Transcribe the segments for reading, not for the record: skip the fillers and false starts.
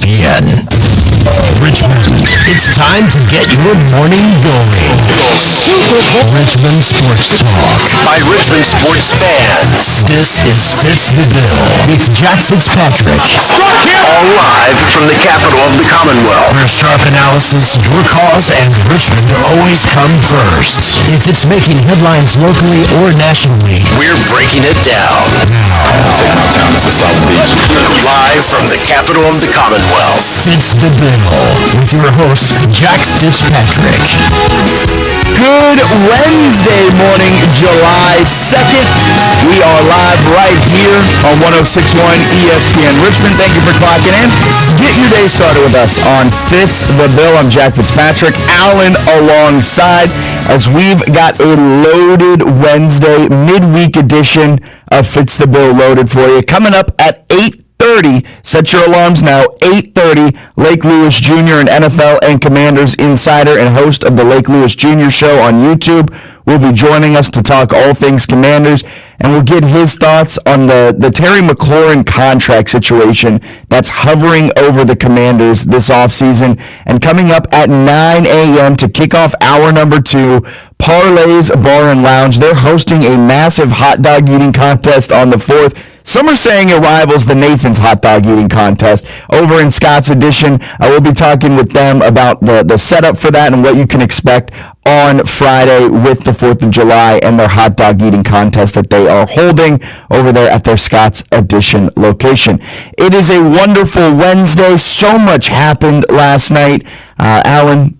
ESPN. Richmond, it's time to get your morning going. Super Bowl Richmond Sports Talk by Richmond sports fans. This is Fitz the Bill with Jack Fitzpatrick. Struck him! All live from the capital of the Commonwealth. Where sharp analysis, your cause, and Richmond always come first. If it's making headlines locally or nationally, we're breaking it down. Now, take my time, this is South Beach. Live from the capital of the Commonwealth, Fitz the Bill with your host, Jack Fitzpatrick. Good Wednesday morning, July 2nd. We are live right here on 106.1 ESPN Richmond. Thank you for clocking in. Get your day started with us on Fitz the Bill. I'm Jack Fitzpatrick. Alan alongside as we've got a loaded Wednesday midweek edition of Fitz the Bill loaded for you. Coming up at 8:30, set your alarms now, 8:30, Lake Lewis Jr., an NFL and Commanders insider and host of the Lake Lewis Jr. Show on YouTube, will be joining us to talk all things Commanders, and we'll get his thoughts on the Terry McLaurin contract situation that's hovering over the Commanders this offseason. And coming up at 9 a.m. to kick off hour number 2, Parlay's Bar and Lounge. They're hosting a massive hot dog eating contest on the 4th. Some are saying it rivals the Nathan's hot dog eating contest over in Scott's Edition. We'll be talking with them about the setup for that and what you can expect on Friday with the 4th of July and their hot dog eating contest that they are holding over there at their Scott's Edition location. It is a wonderful Wednesday. So much happened last night. Alan,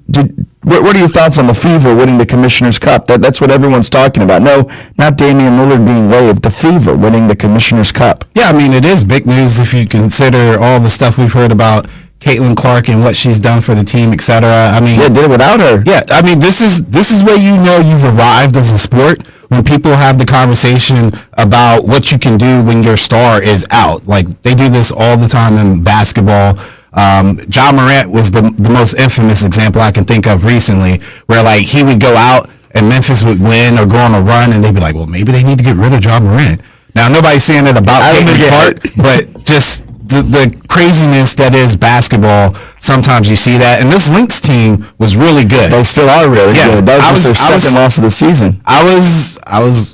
what are your thoughts on the Fever winning the Commissioner's Cup? That's what everyone's talking about. No, not Damian Lillard being waived. The Fever winning the Commissioner's Cup. Yeah, I mean, it is big news if you consider all the stuff we've heard about Caitlin Clark and what she's done for the team, etc. I mean, yeah, did it without her. Yeah, I mean, this is where you know you've arrived as a sport, when people have the conversation about what you can do when your star is out. Like, they do this all the time in basketball. John Morant was the most infamous example I can think of recently, where like he would go out and Memphis would win or go on a run, and they'd be like, well, maybe they need to get rid of John Morant. Now, nobody's saying it about Caitlin Clark, but just the craziness that is basketball, sometimes you see that. And this Lynx team was really good. They still are really good. That was their second loss of the season. I was,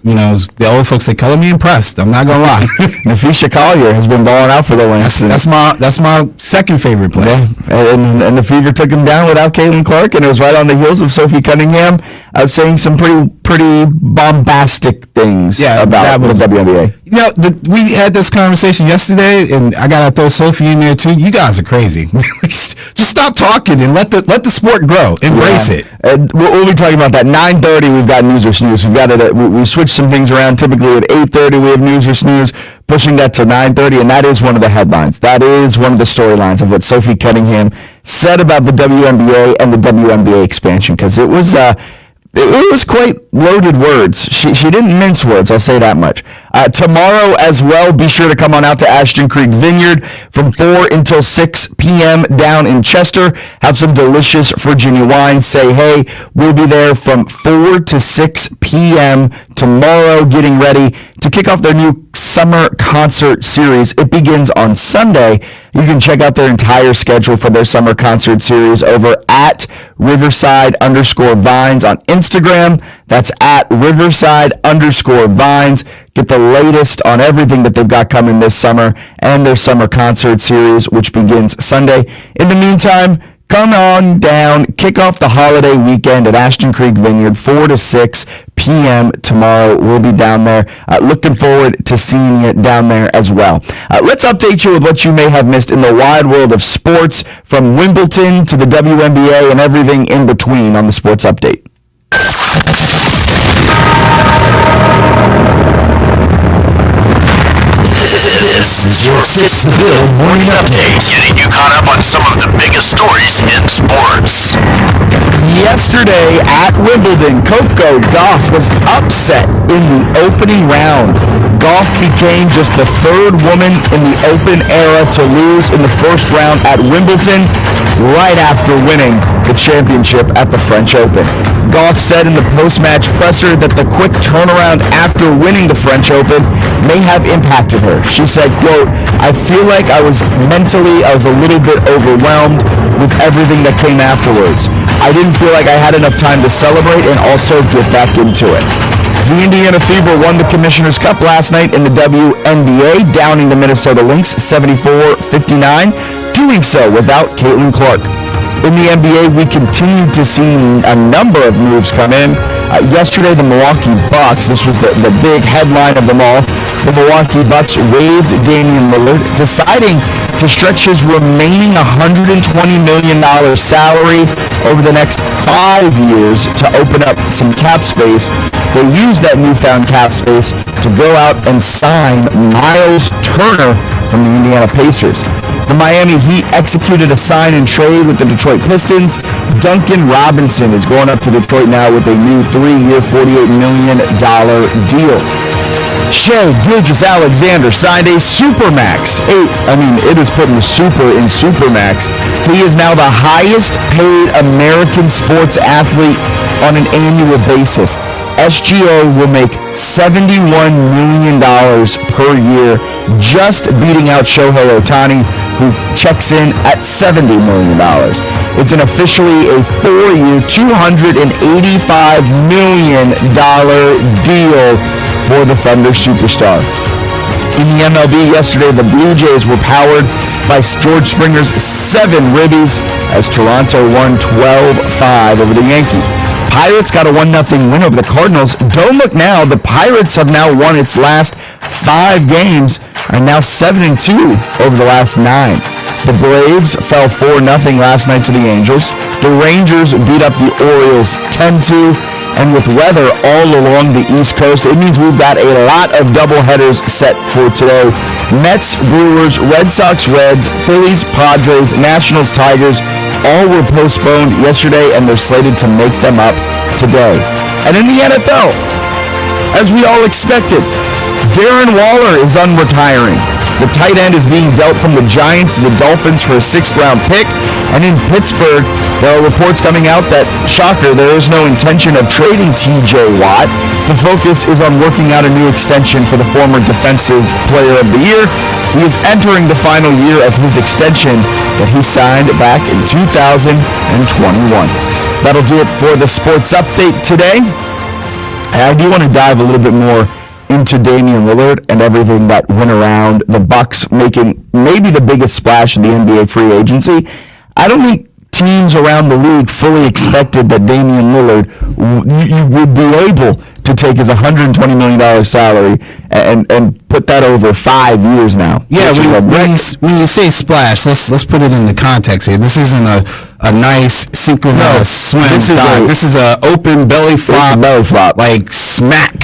you know, the old folks, they color me impressed. I'm not gonna lie. Nafisha Collier has been balling out for the Lynx. That's my second favorite player. Yeah. And the Fever took him down without Caitlin Clark, and it was right on the heels of Sophie Cunningham saying some pretty bombastic things about the WNBA. You know, we had this conversation yesterday, and I gotta throw Sophie in there too. You guys are crazy. Just stop talking and let the sport grow. Embrace it. We'll be talking about that. 9:30, we've got news or snooze. We switched some things around. Typically at 8:30, we have news or snooze. Pushing that to 9:30, and that is one of the headlines. That is one of the storylines of what Sophie Cunningham said about the WNBA and the WNBA expansion, because it was quite loaded words. She didn't mince words, I'll say that much. Tomorrow as well, be sure to come on out to Ashton Creek Vineyard from 4 until 6 p.m. down in Chester. Have some delicious Virginia wine. Say hey. We'll be there from 4 to 6 p.m. tomorrow, getting ready to kick off their new summer concert series. It begins on Sunday. You can check out their entire schedule for their summer concert series over at Riverside_Vines on Instagram. That's at Riverside_Vines. Get the latest on everything that they've got coming this summer and their summer concert series, which begins Sunday. In the meantime, come on down, kick off the holiday weekend at Ashton Creek Vineyard, 4 to 6 p.m. tomorrow. We'll be down there. Looking forward to seeing you down there as well. Let's update you with what you may have missed in the wide world of sports, from Wimbledon to the WNBA and everything in between on the Sports Update. This is your Fitz the Bill morning update, getting you caught up on some of the biggest stories in sports. Yesterday at Wimbledon, Coco Gauff was upset in the opening round. Gauff became just the third woman in the Open era to lose in the first round at Wimbledon. right after winning the championship at the French Open. Goff said in the post-match presser that the quick turnaround after winning the French Open may have impacted her. She said, quote, "I feel like I was a little bit overwhelmed with everything that came afterwards. I didn't feel like I had enough time to celebrate and also get back into it." The Indiana Fever won the Commissioner's Cup last night in the WNBA, downing the Minnesota Lynx 74-59, doing so without Caitlin Clark. In the NBA, we continue to see a number of moves come in. Yesterday, the Milwaukee Bucks, this was the big headline of them all, the Milwaukee Bucks waived Damian Lillard, deciding to stretch his remaining $120 million salary over the next 5 years to open up some cap space. They used that newfound cap space to go out and sign Miles Turner from the Indiana Pacers. The Miami Heat executed a sign and trade with the Detroit Pistons. Duncan Robinson is going up to Detroit now with a new 3-year, $48 million deal. Shai Gilgeous-Alexander signed a Supermax. It is putting the super in Supermax. He is now the highest paid American sports athlete on an annual basis. SGA will make $71 million per year, just beating out Shohei Ohtani, who checks in at $70 million. It's an officially a 4-year, $285 million deal for the Thunder superstar. In the MLB yesterday, the Blue Jays were powered by George Springer's 7 ribbies as Toronto won 12-5 over the Yankees. Pirates got a 1-0 win over the Cardinals. Don't look now. The Pirates have now won its last 5 games, are now 7-2 over the last 9. The Braves fell 4-0 last night to the Angels. The Rangers beat up the Orioles 10-2. And with weather all along the East Coast, it means we've got a lot of doubleheaders set for today. Mets, Brewers, Red Sox, Reds, Phillies, Padres, Nationals, Tigers, all were postponed yesterday, and they're slated to make them up today. And in the NFL, as we all expected, Darren Waller is unretiring. The tight end is being dealt from the Giants to the Dolphins for a 6th-round pick. And in Pittsburgh, there are reports coming out that, shocker, there is no intention of trading T.J. Watt. The focus is on working out a new extension for the former Defensive Player of the Year. He is entering the final year of his extension that he signed back in 2021. That'll do it for the sports update today. I do want to dive a little bit more into Damian Lillard and everything that went around the Bucks making maybe the biggest splash in the NBA free agency. I don't think teams around the league fully expected that Damian Lillard would be able to take his $120 million salary and put that over 5 years now. Yeah, when you say splash, let's put it in the context here. This isn't a nice synchronized swim dive. This is an open belly flop. Like smack.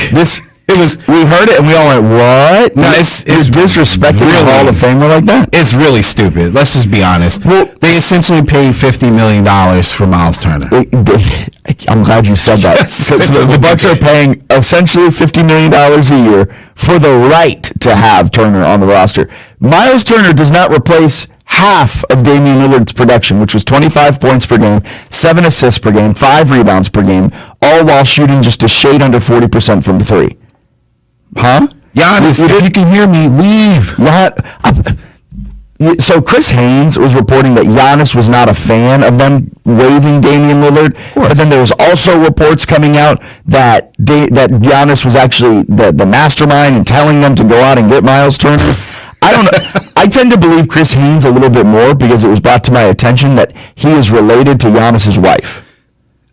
We heard it and we all went, what? No, it's disrespecting a Hall of Famer like that? It's really stupid. Let's just be honest. Well, they essentially paid $50 million for Miles Turner. I'm glad you said that. The Bucks are paying essentially $50 million a year for the right to have Turner on the roster. Miles Turner does not replace half of Damian Lillard's production, which was 25 points per game, 7 assists per game, 5 rebounds per game, all while shooting just a shade under 40% from 3. Huh? Giannis, if you can hear me, leave. So Chris Haynes was reporting that Giannis was not a fan of them waiving Damian Lillard, but then there was also reports coming out that Giannis was actually the mastermind and telling them to go out and get Miles Turner. I don't know. I tend to believe Chris Haynes a little bit more because it was brought to my attention that he is related to Giannis's wife.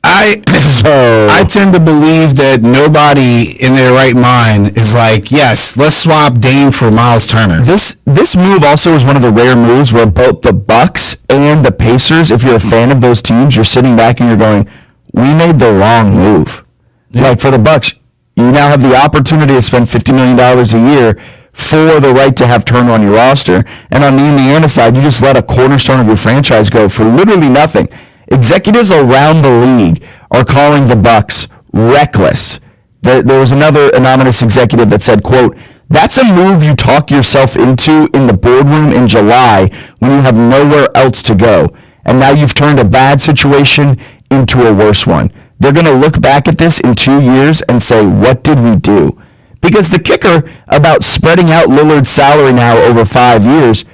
I tend to believe that nobody in their right mind is like, yes, let's swap Dame for Miles Turner. This move also is one of the rare moves where both the Bucks and the Pacers, if you're a fan of those teams, you're sitting back and you're going, we made the wrong move. Yeah. Like for the Bucks, you now have the opportunity to spend $50 million a year for the right to have Turner on your roster. And on the Indiana side, you just let a cornerstone of your franchise go for literally nothing. Executives around the league are calling the Bucks reckless. There was another anonymous executive that said, quote, that's a move you talk yourself into in the boardroom in July when you have nowhere else to go. and now you've turned a bad situation into a worse one. They're going to look back at this in 2 years and say, what did we do? Because the kicker about spreading out Lillard's salary now over 5 years,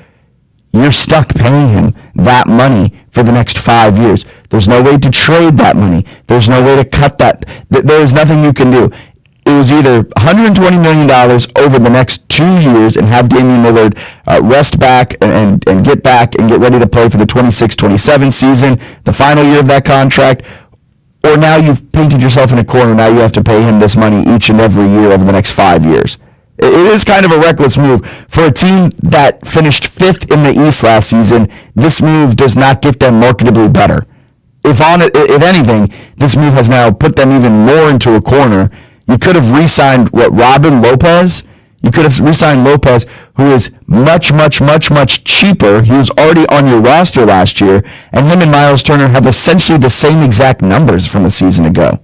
you're stuck paying him that money for the next 5 years. There's no way to trade that money. There's no way to cut that. There's nothing you can do. It was either $120 million over the next 2 years and have Damian Lillard rest back and get back and get ready to play for the 26-27 season, the final year of that contract, or now you've painted yourself in a corner. Now you have to pay him this money each and every year over the next 5 years. It is kind of a reckless move. For a team that finished 5th in the East last season, this move does not get them marketably better. If anything, this move has now put them even more into a corner. You could have re-signed, Robin Lopez? You could have re-signed Lopez, who is much, much, much, much cheaper. He was already on your roster last year, and him and Miles Turner have essentially the same exact numbers from a season ago.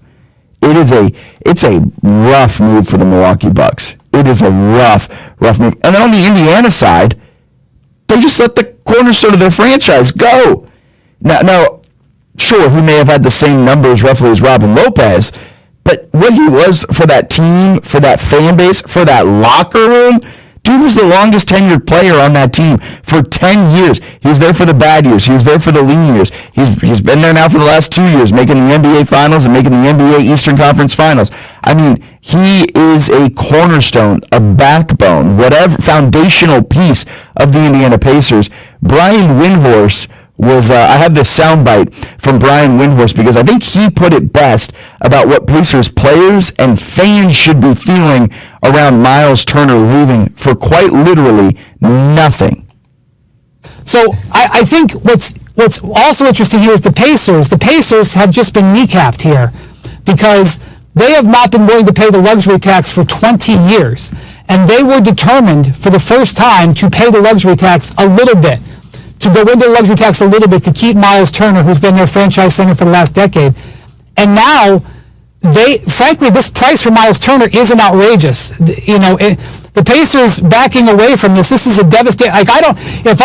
It's a rough move for the Milwaukee Bucks. It is a rough move. And then on the Indiana side, they just let the cornerstone of their franchise go. Now, sure, he may have had the same numbers roughly as Robin Lopez, but what he was for that team, for that fan base, for that locker room, dude was the longest tenured player on that team for 10 years. He was there for the bad years. He was there for the lean years. He's been there now for the last 2 years, making the NBA Finals and making the NBA Eastern Conference Finals. I mean, he is a cornerstone, a backbone, whatever foundational piece of the Indiana Pacers. Brian Windhorst was, I have this soundbite from Brian Windhorst because I think he put it best about what Pacers players and fans should be feeling around Miles Turner leaving for quite literally nothing. So I think what's also interesting here is the Pacers. The Pacers have just been kneecapped here because they have not been willing to pay the luxury tax for 20 years. And they were determined for the first time to pay the luxury tax a little bit, to go into the luxury tax a little bit to keep Miles Turner, who's been their franchise center for the last decade. And now, frankly, this price for Miles Turner isn't outrageous. The Pacers backing away from this is a devastating. If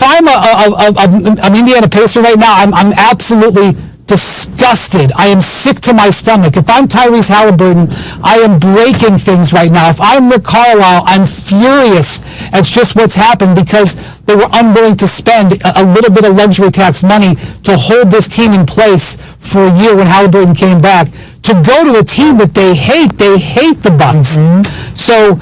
I'm an Indiana Pacer right now, I'm absolutely disgusted. I am sick to my stomach. If I'm Tyrese Halliburton, I am breaking things right now. If I'm Rick Carlisle, I'm furious at just what's happened because they were unwilling to spend a little bit of luxury tax money to hold this team in place for a year when Halliburton came back, to go to a team that they hate the Bucks. Mm-hmm. So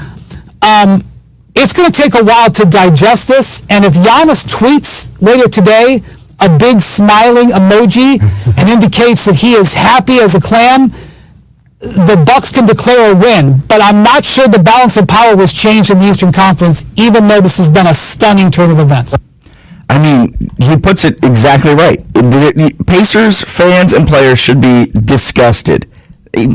it's going to take a while to digest this, and if Giannis tweets later today a big smiling emoji and indicates that he is happy as a clam, the Bucks can declare a win. But I'm not sure the balance of power was changed in the Eastern Conference, even though this has been a stunning turn of events. I mean, he puts it exactly right. Pacers fans and players should be disgusted.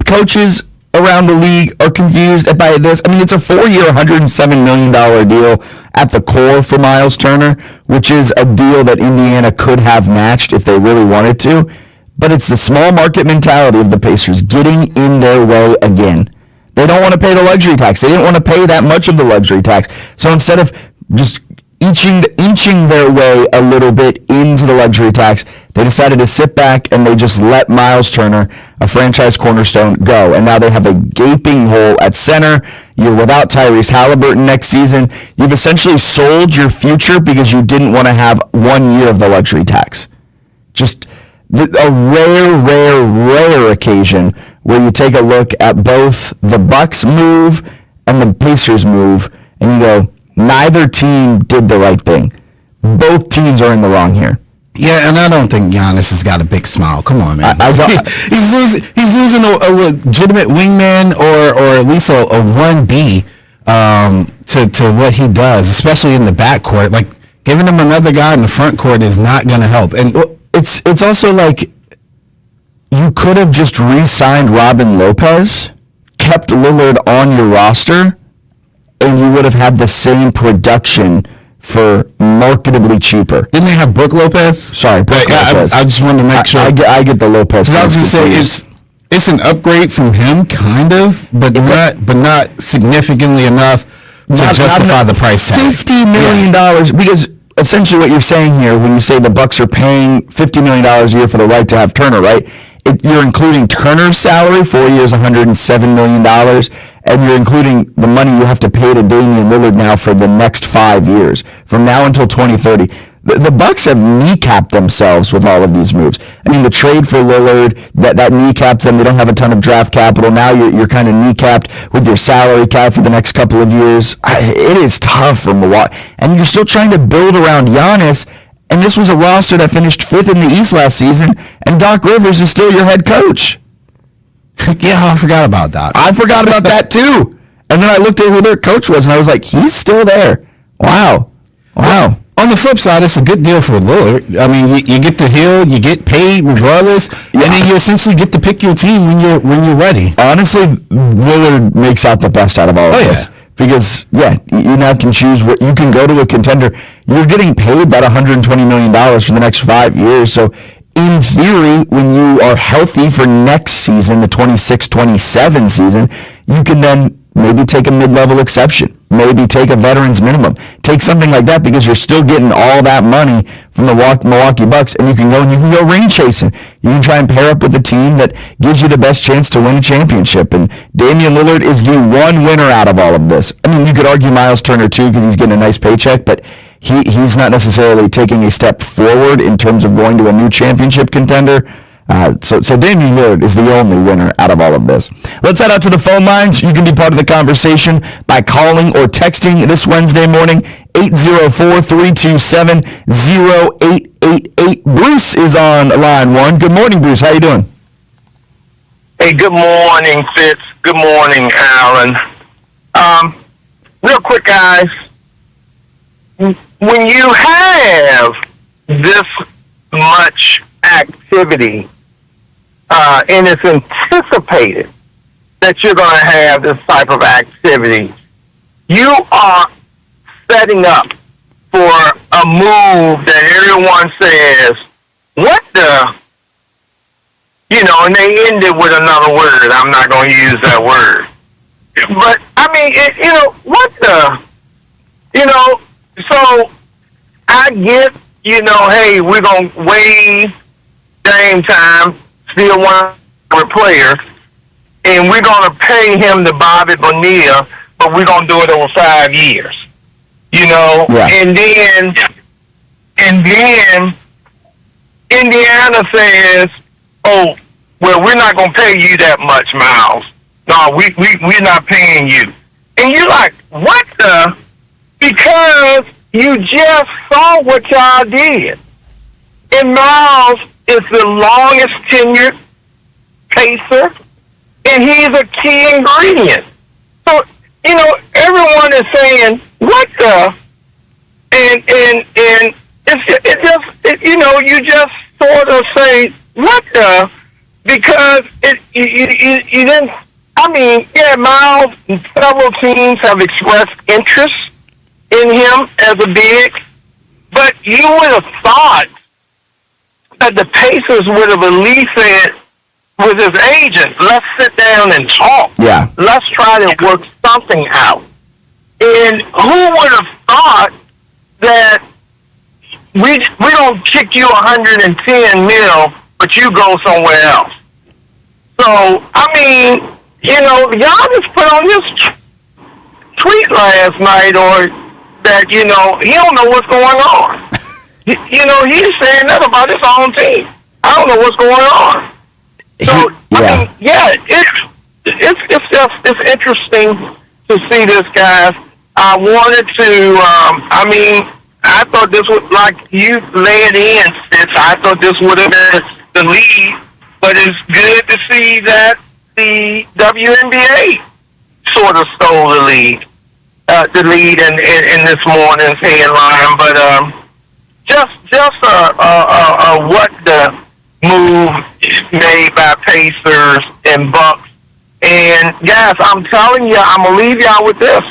Coaches around the league are confused by this. I mean, it's a 4-year, $107 million deal at the core for Miles Turner, which is a deal that Indiana could have matched if they really wanted to. But it's the small market mentality of the Pacers getting in their way again. They don't want to pay the luxury tax. They didn't want to pay that much of the luxury tax. So instead of just inching their way a little bit into the luxury tax, they decided to sit back and they just let Miles Turner, a franchise cornerstone, go. And now they have a gaping hole at center. You're without Tyrese Halliburton next season. You've essentially sold your future because you didn't want to have 1 year of the luxury tax. Just a rare occasion where you take a look at both the Bucks move and the Pacers move and you go, neither team did the right thing. Both teams are in the wrong here. Yeah, and I don't think Giannis has got a big smile. Come on, man. He's losing a legitimate wingman or at least a 1B to what he does, especially in the backcourt. Like, giving him another guy in the front court is not going to help. And it's also like you could have just re-signed Robin Lopez, kept Lillard on your roster, and you would have had the same production for marketably cheaper. Didn't they have Brook Lopez? Sorry, Brook Lopez. I just wanted to make sure. I get the Lopez. I was going to say it's an upgrade from him, kind of, but not significantly enough to justify the price tag. $50 million, because essentially what you're saying here when you say the Bucks are paying $50 million a year for the right to have Turner, right? You're including Turner's salary, 4 years, $107 million, and you're including the money you have to pay to Damian Lillard now for the next 5 years, from now until 2030. The Bucks have kneecapped themselves with all of these moves. I mean, the trade for Lillard, that kneecaps them. They don't have a ton of draft capital. Now you're kind of kneecapped with your salary cap for the next couple of years. It is tough for Milwaukee. And you're still trying to build around Giannis. And this was a roster that finished 5th in the East last season, and Doc Rivers is still your head coach. Yeah, I forgot about that. I forgot about that too. And then I looked at who their coach was, and I was like, he's still there. Wow. On the flip side, it's a good deal for Lillard. I mean, you get to heal, you get paid regardless, and then you essentially get to pick your team when you're ready. Honestly, Lillard makes out the best out of all of this. Yeah. Because, you now can choose what you can go to a contender. You're getting paid that $120 million for the next 5 years. So, in theory, when you are healthy for next season, the 26-27 season, you can then maybe take a mid-level exception. Maybe take a veteran's minimum. Take something like that because you're still getting all that money from the Milwaukee Bucks, and you can go ring chasing. You can try and pair up with a team that gives you the best chance to win a championship. And Damian Lillard is the one winner out of all of this. I mean, you could argue Miles Turner too because he's getting a nice paycheck, but he's not necessarily taking a step forward in terms of going to a new championship contender. So Damian Lillard is the only winner out of all of this. Let's head out to the phone lines. You can be part of the conversation by calling or texting this Wednesday morning, 804-327-0888. Bruce is on line 1. Good morning, Bruce. How you doing? Hey, good morning, Fitz. Good morning, Alan. Real quick, guys. When you have this much activity, and it's anticipated that you're going to have this type of activity, you are setting up for a move that everyone says, what the, and they end it with another word. I'm not going to use that word. But, I mean, what the, so I get, hey, we're going to waive game time, still one player, and we're going to pay him the Bobby Bonilla, but we're going to do it over 5 years. Yeah. And then Indiana says, oh, well, we're not going to pay you that much, Miles. No, we're not paying you. And you're like, what the? Because you just saw what y'all did. And Miles is the longest tenured pacer, and he's a key ingredient. So, everyone is saying, what the? And you just sort of say, what the? Because you didn't, Miles, several teams have expressed interest in him as a big, but you would have thought that the Pacers would have at least said with his agent, let's sit down and talk. Yeah. Let's try to work something out. And who would have thought that we don't kick you $110 million, but you go somewhere else? So, y'all just put on his tweet last night that, he don't know what's going on. He's saying that about his own team. I don't know what's going on. So, it's interesting to see this, guys. I wanted to, I thought this was like you lay it in, Fitz. I thought this would have been the lead, but it's good to see that the WNBA sort of stole the lead in this morning's headline. But just what the move made by Pacers and Bucks. And guys, I'm telling you, I'm gonna leave y'all with this.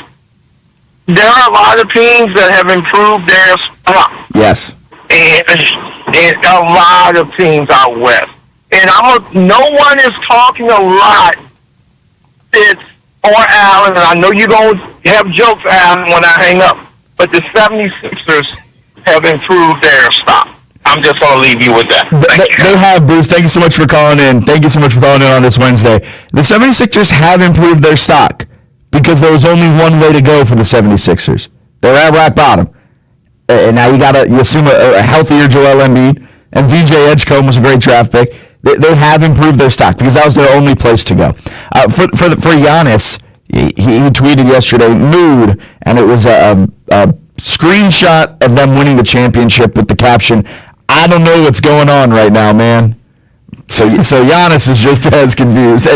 There are a lot of teams that have improved their spot. Yes. And a lot of teams out west. And no one is talking a lot, Fitz or Allen, and I know you're going to have jokes, Allen, when I hang up, but the 76ers have improved their stock. I'm just going to leave you with that. They have, Bruce. Thank you so much for calling in. Thank you so much for calling in on this Wednesday. The 76ers have improved their stock because there was only one way to go for the 76ers. They're at rock bottom. And now you assume a healthier Joel Embiid, and VJ Edgecombe was a great draft pick. They have improved their stock because that was their only place to go. For Giannis, he tweeted yesterday, mood, and it was a screenshot of them winning the championship with the caption, "I don't know what's going on right now, man." So Giannis is just as confused.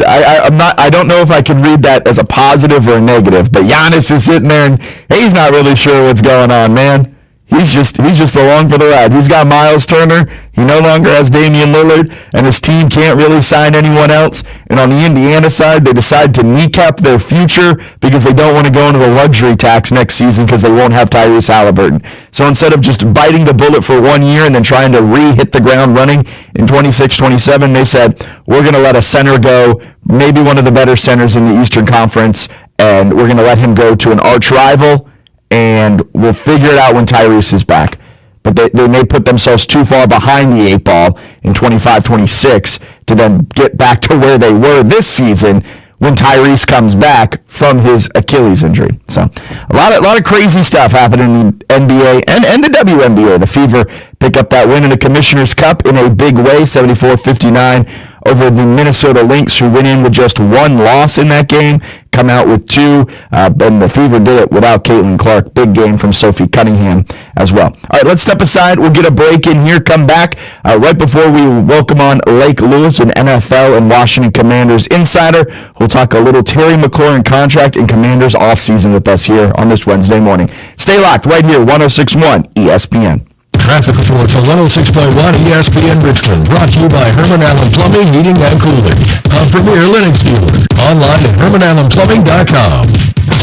I don't know if I can read that as a positive or a negative, but Giannis is sitting there and he's not really sure what's going on, man. He's just along for the ride. He's got Miles Turner. He no longer has Damian Lillard, and his team can't really sign anyone else. And on the Indiana side, they decide to kneecap their future because they don't want to go into the luxury tax next season because they won't have Tyrese Halliburton. So instead of just biting the bullet for 1 year and then trying to hit the ground running in 26-27, they said, we're going to let a center go, maybe one of the better centers in the Eastern Conference, and we're going to let him go to an arch rival, and we'll figure it out when Tyrese is back. But they may put themselves too far behind the 8 ball in 25-26 to then get back to where they were this season when Tyrese comes back from his Achilles injury. So a lot of crazy stuff happening in the NBA and the WNBA. The Fever pick up that win in the Commissioner's Cup in a big way, 74-59 over the Minnesota Lynx, who went in with just 1 loss in that game, come out with 2, and the Fever did it without Caitlin Clark. Big game from Sophie Cunningham as well. All right, let's step aside. We'll get a break in here, come back right before we welcome on Lake Lewis, an NFL and Washington Commanders insider. We'll talk a little Terry McLaurin contract and Commanders offseason with us here on this Wednesday morning. Stay locked right here, 106.1 ESPN. Traffic reports on 106.1 ESPN Richmond, brought to you by Herman Allen Plumbing, Heating and Cooling, a premier Linux dealer. Online at HermanAllenPlumbing.com.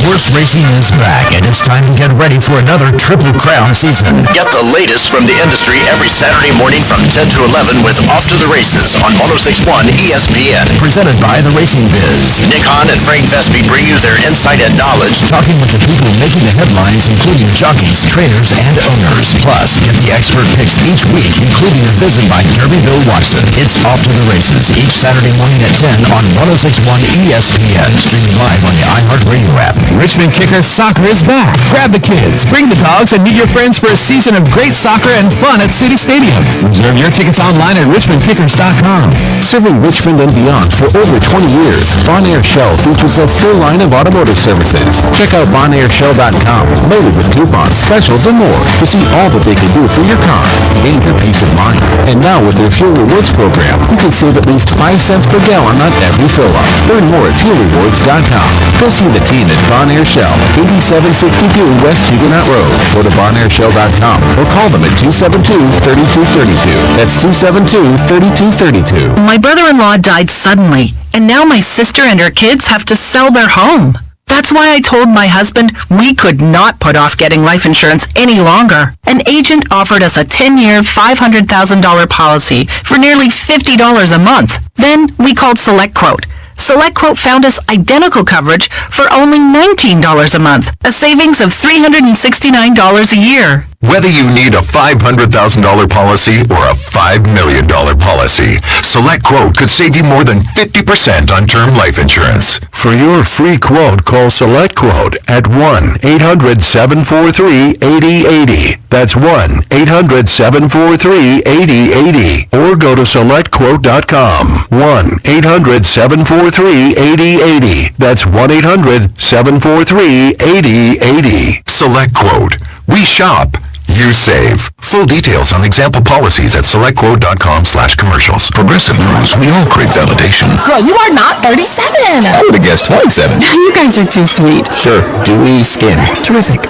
Horse racing is back, and it's time to get ready for another Triple Crown season. Get the latest from the industry every Saturday morning from 10 to 11 with Off to the Races on 106.1 ESPN. Presented by the Racing Biz. Nick Hahn and Frank Vespi bring you their insight and knowledge. Talking with the people making the headlines, including jockeys, trainers, and owners. Plus, get the expert picks each week, including a visit by Derby Bill Watson. It's Off to the Races each Saturday morning at 10 on 106.1 ESPN. Streaming live on the iHeartRadio app. Richmond Kickers Soccer is back. Grab the kids, bring the dogs, and meet your friends for a season of great soccer and fun at City Stadium. Reserve your tickets online at richmondkickers.com. Serving Richmond and beyond for over 20 years, Bon Air Shell features a full line of automotive services. Check out bonairshow.com, loaded with coupons, specials, and more to see all that they can do for your car and your peace of mind. And now with their Fuel Rewards program, you can save at least 5 cents per gallon on every fill-up. Learn more at fuelrewards.com. Go see the team at Bon Air Shell, 8762 West Huguenot Road. Go to bonairshow.com or call them at 272-3232. That's 272-3232. My brother-in-law died suddenly, and now my sister and her kids have to sell their home. That's why I told my husband we could not put off getting life insurance any longer. An agent offered us a 10-year, $500,000 policy for nearly $50 a month. Then we called SelectQuote. SelectQuote found us identical coverage for only $19 a month, a savings of $369 a year. Whether you need a $500,000 policy or a $5 million policy, SelectQuote could save you more than 50% on term life insurance. For your free quote, call SelectQuote at 1-800-743-8080. That's 1-800-743-8080. Or go to SelectQuote.com. 1-800-743-8080. That's 1-800-743-8080. SelectQuote. We shop. You save. Full details on example policies at selectquote.com/commercials. Progressive News, we all crave validation. Girl, you are not 37. I would have guessed 27. You guys are too sweet. Sure, dewy skin. Terrific.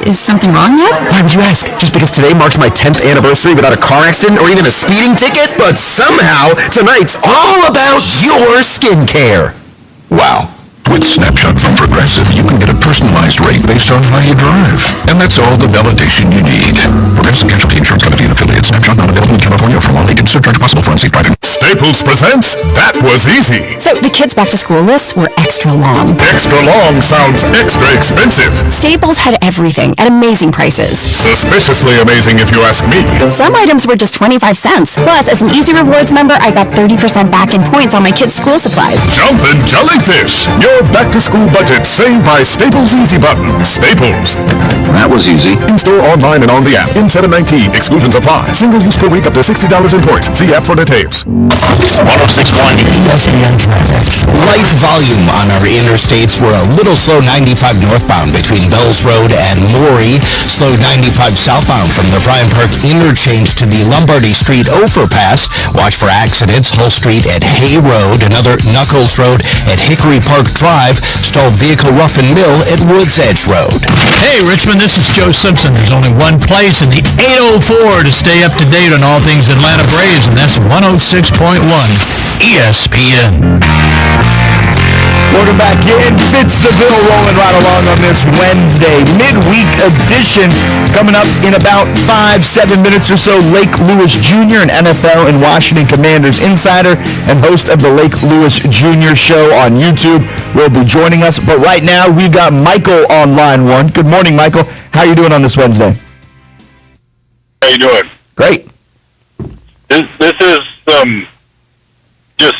Is something wrong yet? Why would you ask? Just because today marks my 10th anniversary without a car accident or even a speeding ticket? But somehow, tonight's all about your skincare. Wow. With Snapshot from Progressive, you can get a personalized rate based on how you drive. And that's all the validation you need. Progressive Casualty Insurance Company and affiliates. Snapshot not available in California. For more, they can surcharge possible for unsafe driving. Stay Staples presents That Was Easy. So the kids' back-to-school lists were extra long. Extra long sounds extra expensive. Staples had everything at amazing prices. Suspiciously amazing if you ask me. Some items were just 25 cents. Plus, as an Easy Rewards member, I got 30% back in points on my kids' school supplies. Jumpin' Jellyfish. Your back-to-school budget saved by Staples Easy Button. Staples. That was easy. In-store, online, and on the app. In 719. Exclusions apply. Single use per week up to $60 in points. See app for details. 106.1 ESPN traffic. Light volume on our interstates. We're a little slow 95 northbound between Bells Road and Maury. Slow 95 southbound from the Bryant Park interchange to the Lombardy Street overpass. Watch for accidents. Hull Street at Hay Road. Another Knuckles Road at Hickory Park Drive. Stalled vehicle Rough and Mill at Woods Edge Road. Hey, Richmond, this is Joe Simpson. There's only one place in the 804 to stay up to date on all things Atlanta Braves, and that's 106.1 ESPN. Welcome back in. Fitz the Bill rolling right along on this Wednesday midweek edition. Coming up in about 5-7 minutes or so, Lake Lewis Jr., an NFL and Washington Commanders insider and host of the Lake Lewis Jr. show on YouTube, will be joining us. But right now, we've got Michael on line one. Good morning, Michael. How are you doing on this Wednesday? How you doing? Great. This is just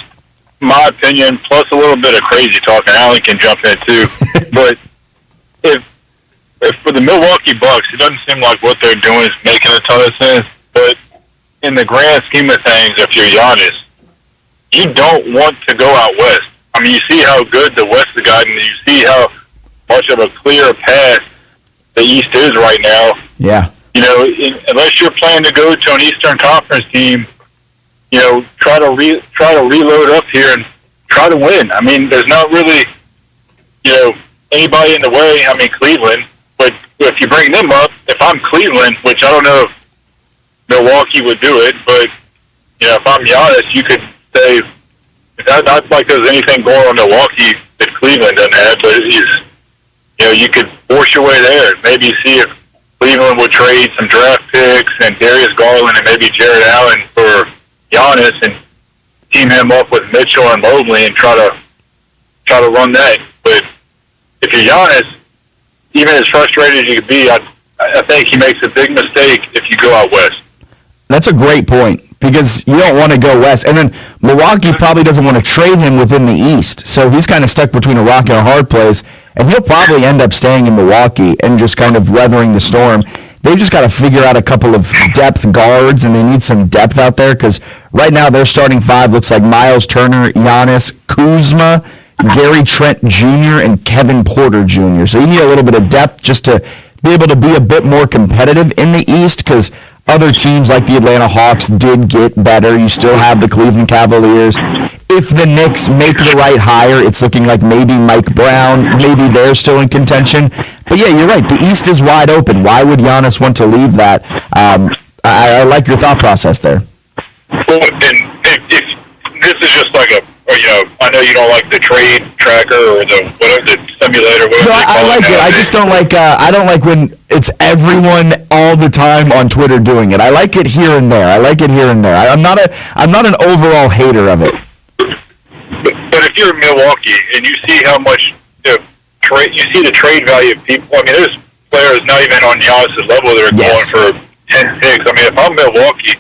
my opinion, plus a little bit of crazy talking. Allen can jump in too. But if for the Milwaukee Bucks, it doesn't seem like what they're doing is making a ton of sense. But in the grand scheme of things, if you're Giannis, you don't want to go out west. I mean, you see how good the West has gotten. You see how much of a clear path the East is right now. Yeah. You know, unless you're planning to go to an Eastern Conference team, you know, try to reload up here and try to win. I mean, there's not really, you know, anybody in the way. I mean, Cleveland, but if you bring them up, if I'm Cleveland, which I don't know if Milwaukee would do it, but, you know, if I'm Giannis, you could say, not like there's anything going on in Milwaukee that Cleveland doesn't have, but it's, you know, you could force your way there. Maybe see if Cleveland would trade some draft picks and Darius Garland and maybe Jared Allen for Giannis and team him up with Mitchell and Mobley and try to run that. But if you're Giannis, even as frustrated as you could be, I think he makes a big mistake if you go out west. That's a great point, because you don't want to go west. And then Milwaukee probably doesn't want to trade him within the East. So he's kind of stuck between a rock and a hard place. And he'll probably end up staying in Milwaukee and just kind of weathering the storm. They've just got to figure out a couple of depth guards, and they need some depth out there, because right now their starting five looks like Miles Turner, Giannis, Kuzma, Gary Trent Jr., and Kevin Porter Jr. So you need a little bit of depth just to be able to be a bit more competitive in the East, because other teams like the Atlanta Hawks did get better. You still have the Cleveland Cavaliers. If the Knicks make the right hire, it's looking like maybe Mike Brown, maybe they're still in contention. But yeah, you're right. The East is wide open. Why would Giannis want to leave that? I like your thought process there. Well, and if this is just like I know you don't like the trade tracker or the simulator. Whatever no, I like it. I just don't like. I don't like when it's everyone all the time on Twitter doing it. I like it here and there. I'm not an overall hater of it. But if you're in Milwaukee and you see how much you see the trade value of people. I mean, there's players not even on Giannis' level that are going for 10 picks. I mean, if I'm Milwaukee,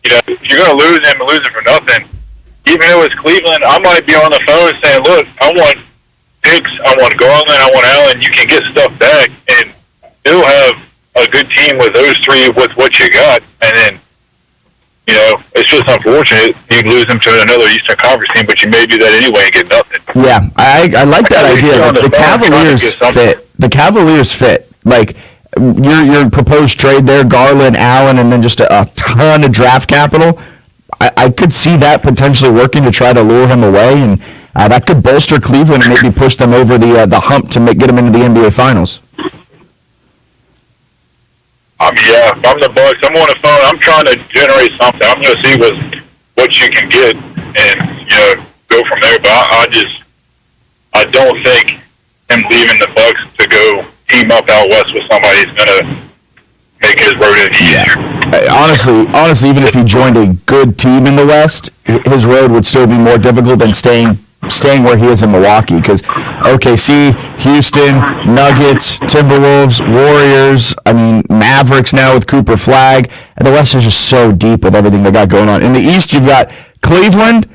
you know, if you're going to lose him and lose him for nothing, even though it's Cleveland, I might be on the phone saying, look, I want picks, I want Garland, I want Allen. You can get stuff back and still have a good team with those three with what you got. And then, you know, it's just unfortunate you lose them to another Eastern Conference team, but you may do that anyway and get nothing. Yeah, I like that idea. The Cavaliers fit. The Cavaliers fit. Like, your proposed trade there, Garland, Allen, and then just a ton of draft capital. I could see that potentially working to try to lure him away, and that could bolster Cleveland and maybe push them over the hump to get them into the NBA Finals. Yeah, if I'm the Bucks, I'm on the phone. I'm trying to generate something. I'm going to see what you can get and, you know, go from there. But I don't think him leaving the Bucks to go team up out west with somebody is going to make his road any easier. Honestly, even if he joined a good team in the West, his road would still be more difficult than staying where he is in Milwaukee, because OKC, Houston, Nuggets, Timberwolves, Warriors, Mavericks now with Cooper Flagg, and the West is just so deep with everything they got going on. In the East, you've got Cleveland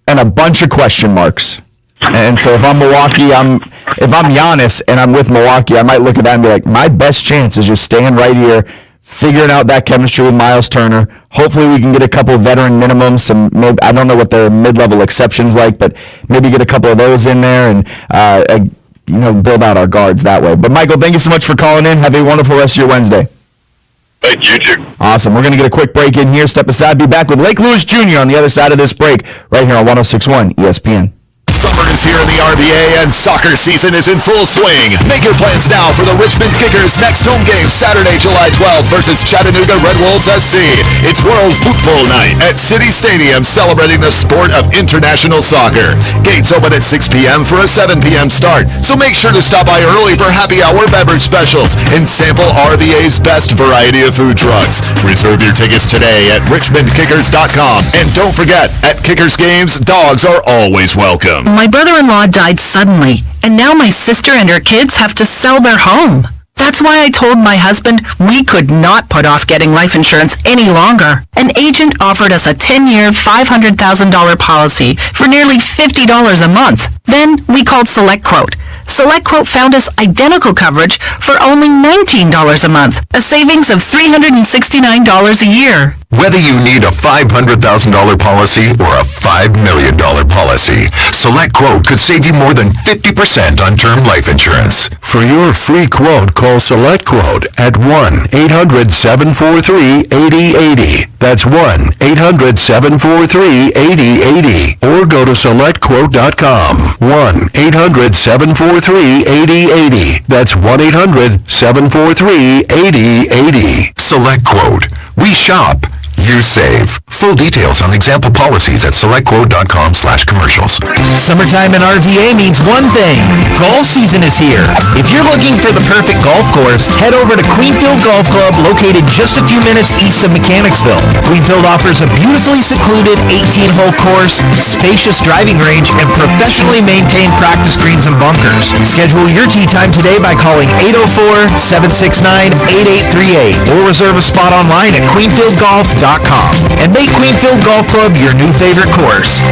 and a bunch of question marks. And so if I'm Milwaukee, if I'm Giannis and I'm with Milwaukee, I might look at that and be like, my best chance is just staying right here, figuring out that chemistry with Miles Turner. Hopefully we can get a couple of veteran minimums, maybe, I don't know what their mid-level exceptions like, but maybe get a couple of those in there and build out our guards that way. But Michael, thank you so much for calling in. Have a wonderful rest of your Wednesday. Thank you, too. Awesome. We're going to get a quick break in here. Step aside. Be back with Lake Lewis Jr. on the other side of this break right here on 106.1 ESPN. Summer is here in the RBA and soccer season is in full swing. Make your plans now for the Richmond Kickers' next home game Saturday, July 12th versus Chattanooga Red Wolves SC. It's World Football Night at City Stadium, celebrating the sport of international soccer. Gates open at 6 p.m. for a 7 p.m. start, so make sure to stop by early for happy hour beverage specials and sample RBA's best variety of food trucks. Reserve your tickets today at richmondkickers.com. And don't forget, at Kickers games, dogs are always welcome. My brother-in-law died suddenly, and now my sister and her kids have to sell their home. That's why I told my husband we could not put off getting life insurance any longer. An agent offered us a 10-year, $500,000 policy for nearly $50 a month. Then we called SelectQuote. SelectQuote found us identical coverage for only $19 a month, a savings of $369 a year. Whether you need a $500,000 policy or a $5 million policy, SelectQuote could save you more than 50% on term life insurance. For your free quote, call SelectQuote at 1-800-743-8080. That's 1-800-743-8080. Or go to SelectQuote.com. 1-800-743-8080. That's 1-800-743-8080. SelectQuote. We shop. You save. Full details on example policies at selectquote.com/commercials. Summertime in RVA means one thing. Golf season is here. If you're looking for the perfect golf course, head over to Queenfield Golf Club, located just a few minutes east of Mechanicsville. Queenfield offers a beautifully secluded 18-hole course, spacious driving range, and professionally maintained practice greens and bunkers. Schedule your tee time today by calling 804-769-8838 or reserve a spot online at queenfieldgolf.com. And make Queenfield Golf Club your new favorite course.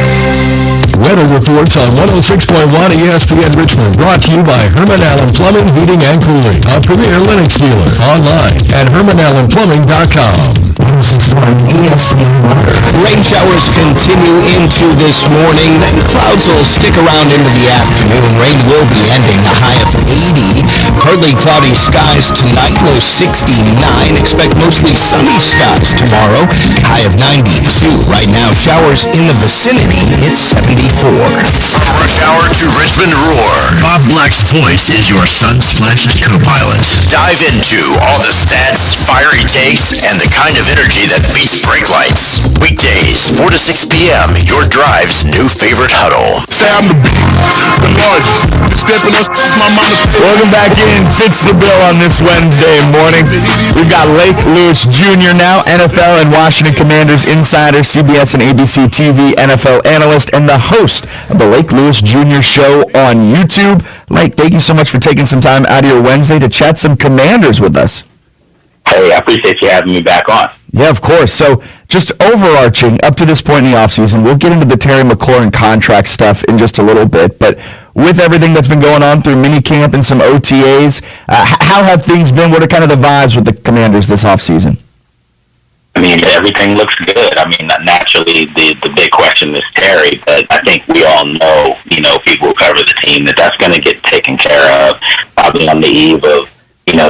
Weather reports on 106.1 ESPN Richmond, brought to you by Herman Allen Plumbing, Heating, and Cooling, a premier Lennox dealer. Online at hermanallenplumbing.com. 106.1 ESPN weather. Rain showers continue into this morning, and clouds will stick around into the afternoon. Rain will be ending, a high of 80. Partly cloudy skies tonight, low 69. Expect mostly sunny skies tomorrow, high of 92. Right now, showers in the vicinity, it's 74. From rush hour to Richmond Roar, Bob Black's voice is your sun-splashed co-pilot. Dive into all the stats, fiery takes, and the kind of energy that beats brake lights. Weekdays, 4 to 6 p.m., your drive's new favorite huddle. Sam the largest. Stepping up, it's my mama. Welcome back in, Fitz the Bill on this Wednesday morning. We've got Lake Lewis Jr. now, NFL and Washington Commanders insider, CBS and ABC TV NFL analyst, and the host of the Lake Lewis Jr. Show on YouTube. Lake, thank you so much for taking some time out of your Wednesday to chat some Commanders with us. Hey, I appreciate you having me back on. Yeah, of course. So, just overarching, up to this point in the offseason, we'll get into the Terry McLaurin contract stuff in just a little bit, but with everything that's been going on through minicamp and some OTAs, how have things been? What are kind of the vibes with the Commanders this offseason? I mean, everything looks good. I mean, naturally, the big question is Terry, but I think we all know, people who cover the team, that's going to get taken care of probably on the eve of,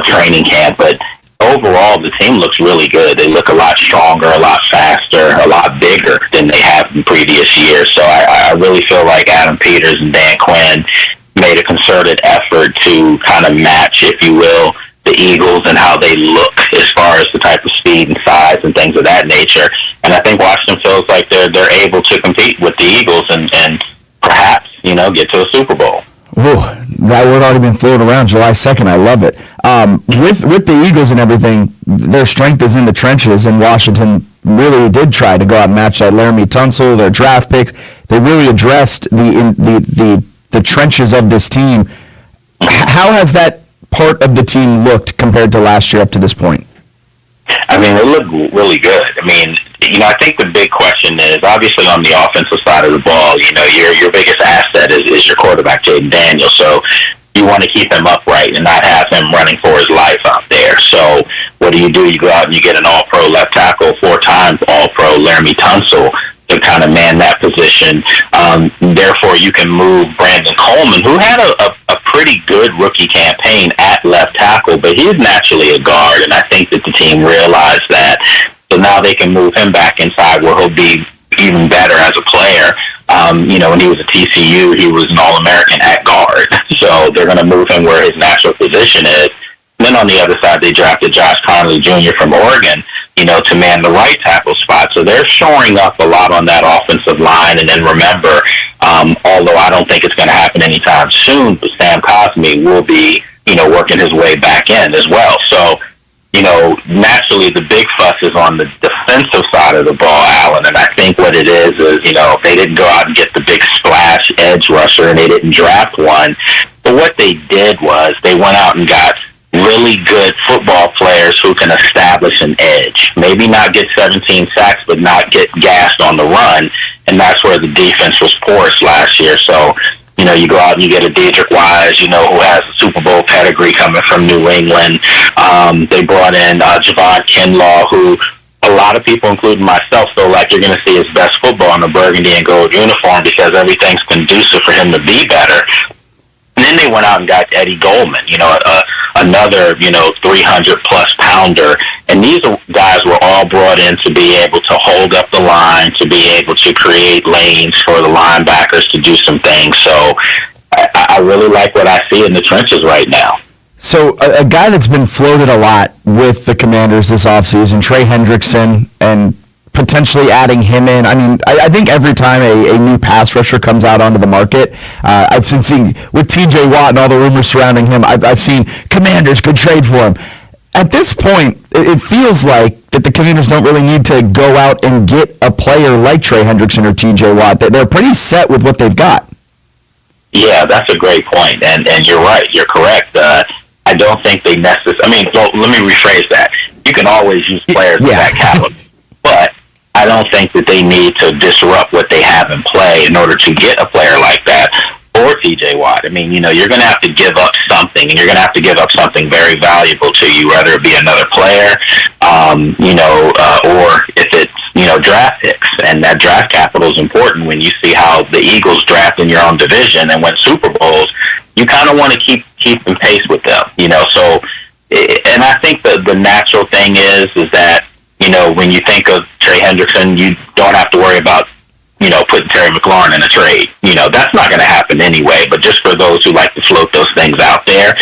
training camp. But overall, the team looks really good. They look a lot stronger, a lot faster, a lot bigger than they have in previous years. So I really feel like Adam Peters and Dan Quinn made a concerted effort to kind of match, if you will, the Eagles and how they look as far as the type of speed and size and things of that nature. And I think Washington feels like they're able to compete with the Eagles and perhaps, get to a Super Bowl. Ooh, that word already been floated around. July 2nd, I love it. With the Eagles and everything, their strength is in the trenches, and Washington really did try to go out and match that. Laramie Tunsil, their draft picks, they really addressed the trenches of this team. How has that part of the team looked compared to last year up to this point? I mean, it looked really good. I mean, I think the big question is, obviously on the offensive side of the ball, your biggest asset is your quarterback, Jaden Daniels. So you want to keep him upright and not have him running for his life out there. So what do? You go out and you get an all-pro left tackle, 4-time all-pro Laramie Tunsil to kind of man that position. Therefore, you can move Brandon Coleman, who had a pretty good rookie campaign at left tackle, but he's naturally a guard, and I think that the team realized that. So now they can move him back inside where he'll be even better as a player. When he was at TCU, he was an All-American at guard. So they're going to move him where his natural position is. And then on the other side, they drafted Josh Conley Jr. from Oregon, to man the right tackle spot. So they're shoring up a lot on that offensive line. And then remember, although I don't think it's going to happen anytime soon, but Sam Cosmi will be, working his way back in as well. So, naturally the big fuss is on the defensive side of the ball, Alan. And I think what it is, they didn't go out and get the big splash edge rusher and they didn't draft one. But what they did was they went out and got really good football players who can establish an edge. Maybe not get 17 sacks, but not get gassed on the run. And that's where the defense was porous last year. So, you go out and you get a Dedrick Wise, who has a Super Bowl pedigree coming from New England. They brought in Javon Kinlaw, who a lot of people, including myself, feel like you're going to see his best football in a burgundy and gold uniform because everything's conducive for him to be better. And then they went out and got Eddie Goldman, another, 300-plus pounder. And these guys were all brought in to be able to hold up the line, to be able to create lanes for the linebackers to do some things. So I really like what I see in the trenches right now. So a guy that's been floated a lot with the Commanders this offseason, Trey Hendrickson, and potentially adding him in. I mean, I think every time a new pass rusher comes out onto the market, I've been seeing with T.J. Watt and all the rumors surrounding him, I've seen Commanders could trade for him. At this point, it feels like that the Commanders don't really need to go out and get a player like Trey Hendrickson or T.J. Watt. They're pretty set with what they've got. Yeah, that's a great point, and you're right. You're correct. I don't think they necessarily. I mean, well, let me rephrase that. You can always use players of that caliber, but I don't think that they need to disrupt what they have in play in order to get a player like that or T.J. Watt. I mean, you're going to have to give up something, and you're going to have to give up something very valuable to you, whether it be another player, or if it's, draft picks. And that draft capital is important when you see how the Eagles draft in your own division and win Super Bowls. You kind of want to keep in pace with them, So, and I think the natural thing is that, when you think of Trey Hendrickson, you don't have to worry about, putting Terry McLaurin in a trade. That's not going to happen anyway. But just for those who like to float those things out there,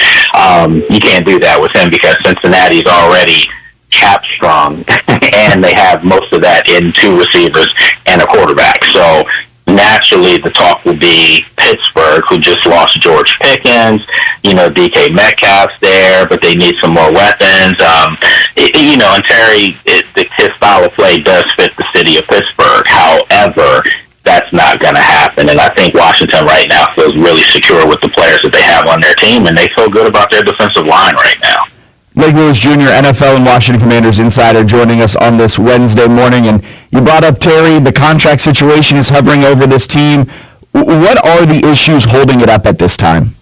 you can't do that with him because Cincinnati's already cap strong, and they have most of that in 2 receivers and a quarterback. So naturally, the talk will be Pittsburgh, who just lost George Pickens. DK Metcalf's there, but they need some more weapons. And Terry, his style of play does fit the city of Pittsburgh. However, that's not going to happen. And I think Washington right now feels really secure with the players that they have on their team, and they feel good about their defensive line right now. Blake Lewis Jr., NFL and Washington Commanders insider, joining us on this Wednesday morning. And you brought up Terry. The contract situation is hovering over this team. What are the issues holding it up at this time?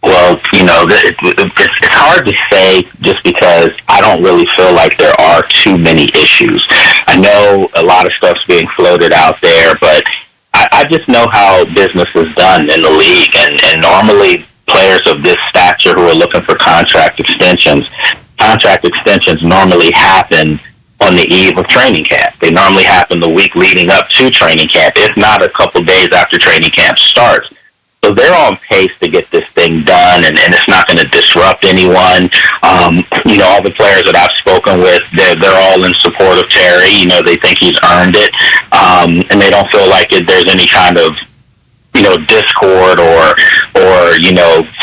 Well, it's hard to say just because I don't really feel like there are too many issues. I know a lot of stuff's being floated out there, but I just know how business is done in the league. And normally players of this stature who are looking for contract extensions normally happen on the eve of training camp. They normally happen the week leading up to training camp, if not a couple days after training camp starts. So they're on pace to get this thing done, and it's not going to disrupt anyone. All the players that I've spoken with, they're all in support of Terry. They think he's earned it, and they don't feel like there's any kind of discord or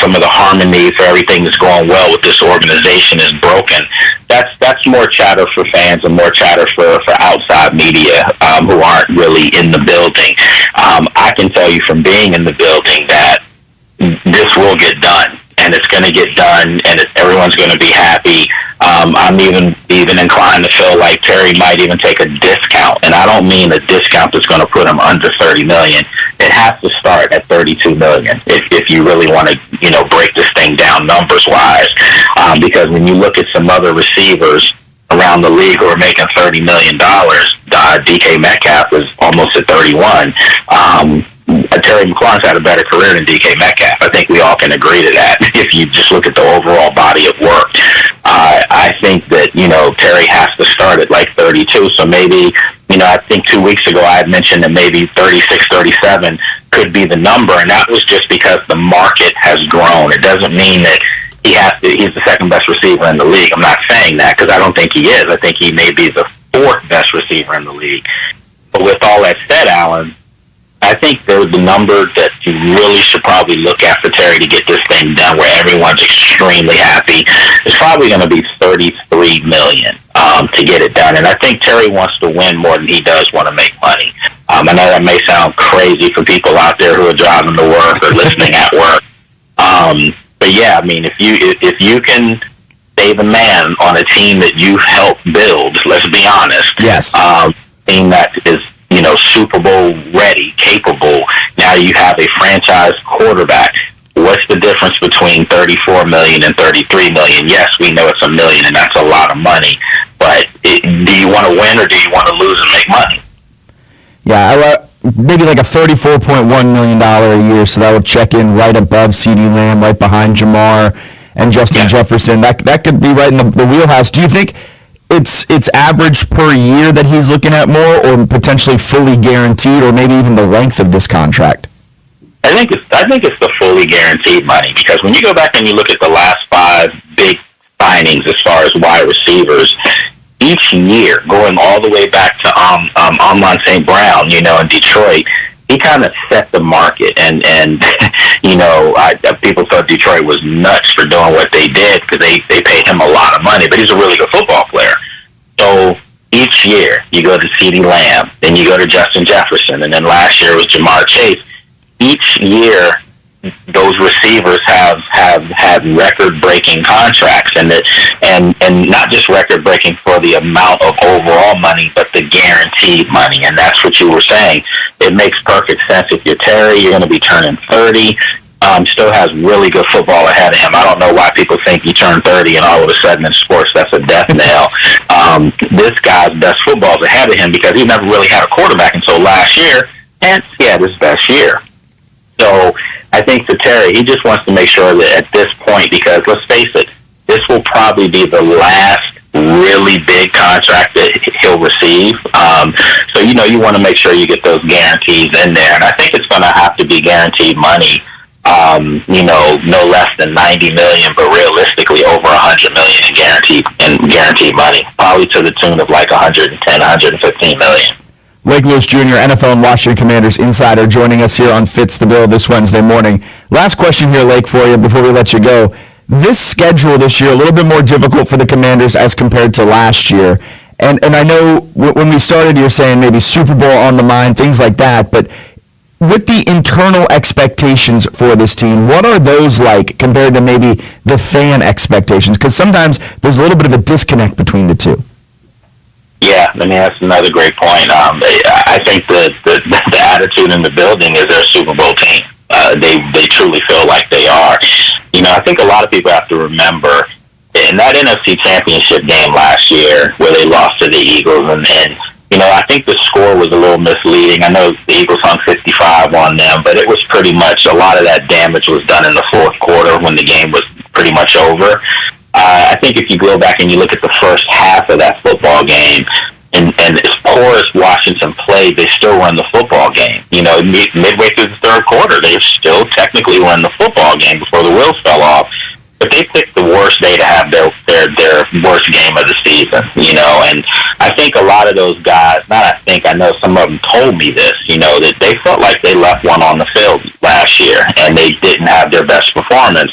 some of the harmony for everything that's going well with this organization is broken. That's more chatter for fans and more chatter for outside media who aren't really in the building. I can tell you from being in the building that this will get done, and it's going to get done, and everyone's going to be happy. I'm even inclined to feel like Terry might even take a discount, and I don't mean a discount that's going to put him under $30 million. It has to start at $32 million if you really want to, break this thing down numbers-wise, because when you look at some other receivers around the league who are making $30 million, DK Metcalf is almost at 31. Terry McLaurin's had a better career than DK Metcalf. I think we all can agree to that if you just look at the overall body of work. I think that, Terry has to start at like 32. So maybe, I think 2 weeks ago I had mentioned that maybe 36, 37 could be the number. And that was just because the market has grown. It doesn't mean that he's the second best receiver in the league. I'm not saying that because I don't think he is. I think he may be the fourth best receiver in the league. But with all that said, Alan, I think the number that you really should probably look at for Terry to get this thing done where everyone's extremely happy is probably going to be $33 million to get it done. And I think Terry wants to win more than he does want to make money. I know that may sound crazy for people out there who are driving to work or listening at work. But yeah, I mean, if you can save a man on a team that you helped build, let's be honest. Yes. Team that is Super Bowl ready, capable. Now you have a franchise quarterback. What's the difference between $34 million and $33 million? Yes, we know it's $1 million, and that's a lot of money. But do you want to win or do you want to lose and make money? Yeah, maybe like a $34.1 million a year, so that would check in right above CeeDee Lamb, right behind Jamar and Justin Jefferson. That could be right in the wheelhouse. Do you think it's average per year that he's looking at more, or potentially fully guaranteed, or maybe even the length of this contract? I think it's the fully guaranteed money, because when you go back and you look at the last 5 big signings as far as wide receivers, each year, going all the way back to Amon St. Brown, in Detroit, he kind of set the market, and people thought Detroit was nuts for doing what they did because they paid him a lot of money, but he's a really good football player. So each year, you go to CeeDee Lamb, then you go to Justin Jefferson, and then last year was Jamar Chase. Each year, those receivers have had record-breaking contracts, and not just record-breaking for the amount of overall money, but the guaranteed money, and that's what you were saying. It makes perfect sense. If you're Terry, you're going to be turning 30. Still has really good football ahead of him. I don't know why people think you turn 30 and all of a sudden in sports that's a death knell. This guy's best football is ahead of him because he never really had a quarterback until last year, and he had his best year. So I think for Terry, he just wants to make sure that at this point, because let's face it, this will probably be the last really big contract that he'll receive. So, you want to make sure you get those guarantees in there. And I think it's going to have to be guaranteed money, no less than $90 million, but realistically over $100 million in guaranteed money, probably to the tune of like $110, $115 million. Lake Lewis Jr., NFL and Washington Commanders insider, joining us here on Fitz the Bill this Wednesday morning. Last question here, Lake, for you before we let you go. This schedule this year, a little bit more difficult for the Commanders as compared to last year. And I know when we started, you were saying maybe Super Bowl on the mind, things like that. But with the internal expectations for this team, what are those like compared to maybe the fan expectations? Because sometimes there's a little bit of a disconnect between the two. Yeah, I mean, that's another great point. I think the attitude in the building is they're a Super Bowl team. They truly feel like they are. I think a lot of people have to remember in that NFC Championship game last year where they lost to the Eagles, and I think the score was a little misleading. I know the Eagles hung 55 on them, but it was pretty much a lot of that damage was done in the fourth quarter when the game was pretty much over. I think if you go back and you look at the first half of that football game, and as poor as Washington played, they still won the football game. Midway through the third quarter, they still technically won the football game before the wheels fell off. but they picked the worst day to have their worst game of the season, and I think a lot of those guys, I know some of them told me this, that they felt like they left one on the field last year and they didn't have their best performance,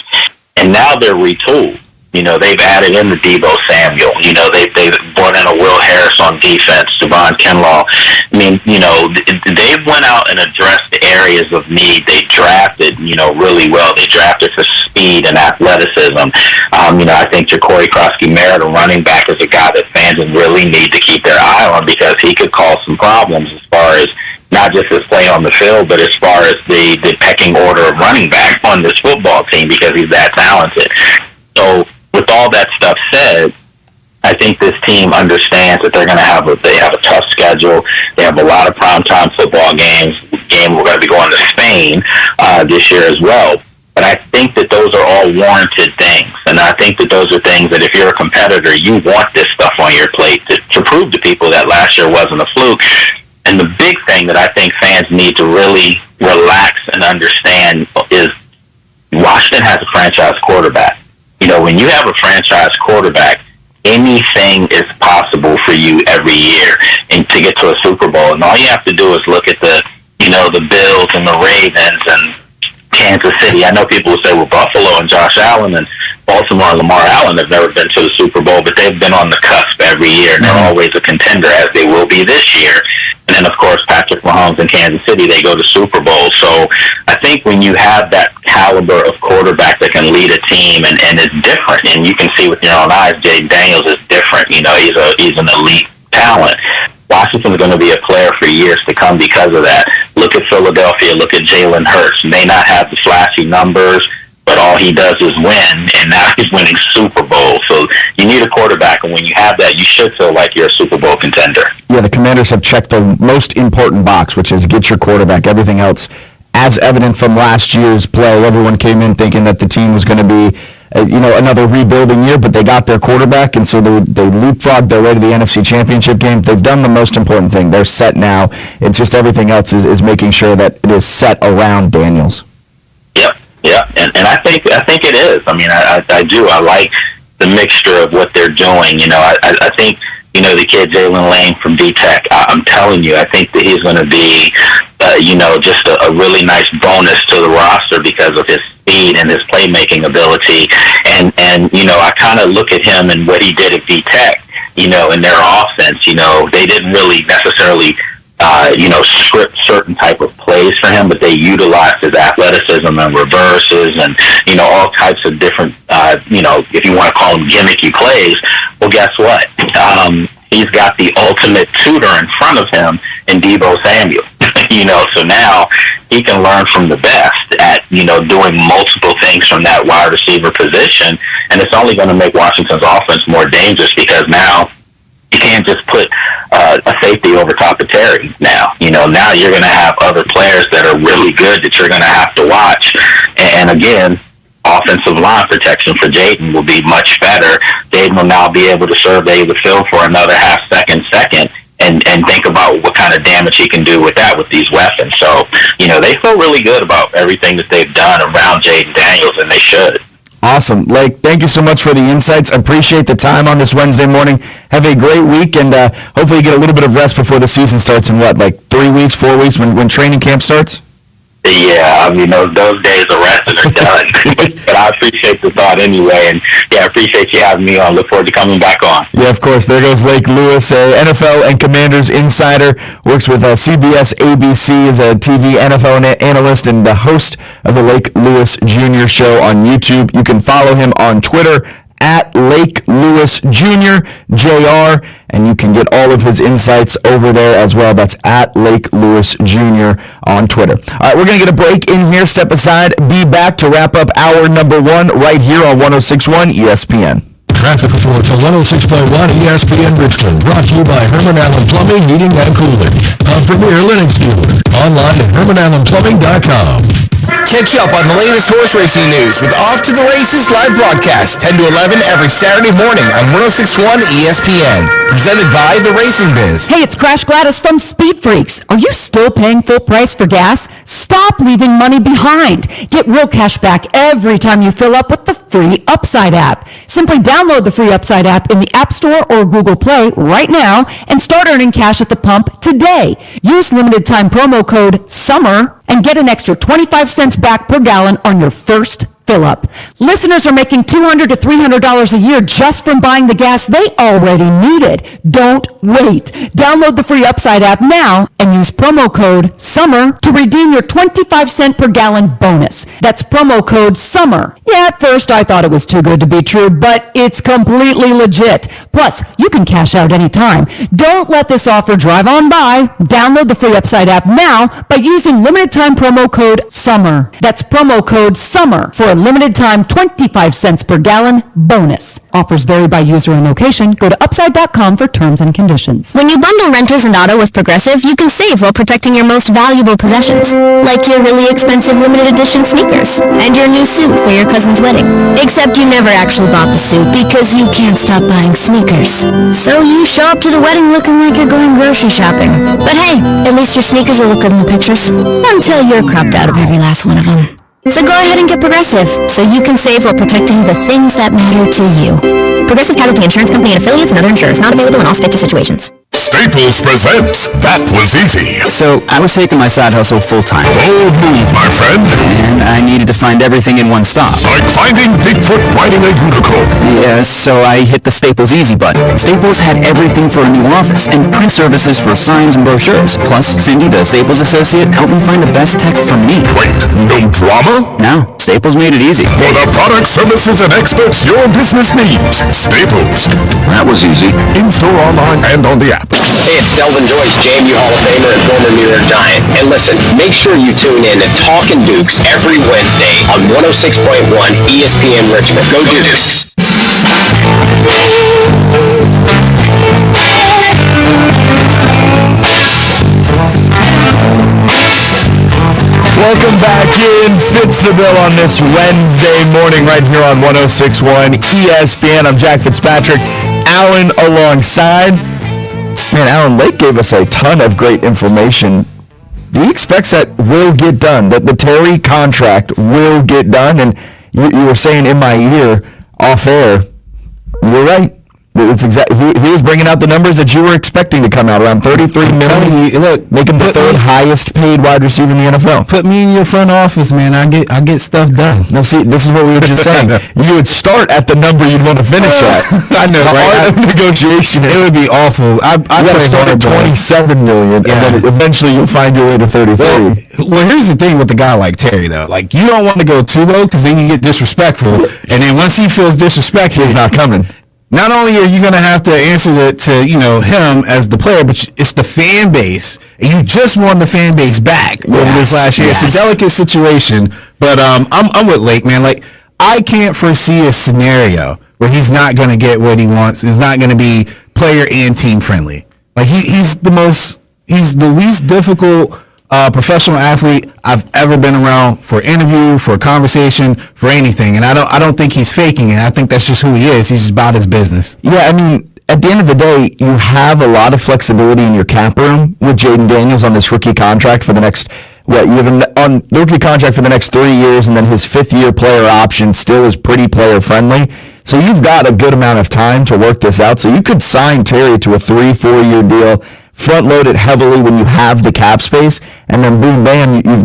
and now they're retooled. They've added in the Deebo Samuel. They've brought in a Will Harris on defense, Devon Kinlaw. I mean, they've went out and addressed the areas of need. They drafted, really well. They drafted for speed and athleticism. I think Ja'Cory Krosky-Merritt, a running back, is a guy that fans really need to keep their eye on because he could cause some problems as far as not just his play on the field, but as far as the pecking order of running back on this football team because he's that talented. So, with all that stuff said, I think this team understands that they have a tough schedule. They have a lot of primetime football games. We're going to be going to Spain this year as well. But I think that those are all warranted things. And I think that those are things that if you're a competitor, you want this stuff on your plate to prove to people that last year wasn't a fluke. And the big thing that I think fans need to really relax and understand is Washington has a franchise quarterback. When you have a franchise quarterback, anything is possible for you every year and to get to a Super Bowl. And all you have to do is look at the Bills and the Ravens and Kansas City. I know people will say, well, Buffalo and Josh Allen and Baltimore and Lamar Allen have never been to the Super Bowl, but they've been on the cusp every year, and they're always a contender, as they will be this year. And then, of course, Patrick Mahomes in Kansas City, they go to Super Bowl. So I think when you have that caliber of quarterback that can lead a team and is different, and you can see with your own eyes, Jaden Daniels is different. He's an elite talent. Washington's going to be a player for years to come because of that. Look at Philadelphia. Look at Jalen Hurts. May not have the flashy numbers, but all he does is win, and now he's winning Super Bowl. So you need a quarterback, and when you have that, you should feel like you're a Super Bowl contender. Yeah, the Commanders have checked the most important box, which is get your quarterback. Everything else, as evident from last year's play, everyone came in thinking that the team was going to be another rebuilding year, but they got their quarterback, and so they leapfrogged their way to the NFC Championship game. They've done the most important thing. They're set now. It's just everything else is making sure that it is set around Daniels. Yeah, and I think it is. I mean, I do. I like the mixture of what they're doing. I think, the kid Jalen Lane from D-Tech, I'm telling you, I think that he's going to be, just a really nice bonus to the roster because of his speed and his playmaking ability. And I kind of look at him and what he did at D-Tech, in their offense. They didn't really necessarily script certain type of plays for him, but they utilized his athleticism and reverses and, all types of different, if you want to call them gimmicky plays. Well, guess what? He's got the ultimate tutor in front of him in Deebo Samuel. So now he can learn from the best at, doing multiple things from that wide receiver position. And it's only going to make Washington's offense more dangerous because now you can't just put a safety over top of Terry now. Now you're going to have other players that are really good that you're going to have to watch. And again, offensive line protection for Jaden will be much better. Jaden will now be able to survey the field for another half second, and think about what kind of damage he can do with that with these weapons. So, they feel really good about everything that they've done around Jaden Daniels, and they should. Awesome. Lake, thank you so much for the insights. Appreciate the time on this Wednesday morning. Have a great week, and hopefully you get a little bit of rest before the season starts in 3 weeks, 4 weeks when training camp starts? Yeah, I mean, those days of resting are done. But I appreciate the thought anyway, and I appreciate you having me on. Look forward to coming back on. Yeah, of course. There goes Lake Lewis, a NFL and Commanders insider, works with CBS ABC as a TV NFL analyst and the host of the Lake Lewis Jr. Show on YouTube. You can follow him on Twitter at Lake Lewis Jr., JR, and you can get all of his insights over there as well. That's at Lake Lewis Jr. on Twitter. All right, we're going to get a break in here, step aside, be back to wrap up hour number 1 right here on 106.1 ESPN. Traffic reports on 106.1 ESPN Richmond, brought to you by Herman Allen Plumbing, Heating, and Cooling, a premier Linux dealer. Online at HermanAllenPlumbing.com. Catch up on the latest horse racing news with Off to the Races live broadcast, 10 to 11 every Saturday morning on 106.1 ESPN. Presented by The Racing Biz. Hey, it's Crash Gladys from Speed Freaks. Are you still paying full price for gas? Stop leaving money behind. Get real cash back every time you fill up with the free Upside app. Simply download the free Upside app in the App Store or Google Play right now and start earning cash at the pump today. Use limited time promo code SUMMER and get an extra 25 cents back per gallon on your first fill up. Listeners are making $200 to $300 a year just from buying the gas they already needed. Don't wait. Download the free Upside app now and use promo code SUMMER to redeem your 25 cent per gallon bonus. That's promo code SUMMER. Yeah, at first I thought it was too good to be true, but it's completely legit. Plus, you can cash out anytime. Don't let this offer drive on by. Download the free Upside app now by using limited time promo code SUMMER. That's promo code SUMMER for a limited time 25 cents per gallon bonus. Offers vary by user and location. Go to upside.com for terms and conditions. When you bundle renters and auto with Progressive, you can save while protecting your most valuable possessions, like your really expensive limited edition sneakers and your new suit for your cousin's wedding. Except you never actually bought the suit because you can't stop buying sneakers. So you show up to the wedding looking like you're going grocery shopping. But hey, at least your sneakers will look good in the pictures until you're cropped out of every last one of them. So go ahead and get Progressive, so you can save while protecting the things that matter to you. Progressive Casualty Insurance Company and affiliates and other insurers. Not available in all states or situations. Staples presents That Was Easy. So, I was taking my side hustle full-time. Bold move, my friend. And I needed to find everything in one stop. Like finding Bigfoot riding a unicorn. Yes, so I hit the Staples Easy button. Staples had everything for a new office and print services for signs and brochures. Plus, Cindy, the Staples associate, helped me find the best tech for me. Wait, no drama? No, Staples made it easy. For the products, services, and experts your business needs. Staples. That was easy. In-store, online, and on the app. Hey, it's Delvin Joyce, JMU Hall of Famer and former New York Giant. And listen, make sure you tune in to Talkin' Dukes every Wednesday on 106.1 ESPN Richmond. Go Dukes! Welcome back in. Fitz the Bill on this Wednesday morning right here on 106.1 ESPN. I'm Jack Fitzpatrick. Alan alongside. Man, Alan Lake gave us a ton of great information. He expects that will get done, that the Terry contract will get done. And you were saying in my ear, off air, you're right. It's exactly. He was bringing out the numbers that you were expecting to come out, around $33 million. Look, make him the third highest paid wide receiver in the NFL. Put me in your front office, man. I get stuff done. No, see, this is what we were just saying. You would start at the number you'd want to finish at. I know, right? Negotiation. It would be awful. I got to start at $27 million, and then eventually you'll find your way to 33. Well, here's the thing with a guy like Terry, though. Like, you don't want to go too low because then you get disrespectful, and then once he feels disrespected, he's not coming. Not only are you going to have to answer to him as the player, but it's the fan base, and you just won the fan base back over this last year. Yes. It's a delicate situation, but I'm with Lake, man. Like, I can't foresee a scenario where he's not going to get what he wants. He's not going to be player and team friendly. Like, he's the least difficult professional athlete I've ever been around for interview, for conversation, for anything. And I don't think he's faking it. I think that's just who he is. He's just about his business. Yeah, I mean, at the end of the day, you have a lot of flexibility in your cap room with Jaden Daniels on this rookie contract for the next, you have on the rookie contract for the next 3 years, and then his fifth-year player option still is pretty player-friendly. So you've got a good amount of time to work this out. So you could sign Terry to a 3-4 year deal, front load it heavily when you have the cap space, and then boom, bam, you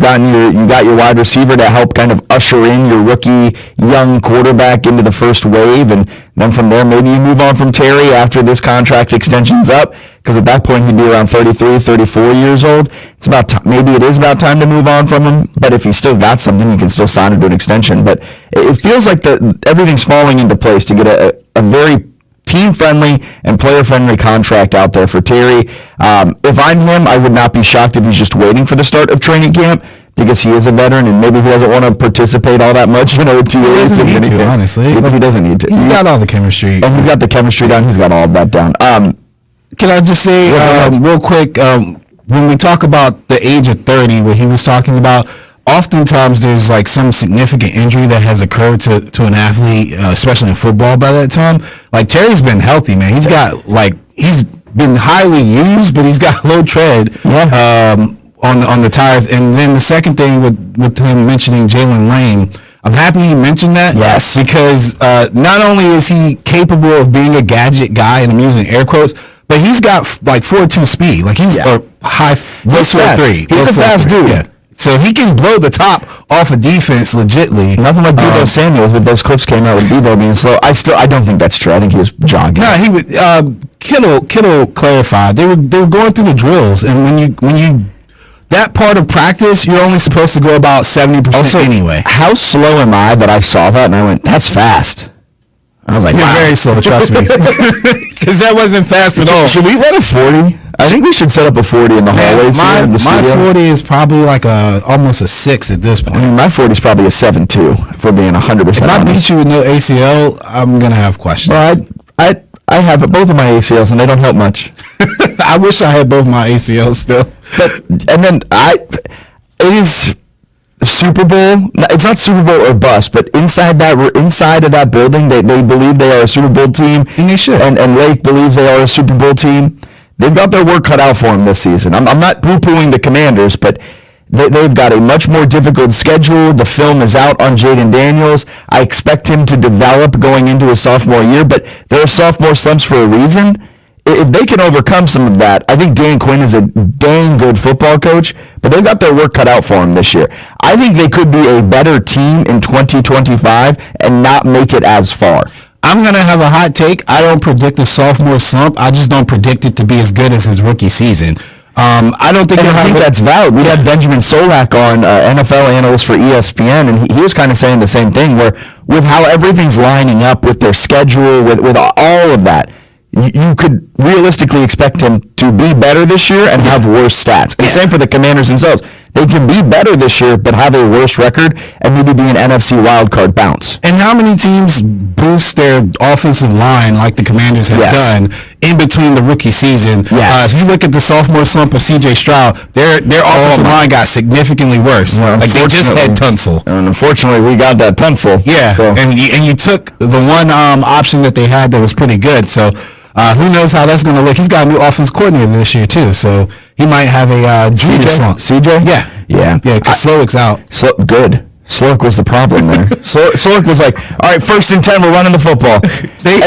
got your wide receiver to help kind of usher in your rookie young quarterback into the first wave, and then from there maybe you move on from Terry after this contract extension's up, because at that point he'd be around 33, 34 years old. It's about time, maybe it is about time to move on from him, but if he's still got something, you can still sign him to an extension. But it feels like everything's falling into place to get a very team-friendly and player-friendly contract out there for Terry. If I'm him, I would not be shocked if he's just waiting for the start of training camp, because he is a veteran and maybe he doesn't want to participate all that much, 2 years. He doesn't need to, honestly. He doesn't need to. He's got all the chemistry. And he's got the chemistry down. He's got all of that down. Can I just say real quick, when we talk about the age of 30, what he was talking about, oftentimes there's like some significant injury that has occurred to an athlete, especially in football by that time. Like Terry's been healthy, man. He's got he's been highly used, but he's got low tread on the tires. And then the second thing with him mentioning Jalen Lane, I'm happy he mentioned that. Yes. Because not only is he capable of being a gadget guy, and I'm using air quotes, but he's got like 4.2 speed. Like he's a high 4.3. He's a fast dude. Yeah. So he can blow the top off a defense legitly. Nothing like Deebo Samuels with those clips came out with Deebo being slow. I don't think that's true. I think he was jogging. No, he was. Kittle clarified. They were going through the drills, and when you that part of practice, you're only supposed to go about 70% anyway. How slow am I that I saw that and I went, that's fast. I was like, you're wow. very slow, trust me. Because that wasn't fast at all. Should we run a 40? I think we should set up a 40 in the hallways. My 40 is probably like almost a 6 at this point. I mean, my 40 is probably a 7.2, if we're being 100% If I beat you with no ACL, I'm going to have questions. Well, I have both of my ACLs, and they don't help much. I wish I had both my ACLs still. It is Super Bowl. It's not Super Bowl or bust, but inside of that building, they believe they are a Super Bowl team, and they should. And Lake believes they are a Super Bowl team. They've got their work cut out for them this season. I'm not poo-pooing the Commanders, but they've got a much more difficult schedule. The film is out on Jaden Daniels. I expect him to develop going into his sophomore year, but there are sophomore slumps for a reason. If they can overcome some of that, I think Dan Quinn is a dang good football coach, but they've got their work cut out for him this year. I think they could be a better team in 2025 and not make it as far. I'm going to have a hot take. I don't predict a sophomore slump. I just don't predict it to be as good as his rookie season. I don't think. I think that's valid. We had Benjamin Solak on, NFL analyst for ESPN, and he was kind of saying the same thing. Where with how everything's lining up with their schedule, with all of that, you could realistically expect him to be better this year and have worse stats. And same for the Commanders themselves. They can be better this year, but have a worse record and maybe be an NFC wildcard bounce. And how many teams boost their offensive line like the Commanders have done in between the rookie season? If you look at the sophomore slump of C.J. Stroud, their offensive line got significantly worse. Well, like they just had Tunsil. And unfortunately, we got that Tunsil. Yeah, so. and you took the one option that they had that was pretty good. So who knows how that's going to look? He's got a new offense coordinator this year too, so he might have a junior slump. CJ? Yeah, because Slowick's out. Good. Slowick was the problem there. Slowick was like, all right, 1st and 10, we're running the football. They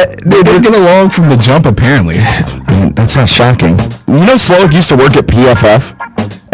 didn't get along from the jump, apparently. I mean, that's not shocking. You know Slowick used to work at PFF,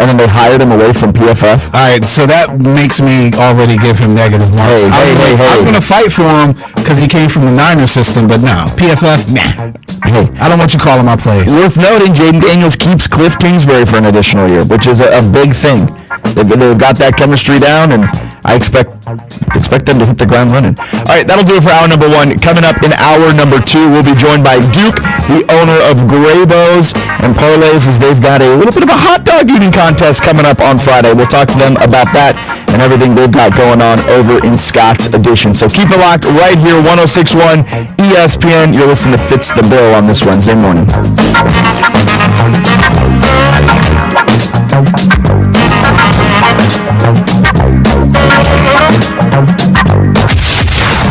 and then they hired him away from PFF? All right, so that makes me already give him negative marks. I was going to fight for him because he came from the Niners system, but no, PFF, nah. Hey, I don't want you calling my plays. Worth noting, Jaden Daniels keeps Cliff Kingsbury for an additional year, which is a big thing. They've got that chemistry down, and I expect them to hit the ground running. All right, that'll do it for hour number 1. Coming up in hour number 2, we'll be joined by Duke, the owner of Graybo's and Parlays, as they've got a little bit of a hot dog eating contest coming up on Friday. We'll talk to them about that and everything they've got going on over in Scott's Edition. So keep it locked right here, 106.1 ESPN. You're listening to Fitz the Bill on this Wednesday morning.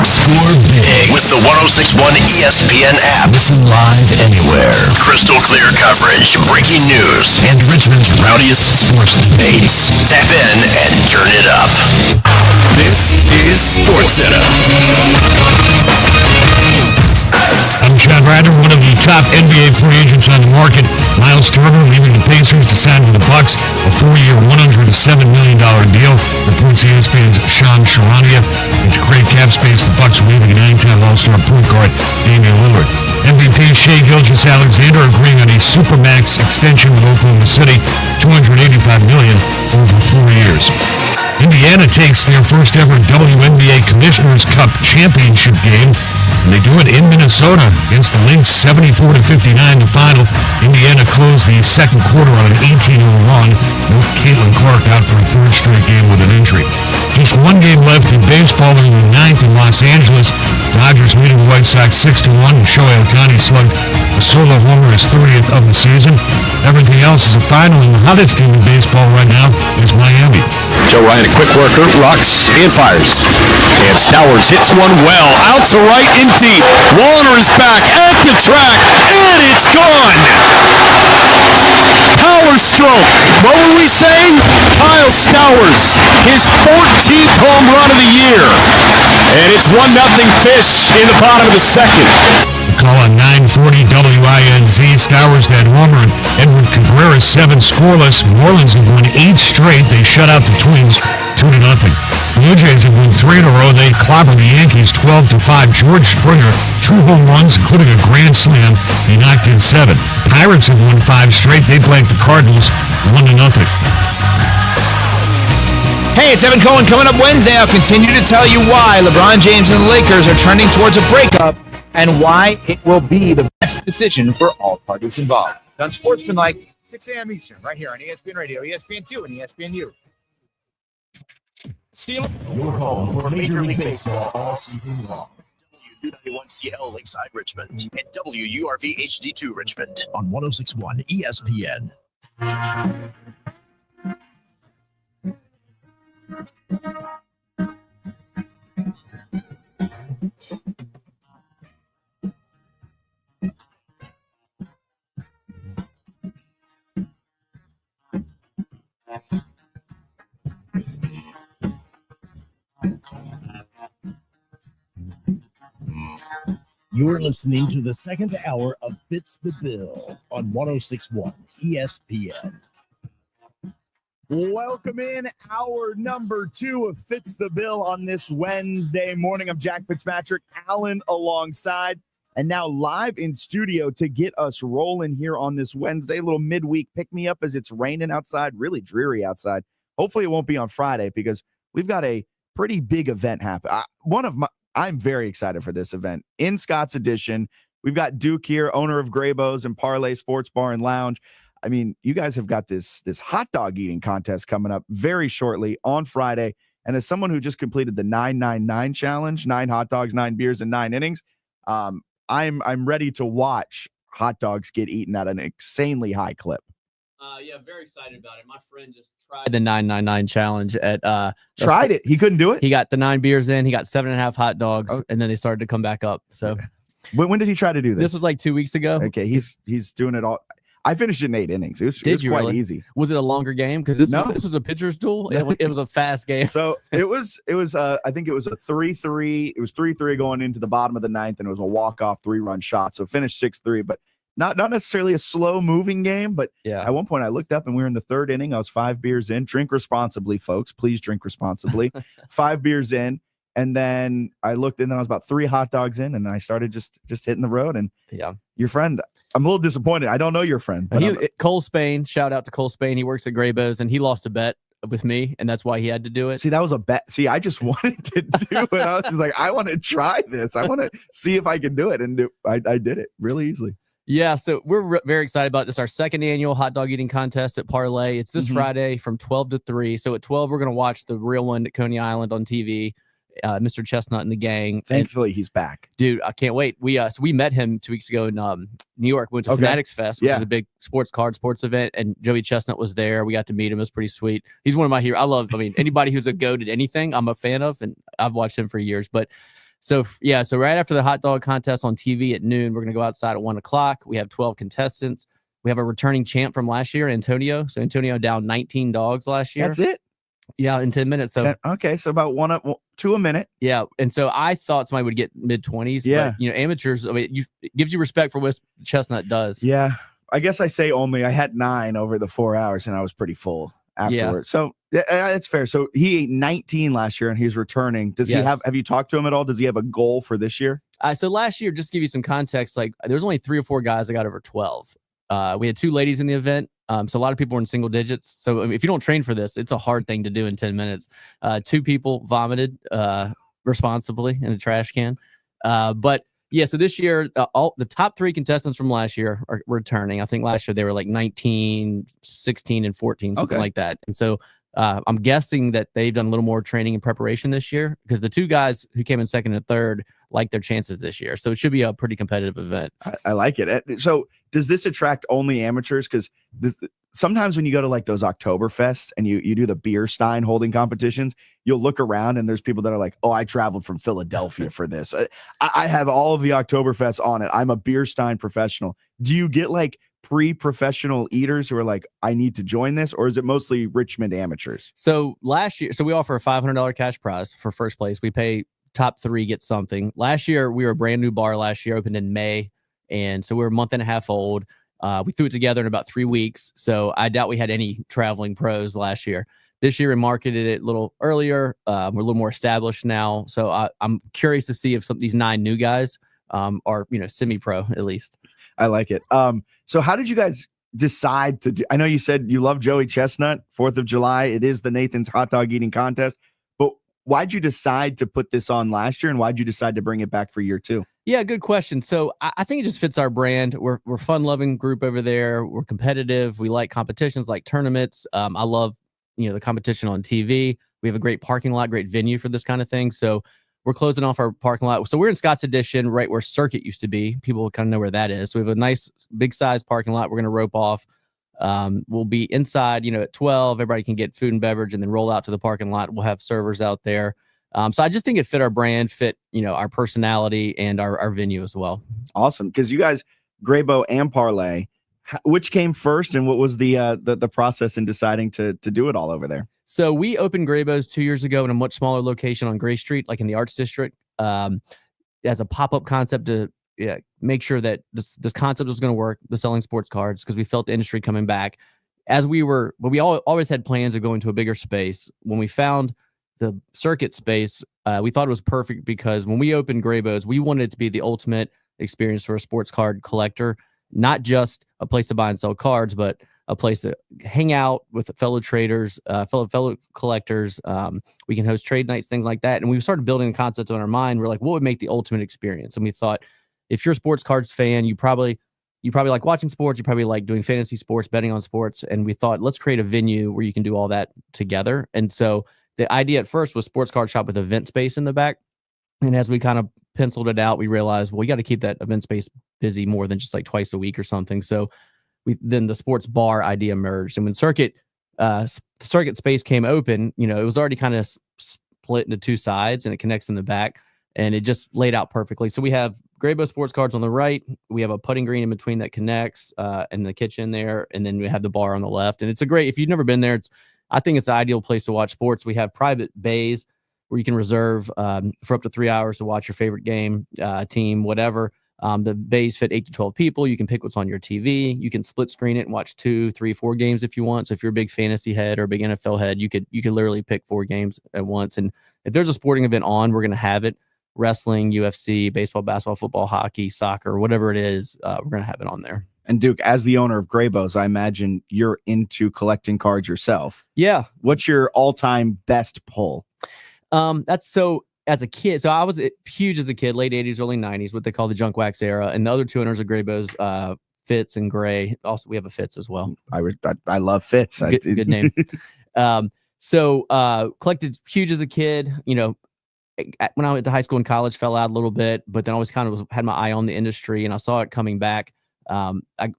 Score big with the 106.1 ESPN app. Listen live anywhere. Crystal clear coverage, breaking news, and Richmond's rowdiest sports debates. Tap in and turn it up. This is SportsCenter. I'm Chad Radner, one of the top NBA free agents on the market. Miles Turner leaving the Pacers to sign with the Bucks, a 4-year, $107 million deal. Reports ESPN's Sean Charania. With great cap space, the Bucks are leaving a 9-time All-Star point guard, Damian Lillard. MVP Shai Gilgeous-Alexander agreeing on a Supermax extension with Oklahoma City, $285 million over 4 years. Indiana takes their first ever WNBA Commissioner's Cup championship game, and they do it in Minnesota against the Lynx, 74-59 the final. Indiana closed the second quarter on an 18-0 run. Caitlin Clark out for a 3rd straight game with an injury. Just one game left in baseball. They're in the 9th in Los Angeles. Dodgers leading the White Sox 6-1. And Shohei Ohtani slugged a solo homer, his 30th of the season. Everything else is a final, and the hottest team in baseball right now is Miami. Joe Ryan, a quick worker, rocks and fires. And Stowers hits one well, out to right and deep. Wallner is back at the track, and it's gone. Power stroke. What were we saying? Kyle Stowers, his 14th home run of the year. And it's 1-0 Fish in the bottom of the second. The call on 940 WINZ. Stowers that homer, and Edward Cabrera 7 scoreless. New Orleans have won 8 straight. They shut out the Twins 2-0. Blue Jays have won 3 in a row. They clobbered the Yankees 12-5. George Springer 2 home runs, including a grand slam. He knocked in 7. Pirates have won 5 straight. They blanked the Cardinals 1-0. Hey, it's Evan Cohen. Coming up Wednesday, I'll continue to tell you why LeBron James and the Lakers are trending towards a breakup and why it will be the best decision for all parties involved. On Sportsmanlike, 6 a.m. Eastern, right here on ESPN Radio, ESPN2, and ESPNU. Your home for Major League Baseball all season long. W291CL Lakeside Richmond and WURV HD2 Richmond on 106.1 ESPN. You're listening to the second hour of Fitz the Bill on 106.1 ESPN. Welcome in hour number 2 of Fitz the Bill on this Wednesday morning. I'm Jack Fitzpatrick, Allen alongside, and now live in studio to get us rolling here on this Wednesday. A little midweek pick-me-up as it's raining outside, really dreary outside. Hopefully it won't be on Friday because we've got a pretty big event happen. I'm very excited for this event. In Scott's Edition, we've got Duke here, owner of Graybo's and Parlay Sports Bar and Lounge. I mean, you guys have got this hot dog eating contest coming up very shortly on Friday. And as someone who just completed the 999 challenge, 9 hot dogs, 9 beers, and 9 innings, I'm ready to watch hot dogs get eaten at an insanely high clip. Yeah, very excited about it. My friend just tried the 999 challenge at tried it. He couldn't do it. He got the 9 beers in. He got 7.5 hot dogs, and then they started to come back up. So when did he try to do this? This was like 2 weeks ago. Okay, he's doing it all. I finished in 8 innings. It was quite really? easy. Was it a longer game? Because this was a pitcher's duel. It was a fast game. So it was. I think it was a 3-3. It was 3-3 going into the bottom of the 9th, and it was a walk-off 3-run shot. So finished 6-3, but not necessarily a slow-moving game. But at one point, I looked up and we were in the 3rd inning. I was 5 beers in. Drink responsibly, folks. Please drink responsibly. 5 beers in. And then I looked, and then I was about 3 hot dogs in, and I started just hitting the road. And your friend, I'm a little disappointed. I don't know your friend. But Cole Spain, shout out to Cole Spain. He works at Graybo's, and he lost a bet with me, and that's why he had to do it. See, that was a bet. See, I just wanted to do it. I was just like, I want to try this. I want to see if I can do it, and I did it really easily. Yeah, so we're very excited about this. Our 2nd annual hot dog eating contest at Parlay. It's this Friday from 12 to 3. So at 12, we're going to watch the real one at Coney Island on TV. Mr. Chestnut and the gang. Thankfully, he's back. Dude, I can't wait. We met him 2 weeks ago in New York. We went to Fanatics Fest, which is a big sports event, and Joey Chestnut was there. We got to meet him. It was pretty sweet. He's one of my heroes. Anybody who's a goat at anything, I'm a fan of, and I've watched him for years. But so right after the hot dog contest on TV at noon, we're going to go outside at 1 o'clock. We have 12 contestants. We have a returning champ from last year, Antonio. So Antonio down 19 dogs last year. That's it? Yeah, in 10 minutes. So so about 2 a minute. Yeah, and so I thought somebody would get mid-20s. Yeah, but, amateurs. It gives you respect for what Chestnut does. Yeah, I guess I say only. I had 9 over the 4 hours, and I was pretty full afterwards. Yeah. So that's fair. So he ate 19 last year, and he's returning. Does he have? Have you talked to him at all? Does he have a goal for this year? So last year, just to give you some context, like there's only 3 or 4 guys that got over 12. We had 2 ladies in the event. So a lot of people were in single digits. So if you don't train for this, it's a hard thing to do in 10 minutes. 2 people vomited responsibly in a trash can. But yeah, so this year, all the top 3 contestants from last year are returning. I think last year they were like 19, 16, and 14, something like that. And so I'm guessing that they've done a little more training and preparation this year because the two guys who came in second and third like their chances this year. So it should be a pretty competitive event. I like it. So does this attract only amateurs? Because sometimes when you go to like those Oktoberfests and you do the beer stein holding competitions, you'll look around and there's people that are like, oh, I traveled from Philadelphia for this. I have all of the Oktoberfests on it. I'm a beer stein professional. Do you get like pre-professional eaters who are like, I need to join this, or is it mostly Richmond amateurs? So last year, we offer a $500 cash prize for first place. We pay top 3 get something. Last year, we were a brand new bar last year, opened in May. And so we were a month and a half old. We threw it together in about 3 weeks. So I doubt we had any traveling pros last year. This year, we marketed it a little earlier. We're a little more established now. So I'm curious to see if some of these 9 new guys are, semi-pro at least. I like it. So how did you guys decide to do? I know you said you love Joey Chestnut, 4th of July. It is the Nathan's hot dog eating contest. But why'd you decide to put this on last year, and why'd you decide to bring it back for year 2? Yeah, good question. So I think it just fits our brand. We're fun-loving group over there. We're competitive. We like competitions, like tournaments. I love the competition on TV. We have a great parking lot, great venue for this kind of thing. So we're closing off our parking lot. So we're in Scott's Addition, right where Circuit used to be. People kind of know where that is. So we have a nice big size parking lot. We're going to rope off. We'll be inside, at 12. Everybody can get food and beverage and then roll out to the parking lot. We'll have servers out there. So I just think it fit our brand, fit, our personality and our venue as well. Awesome. Because you guys, Graybo and Parlay, which came first, and what was the process in deciding to do it all over there? So we opened Graybo's 2 years ago in a much smaller location on Gray Street, like in the Arts District, as a pop-up concept to make sure that this concept was going to work, the selling sports cards, because we felt the industry coming back. We always had plans of going to a bigger space. When we found the Circuit space, we thought it was perfect because when we opened Graybo's, we wanted it to be the ultimate experience for a sports card collector, not just a place to buy and sell cards, but a place to hang out with fellow traders, fellow collectors. We can host trade nights, things like that. And we started building a concept in our mind. We're like, what would make the ultimate experience? And we thought, if you're a sports cards fan, you probably like watching sports. You probably like doing fantasy sports, betting on sports. And we thought, let's create a venue where you can do all that together. And so the idea at first was sports card shop with event space in the back. And as we kind of penciled it out, we realized, well, we got to keep that event space busy more than just like twice a week or something. So then the sports bar idea emerged. And when Circuit space came open, it was already kind of split into 2 sides and it connects in the back and it just laid out perfectly. So we have Graybo sports cards on the right. We have a putting green in between that connects and the kitchen there. And then we have the bar on the left. And it's if you've never been there, I think it's the ideal place to watch sports. We have private bays where you can reserve for up to 3 hours to watch your favorite game, team, whatever. The bays fit 8 to 12 people. You can pick what's on your TV. You can split screen it and watch 2, 3, 4 games if you want. So if you're a big fantasy head or a big NFL head, you could literally pick 4 games at once. And if there's a sporting event on, we're going to have it. Wrestling, UFC, baseball, basketball, football, hockey, soccer, whatever it is, we're going to have it on there. And Duke, as the owner of Graybo's, I imagine you're into collecting cards yourself. Yeah. What's your all-time best pull? As a kid, so I was huge as a kid, late 80s, early 90s, what they call the junk wax era. And the other 2 owners of Graybo's, Fitz and Gray. Also, we have a Fitz as well. I love Fitz. Good name. Collected huge as a kid. When I went to high school and college, fell out a little bit, but then always kind of had my eye on the industry, and I saw it coming back.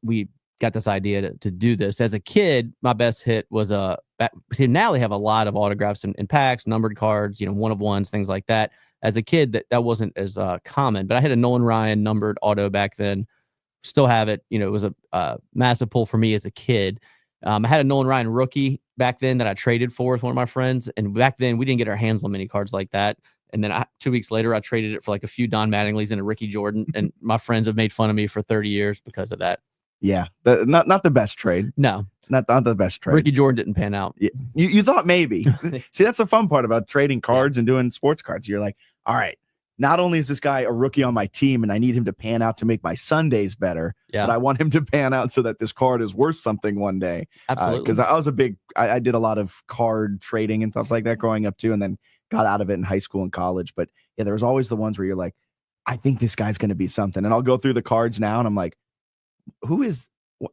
We got this idea to do this. As a kid, my best hit was now they have a lot of autographs and packs, numbered cards, one of ones, things like that. As a kid, that wasn't as common, but I had a Nolan Ryan numbered auto back then. Still have it. It was a massive pull for me as a kid. I had a Nolan Ryan rookie back then that I traded for with one of my friends. And back then we didn't get our hands on many cards like that. And then 2 weeks later, I traded it for like a few Don Mattingly's and a Ricky Jordan. And my friends have made fun of me for 30 years because of that. Yeah. Not the best trade. No. Not the best trade. Ricky Jordan didn't pan out. Yeah. You thought maybe. See, that's the fun part about trading cards and doing sports cards. You're like, all right, not only is this guy a rookie on my team and I need him to pan out to make my Sundays better, but I want him to pan out so that this card is worth something one day. Absolutely. Because I did a lot of card trading and stuff like that growing up too, and then got out of it in high school and college. But yeah, there's always the ones where you're like, I think this guy's going to be something. And I'll go through the cards now and I'm like, who is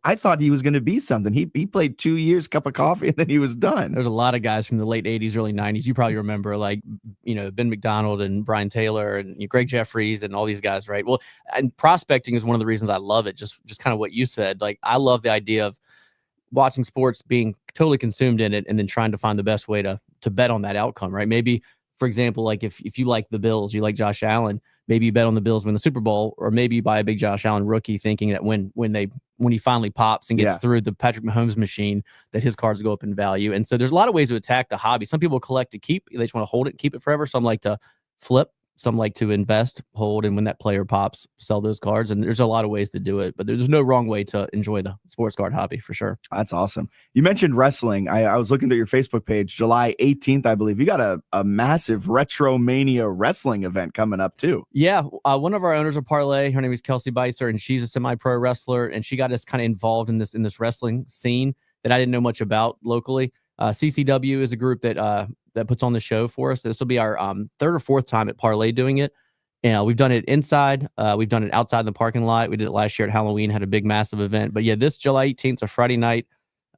I thought he was going to be something. He played 2 years, cup of coffee, and then he was done. There's a lot of guys from the late 80s, early 90s. You probably remember, like, Ben McDonald and Brian Taylor and Greg Jeffries and all these guys, right? Well, and prospecting is one of the reasons I love it. Just kind of what you said. Like, I love the idea of watching sports, being totally consumed in it, and then trying to find the best way to bet on that outcome, right? Maybe, for example, like if you like the Bills, you like Josh Allen, maybe you bet on the Bills win the Super Bowl, or maybe you buy a big Josh Allen rookie thinking that when he finally pops and gets through the Patrick Mahomes machine, that his cards go up in value. And so there's a lot of ways to attack the hobby. Some people collect to keep. They just want to hold it and keep it forever. Some like to flip. Some like to invest, hold, and when that player pops, sell those cards. And there's a lot of ways to do it, but there's no wrong way to enjoy the sports card hobby for sure. That's awesome. You mentioned wrestling. I was looking at your Facebook page, July 18th, I believe. You got a massive Retromania wrestling event coming up too. Yeah. One of our owners of Parlay, her name is Kelsey Beiser, and she's a semi-pro wrestler, and she got us kind of involved in this wrestling scene that I didn't know much about locally. CCW is a group that puts on the show for us. This will be our third or fourth time at Parlay doing it. We've done it inside. We've done it outside in the parking lot. We did it last year at Halloween, had a big, massive event. But yeah, this July 18th, a Friday night,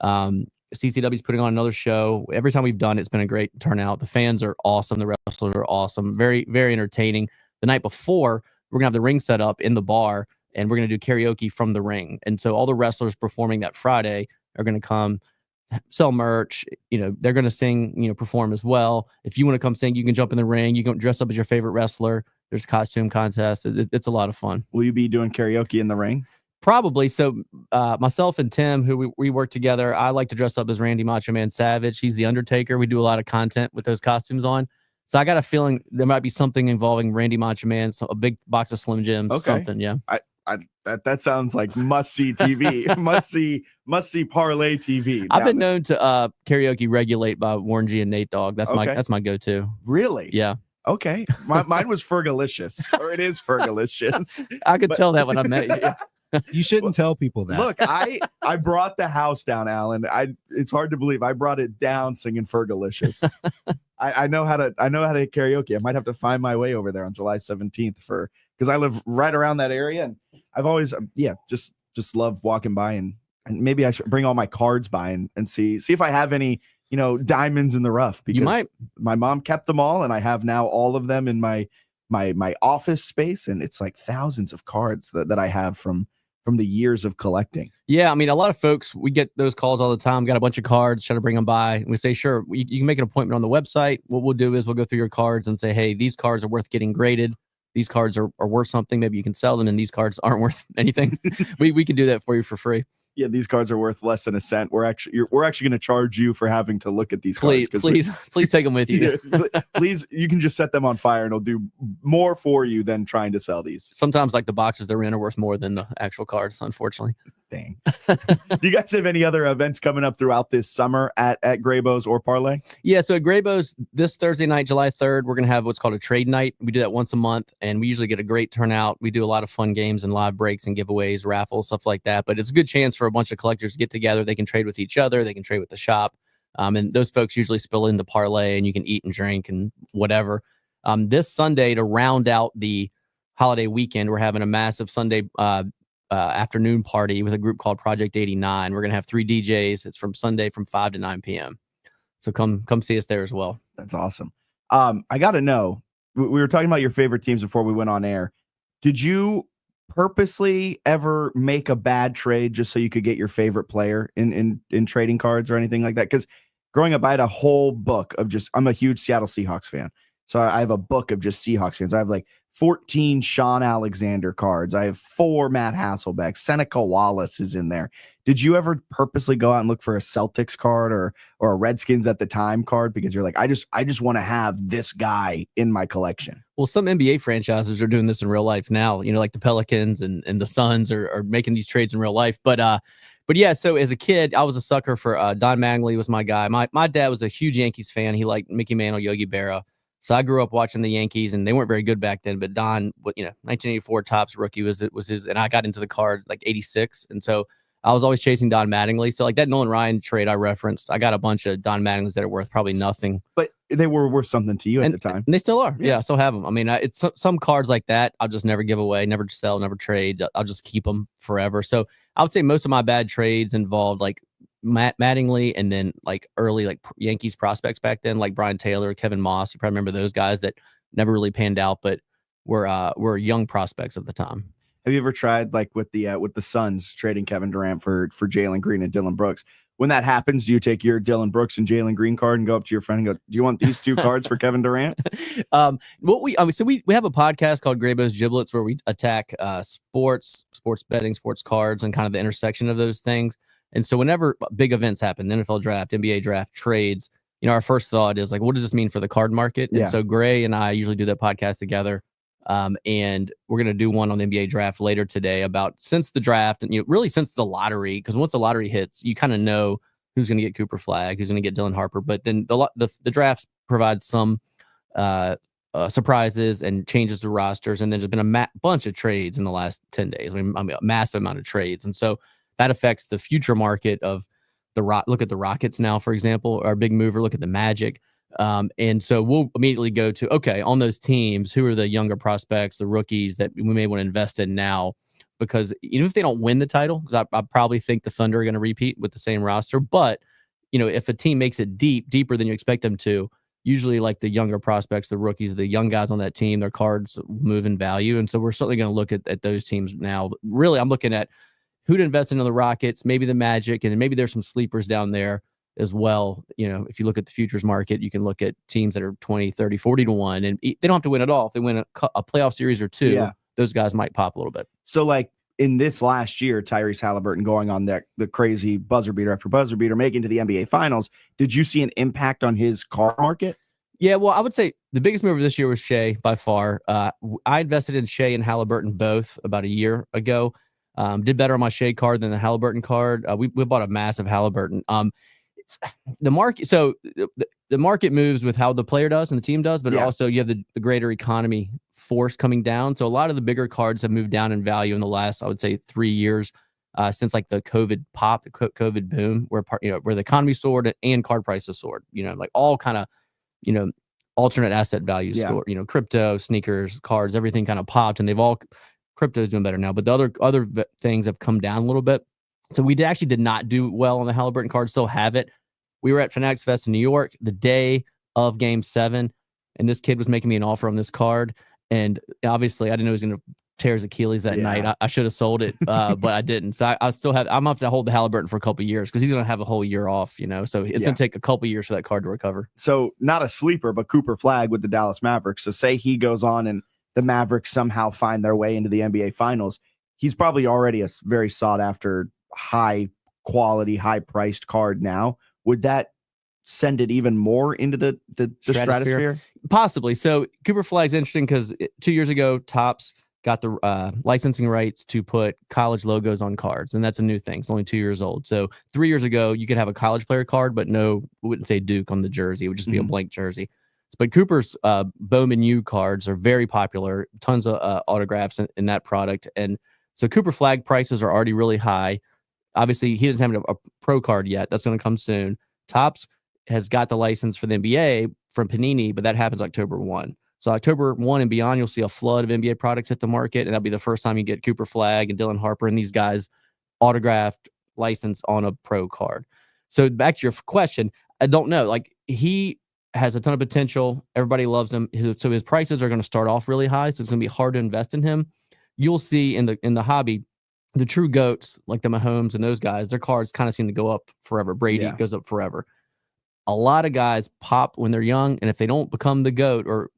CCW is putting on another show. Every time we've done it, it's been a great turnout. The fans are awesome. The wrestlers are awesome. Very, very entertaining. The night before, we're going to have the ring set up in the bar, and we're going to do karaoke from the ring. And so all the wrestlers performing that Friday are going to come, sell merch, they're going to sing, perform as well. If you want to come sing, you can jump in the ring. You can dress up as your favorite wrestler. There's a costume contest. It's a lot of fun. Will you be doing karaoke in the ring? Probably. So myself and Tim, who we work together, I like to dress up as Randy Macho Man Savage. He's the Undertaker. We do a lot of content with those costumes on. So I got a feeling there might be something involving Randy Macho Man, a big box of Slim Jims, something. Yeah. That sounds like must-see TV, must-see Parlay TV. I've been known to karaoke Regulate by Warren G and Nate Dogg. That's my go-to. Really? Yeah. Okay. Mine was Fergalicious, or it is Fergalicious. I could tell that when I met you. You shouldn't tell people that. Look, I brought the house down, Alan. It's hard to believe I brought it down singing Fergalicious. I know how to hit karaoke. I might have to find my way over there on July 17th because I live right around that area, and I've always just love walking by, and maybe I should bring all my cards by and see if I have any diamonds in the rough, because my mom kept them all, and I have now all of them in my office space, and it's like thousands of cards that I have from the years of collecting. Yeah, I mean, a lot of folks, we get those calls all the time. Got a bunch of cards, try to bring them by. And we say, sure, you can make an appointment on the website. What we'll do is we'll go through your cards and say, hey, these cards are worth getting graded. These cards are worth something. Maybe you can sell them, and these cards aren't worth anything. we can do that for you for free. Yeah, these cards are worth less than a cent. We're actually going to charge you for having to look at these cards. Please take them with you. Please, you can just set them on fire, and it'll do more for you than trying to sell these. Sometimes, like, the boxes they're in are worth more than the actual cards, unfortunately. Dang. Do you guys have any other events coming up throughout this summer at Graybo's or Parlay? Yeah, so at Graybo's this Thursday night, July 3rd, we're going to have what's called a trade night. We do that once a month, and we usually get a great turnout. We do a lot of fun games and live breaks and giveaways, raffles, stuff like that. But it's a good chance for a bunch of collectors to get together. They can trade with each other. They can trade with the shop. And those folks usually spill into Parlay, and you can eat and drink and whatever. This Sunday, to round out the holiday weekend, we're having a massive Sunday afternoon party with a group called Project 89. We're going to have 3 DJs. It's from Sunday from 5 to 9 p.m. So come see us there as well. That's awesome. I got to know, we were talking about your favorite teams before we went on air. Did you purposely ever make a bad trade just so you could get your favorite player in trading cards or anything like that? Because growing up, I had a whole book of I'm a huge Seattle Seahawks fan. So I have a book of just Seahawks fans. I have like 14 Sean Alexander cards. I have 4 Matt Hasselbeck. Seneca Wallace is in there. Did you ever purposely go out and look for a Celtics card or a Redskins at the time card because you're like, I just want to have this guy in my collection? Well, some NBA franchises are doing this in real life now, like the Pelicans and the Suns are making these trades in real life. But yeah, so as a kid, I was a sucker for Don Mattingly was my guy. My dad was a huge Yankees fan. He liked Mickey Mantle, Yogi Berra. So I grew up watching the Yankees, and they weren't very good back then. But Don, 1984 Topps rookie was his, and I got into the card like 86, and so I was always chasing Don Mattingly. So like that Nolan Ryan trade I referenced, I got a bunch of Don Mattingleys that are worth probably nothing. But they were worth something to you at the time. And they still are. Yeah, I still have them. I mean, it's some cards like that I'll just never give away, never sell, never trade. I'll just keep them forever. So I would say most of my bad trades involved like Mattingly and then like early like Yankees prospects back then, like Brian Taylor, Kevin Moss. You probably remember those guys that never really panned out, but were young prospects at the time. Have you ever tried like with the Suns trading Kevin Durant for Jalen Green and Dylan Brooks? When that happens, do you take your Dylan Brooks and Jalen Green card and go up to your friend and go, "Do you want these 2 cards for Kevin Durant?" We have a podcast called Graybo's Giblets where we attack sports betting, sports cards, and kind of the intersection of those things. And so whenever big events happen, the NFL draft, NBA draft, trades, our first thought is like, what does this mean for the card market? And so Gray and I usually do that podcast together. And we're going to do one on the NBA draft later today about since the draft and really since the lottery, because once the lottery hits, you kind of know who's going to get Cooper Flagg, who's going to get Dylan Harper. But then the draft provides some surprises and changes to rosters. And then there's been a bunch of trades in the last 10 days. I mean, a massive amount of trades. And so that affects the future market of look at the Rockets now, for example, our big mover, look at the Magic. And so we'll immediately go to, okay, on those teams, who are the younger prospects, the rookies that we may want to invest in now, because even if they don't win the title, because I probably think the Thunder are going to repeat with the same roster, but if a team makes it deeper than you expect them to, usually like the younger prospects, the rookies, the young guys on that team, their cards move in value. And so we're certainly going to look at those teams now. Really, I'm looking at who to invest in the Rockets, maybe the Magic, and then maybe there's some sleepers down there as well. If you look at the futures market, you can look at teams that are 20, 30, 40 to 1, and they don't have to win at all. If they win a playoff series or 2, those guys might pop a little bit. So like in this last year, Tyrese Halliburton going on the crazy buzzer beater after buzzer beater, making to the NBA finals. Did you see an impact on his card market? Yeah, well, I would say the biggest mover this year was Shea by far. I invested in Shea and Halliburton both about a year ago. Did better on my Shea card than the Halliburton card. We bought a massive Halliburton. The market, so the market moves with how the player does and the team does, but also you have the greater economy force coming down. So a lot of the bigger cards have moved down in value in the last, I would say, 3 years since like the COVID pop, the COVID boom, where the economy soared and card prices soared. Like all kind of alternate asset values soared. Crypto, sneakers, cards, everything kind of popped, and crypto is doing better now, but the other things have come down a little bit. So we actually did not do well on the Halliburton card, still have it. We were at Fanatics Fest in New York the day of Game 7, and this kid was making me an offer on this card. And obviously, I didn't know he was going to tear his Achilles that night. I should have sold it, but I didn't. So I still have. I'm going to have to hold the Halliburton for a couple of years because he's going to have a whole year off. So it's going to take a couple of years for that card to recover. So not a sleeper, but Cooper Flagg with the Dallas Mavericks. So say he goes on and the Mavericks somehow find their way into the NBA Finals. He's probably already a very sought after, high quality, high priced card now. Would that send it even more into the stratosphere? Possibly. So Cooper Flagg's interesting because 2 years ago, Topps got the licensing rights to put college logos on cards, and that's a new thing. It's only 2 years old. So 3 years ago, you could have a college player card, but we wouldn't say Duke on the jersey. It would just be a blank jersey. But Cooper's Bowman U cards are very popular, tons of autographs in that product. And so Cooper Flagg prices are already really high. Obviously, he doesn't have a pro card yet. That's going to come soon. Topps has got the license for the NBA from Panini, but that happens October 1. So October 1 and beyond, you'll see a flood of NBA products hit the market, and that'll be the first time you get Cooper Flagg and Dylan Harper and these guys autographed, licensed on a pro card. So back to your question, I don't know. Like, he has a ton of potential. Everybody loves him. So his prices are going to start off really high, so it's going to be hard to invest in him. You'll see in the hobby, the true GOATs, like the Mahomes and those guys, their cards kind of seem to go up forever. Brady goes up forever. A lot of guys pop when they're young, and if they don't become the GOAT or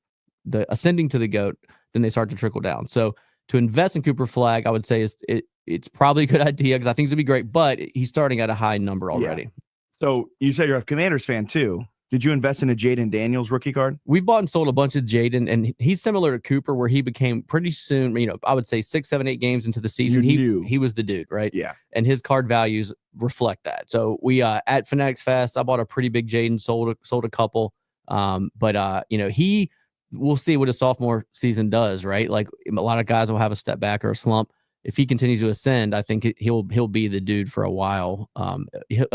the ascending to the GOAT, then they start to trickle down. So to invest in Cooper Flagg, I would say it's probably a good idea because I think it's going to be great, but he's starting at a high number already. Yeah. So you said you're a Commanders fan too. Did you invest in a Jaden Daniels rookie card? We've bought and sold a bunch of Jaden, and he's similar to Cooper, where he became pretty soon, I would say 6, 7, 8 games into the season. He was the dude, right? Yeah. And his card values reflect that. So we at Fanatics Fest, I bought a pretty big Jaden, sold a couple. But we'll see what his sophomore season does, right? Like a lot of guys will have a step back or a slump. if he continues to ascend, I think he'll be the dude for a while.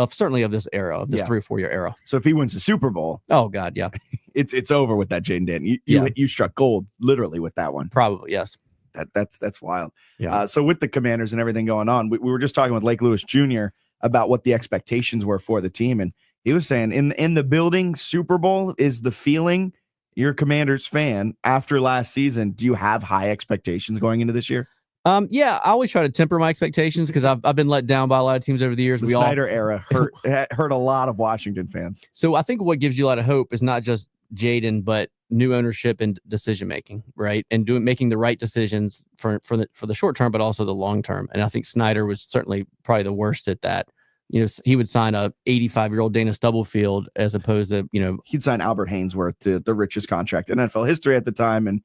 Certainly of this era, of this 3 or 4 year era. So if he wins the Super Bowl, oh God, yeah, it's over with that Jaden Daniels. You struck gold literally with that one. Probably, yes. That's wild. Yeah. So with the Commanders and everything going on, we were just talking with Lake Lewis Jr. about what the expectations were for the team, and he was saying in the building, Super Bowl is the feeling. You're a Commanders fan after last season. Do you have high expectations going into this year? Yeah, I always try to temper my expectations because I've been let down by a lot of teams over the years. The Snyder era hurt a lot of Washington fans. So I think what gives you a lot of hope is not just Jaden, but new ownership and decision making, right? And making the right decisions for the short term, but also the long term. And I think Snyder was certainly probably the worst at that. He would sign a 85-year-old Dana Stubblefield as opposed to, he'd sign Albert Hainsworth to the richest contract in NFL history at the time, and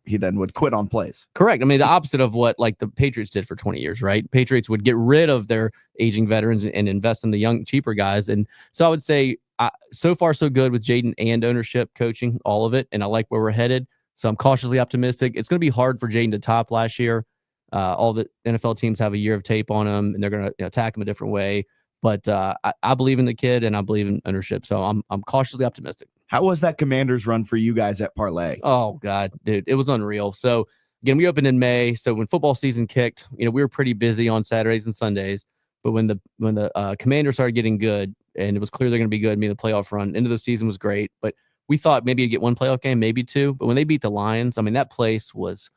he then would quit on plays. Correct. I mean, the opposite of what like the Patriots did for 20 years, right? Patriots would get rid of their aging veterans and invest in the young, cheaper guys. And so I would say so far so good with Jaden and ownership, coaching, all of it. And I like where we're headed. So I'm cautiously optimistic. It's going to be hard for Jaden to top last year. All the NFL teams have a year of tape on him, and they're going to attack him a different way. But I believe in the kid, and I believe in ownership. So I'm cautiously optimistic. How was that Commanders run for you guys at Parlay? Oh God, dude, it was unreal. So again, we opened in May. So when football season kicked, we were pretty busy on Saturdays and Sundays. But when the Commanders started getting good, and it was clear they're going to be good, the playoff run, end of the season was great. But we thought maybe you'd get one playoff game, maybe two. But when they beat the Lions, that place was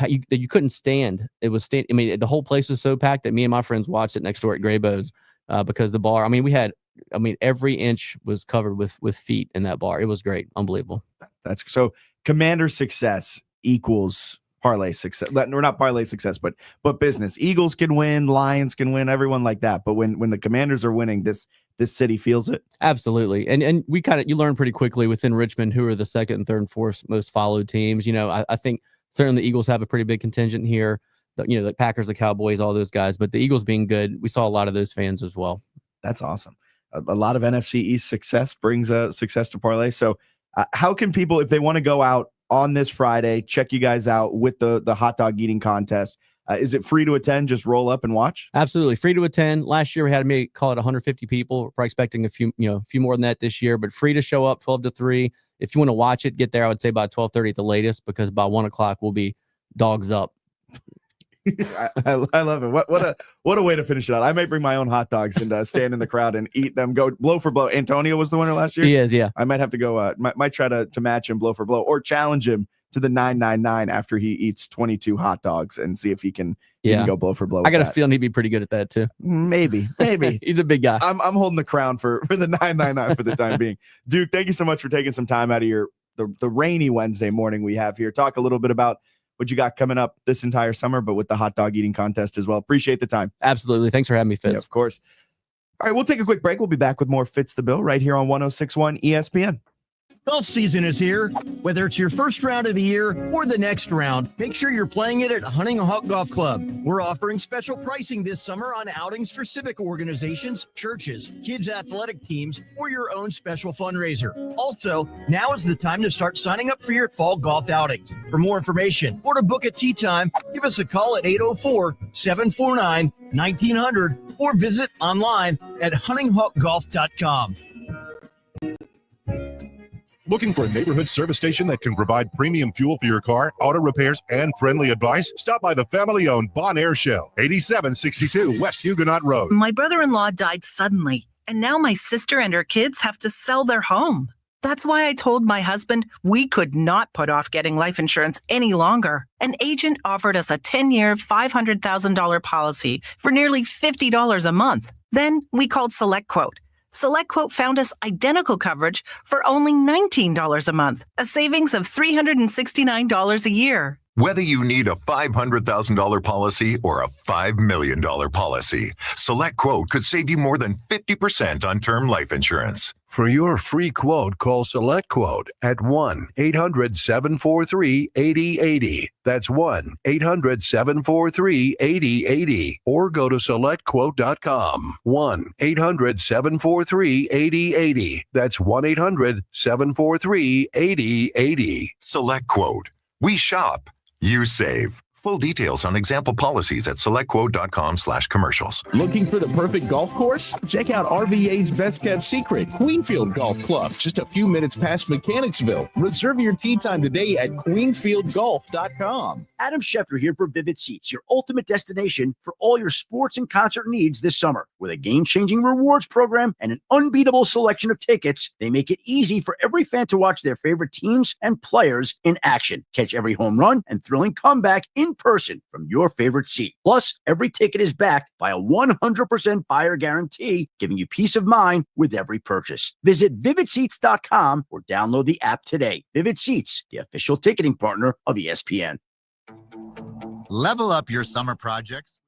you couldn't stand. It was the whole place was so packed that me and my friends watched it next door at Graybo's because the bar. We had. Every inch was covered with feet in that bar. It was great. Unbelievable. That's so Commander success equals parlay success. We're not parlay success, but business. Eagles can win, Lions can win, everyone like that. But when the Commanders are winning, this city feels it. Absolutely. And we you learn pretty quickly within Richmond who are the second and third and fourth most followed teams. I think certainly the Eagles have a pretty big contingent here. The Packers, the Cowboys, all those guys. But the Eagles being good, we saw a lot of those fans as well. That's awesome. A lot of NFC East success brings success to parlay. So how can people, if they want to go out on this Friday, check you guys out with the hot dog eating contest? Is it free to attend? Just roll up and watch? Absolutely. Free to attend. Last year we had maybe call it 150 people. We're probably expecting a few more than that this year, but free to show up 12 to 3. If you want to watch it, get there, I would say about 12:30 at the latest, because by 1 o'clock we'll be dogs up. I love it. What a way to finish it out. I might bring my own hot dogs and stand in the crowd and eat them. Go blow for blow. Antonio was the winner last year. He is, yeah. I might have to go. Might try to match him blow for blow, or challenge him to the 999 after he eats 22 hot dogs and see if he can go blow for blow. I got a feeling he'd be pretty good at that too. Maybe. He's a big guy. I'm holding the crown for the 999 for the time being. Duke, thank you so much for taking some time out of the rainy Wednesday morning we have here. Talk a little bit about what you got coming up this entire summer, but with the hot dog eating contest as well. Appreciate the time. Absolutely. Thanks for having me, Fitz. Yeah, of course. All right, we'll take a quick break. We'll be back with more Fitz the Bill right here on 106.1 ESPN. Golf season is here. Whether it's your first round of the year or the next round, make sure you're playing it at Hunting Hawk Golf Club. We're offering special pricing this summer on outings for civic organizations, churches, kids' athletic teams, or your own special fundraiser. Also, now is the time to start signing up for your fall golf outings. For more information or to book a tee time, give us a call at 804-749-1900 or visit online at huntinghawkgolf.com. Looking for a neighborhood service station that can provide premium fuel for your car, auto repairs, and friendly advice? Stop by the family-owned Bon Air Shell, 8762 West Huguenot Road. My brother-in-law died suddenly, and now my sister and her kids have to sell their home. That's why I told my husband we could not put off getting life insurance any longer. An agent offered us a 10-year, $500,000 policy for nearly $50 a month. Then we called SelectQuote. SelectQuote found us identical coverage for only $19 a month, a savings of $369 a year. Whether you need a $500,000 policy or a $5 million policy, SelectQuote could save you more than 50% on term life insurance. For your free quote, call SelectQuote at 1-800-743-8080. That's 1-800-743-8080. Or go to SelectQuote.com. 1-800-743-8080. That's 1-800-743-8080. SelectQuote. We shop. You save. Full details on example policies at selectquote.com/commercials. Looking for the perfect golf course? Check out RVA's best kept secret, Queenfield Golf Club, just a few minutes past Mechanicsville. Reserve your tee time today at queenfieldgolf.com. Adam Schefter here for Vivid Seats, your ultimate destination for all your sports and concert needs this summer. With a game-changing rewards program and an unbeatable selection of tickets, they make it easy for every fan to watch their favorite teams and players in action. Catch every home run and thrilling comeback in person from your favorite seat. Plus, every ticket is backed by a 100% buyer guarantee, giving you peace of mind with every purchase. Visit vividseats.com or download the app today. Vivid Seats, the official ticketing partner of ESPN. Level up your summer projects.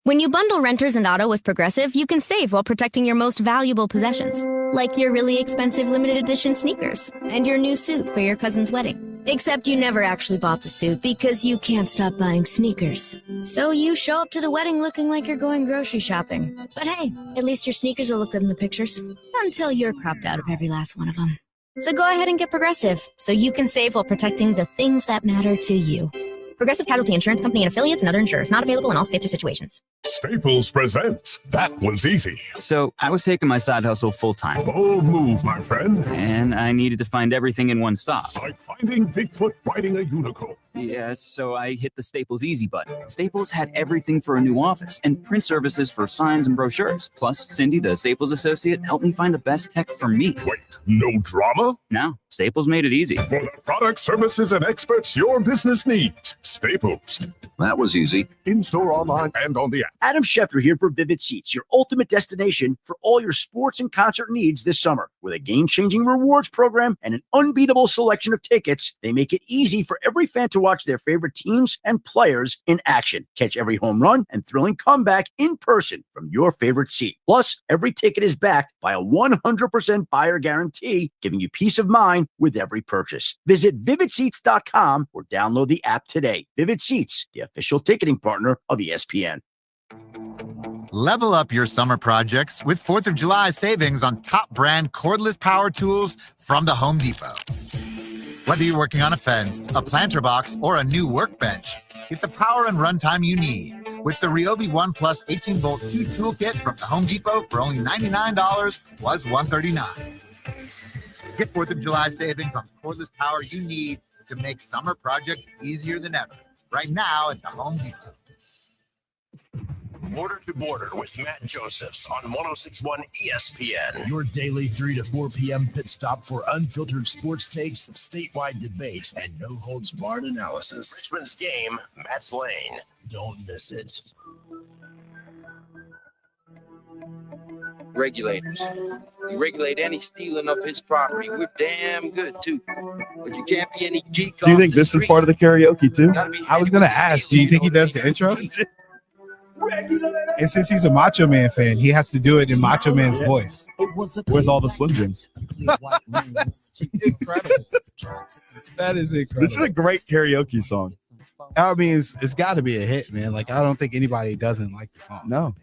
When you bundle renters and auto with Progressive, you can save while protecting your most valuable possessions, like your really expensive limited edition sneakers and your new suit for your cousin's wedding. Except you never actually bought the suit because you can't stop buying sneakers. So you show up to the wedding looking like you're going grocery shopping. But hey, at least your sneakers will look good in the pictures, until you're cropped out of every last one of them. So go ahead and get Progressive, so you can save while protecting the things that matter to you. Progressive Casualty Insurance Company and affiliates and other insurers. Not available in all states or situations. Staples presents That Was Easy. So I was taking my side hustle full-time. Bold move, my friend. And I needed to find everything in one stop. Like finding Bigfoot riding a unicorn. Yeah, so I hit the Staples Easy button. Staples had everything for a new office and print services for signs and brochures. Plus, Cindy, the Staples associate, helped me find the best tech for me. Wait, no drama? No, Staples made it easy. For the products, services, and experts your business needs. Staples. That was easy. In-store, online, and on the app. Adam Schefter here for Vivid Seats, your ultimate destination for all your sports and concert needs this summer. With a game-changing rewards program and an unbeatable selection of tickets, they make it easy for every fan to watch their favorite teams and players in action. Catch every home run and thrilling comeback in person from your favorite seat. Plus, every ticket is backed by a 100% buyer guarantee, giving you peace of mind with every purchase. Visit vividseats.com or download the app today. Vivid Seats, the official ticketing partner of ESPN. Level up your summer projects with 4th of July savings on top brand cordless power tools from the Home Depot. Whether you're working on a fence, a planter box, or a new workbench, get the power and runtime you need with the Ryobi One Plus 18-volt 2 toolkit from the Home Depot for only $99 plus $139. Get 4th of July savings on the cordless power you need to make summer projects easier than ever. Right now at the Home Depot. Border to Border with Matt Josephs on 106.1 ESPN. Your daily 3 to 4 p.m. pit stop for unfiltered sports takes, statewide debate, and no-holds-barred analysis. Richmond's game, Matt's lane. Don't miss it. Regulators. We regulate any stealing of his property. We're damn good, too. But you can't be any G. Do you think this is part of the karaoke, too? I was going to ask, do you think he does the intro? And since he's a Macho Man fan, he has to do it in Macho Man's voice. With all the Slim Jims. Incredible. That is incredible. This is a great karaoke song. I mean, it's got to be a hit, man. Like, I don't think anybody doesn't like the song. No.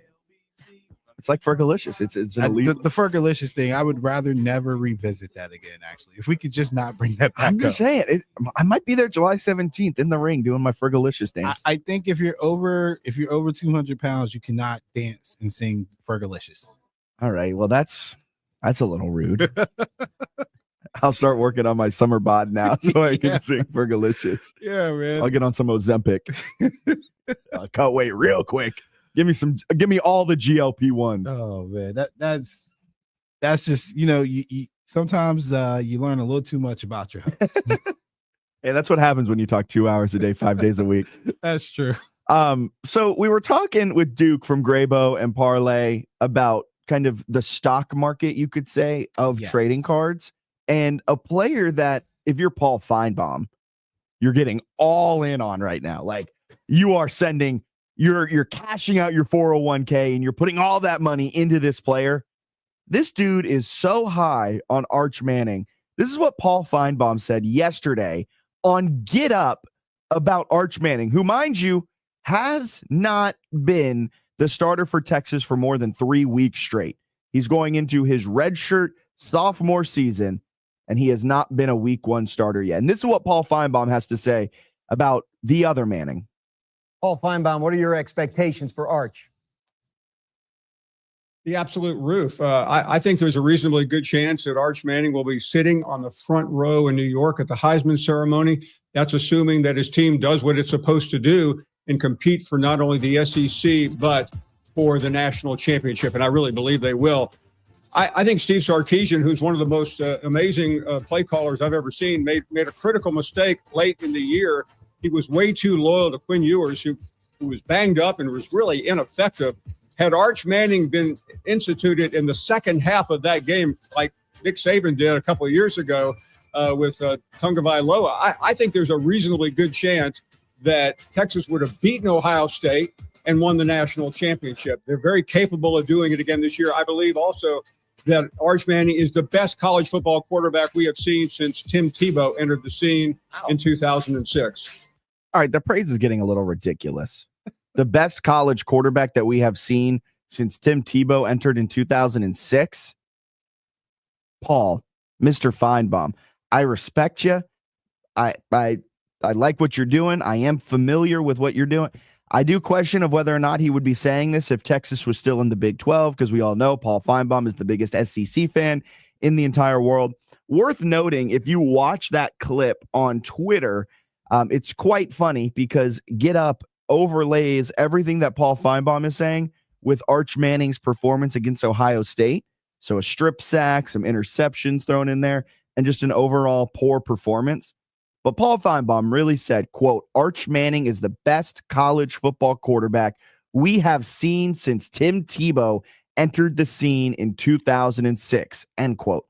It's like Fergalicious. It's an elite. The Fergalicious thing, I would rather never revisit that again, actually. If we could just not bring that back I'm just saying, I might be there July 17th in the ring doing my Fergalicious dance. I think if you're over 200 pounds, you cannot dance and sing Fergalicious. All right. Well, that's a little rude. I'll start working on my summer bod now so I can sing Fergalicious. Yeah, man. I'll get on some Ozempic. I'll cut weight real quick. Give me all the GLP-1s. Oh man, that's just, you sometimes you learn a little too much about your host. Hey, that's what happens when you talk 2 hours a day, 5 days a week. That's true. So we were talking with Duke from Graybo and Parlay about kind of the stock market, you could say, of trading cards, and a player that, if you're Paul Feinbaum, you're getting all in on right now. Like, you are sending. You're cashing out your 401k and you're putting all that money into this player. This dude is so high on Arch Manning. This is what Paul Feinbaum said yesterday on Get Up about Arch Manning, who, mind you, has not been the starter for Texas for more than 3 weeks straight. He's going into his redshirt sophomore season, and he has not been a week one starter yet. And this is what Paul Feinbaum has to say about the other Manning. Paul Feinbaum, what are your expectations for Arch? The absolute roof. I think there's a reasonably good chance that Arch Manning will be sitting on the front row in New York at the Heisman ceremony. That's assuming that his team does what it's supposed to do and compete for not only the SEC, but for the national championship. And I really believe they will. I think Steve Sarkisian, who's one of the most amazing play callers I've ever seen, made a critical mistake late in the year. He was way too loyal to Quinn Ewers, who was banged up and was really ineffective. Had Arch Manning been instituted in the second half of that game, like Nick Saban did a couple of years ago with Tagovailoa, I think there's a reasonably good chance that Texas would have beaten Ohio State and won the national championship. They're very capable of doing it again this year. I believe also that Arch Manning is the best college football quarterback we have seen since Tim Tebow entered the scene in 2006. All right, the praise is getting a little ridiculous. The best college quarterback that we have seen since Tim Tebow entered in 2006. Paul, Mr. Feinbaum, I respect you. I like what you're doing. I am familiar with what you're doing. I do question of whether or not he would be saying this if Texas was still in the Big 12, because we all know Paul Feinbaum is the biggest SEC fan in the entire world. Worth noting, if you watch that clip on Twitter, it's quite funny because Get Up overlays everything that Paul Feinbaum is saying with Arch Manning's performance against Ohio State. So a strip sack, some interceptions thrown in there, and just an overall poor performance. But Paul Feinbaum really said, quote, Arch Manning is the best college football quarterback we have seen since Tim Tebow entered the scene in 2006, end quote.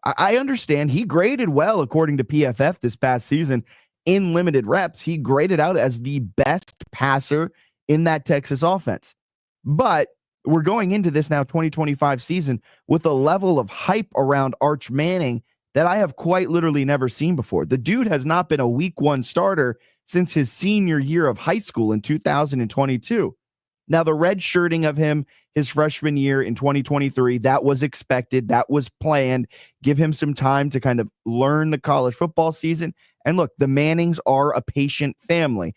I understand he graded well according to PFF this past season. In limited reps, he graded out as the best passer in that Texas offense. But we're going into this now 2025 season with a level of hype around Arch Manning that I have quite literally never seen before. The dude has not been a week one starter since his senior year of high school in 2022. Now, the red shirting of him his freshman year in 2023, that was expected. That was planned. Give him some time to kind of learn the college football season. And look, the Mannings are a patient family.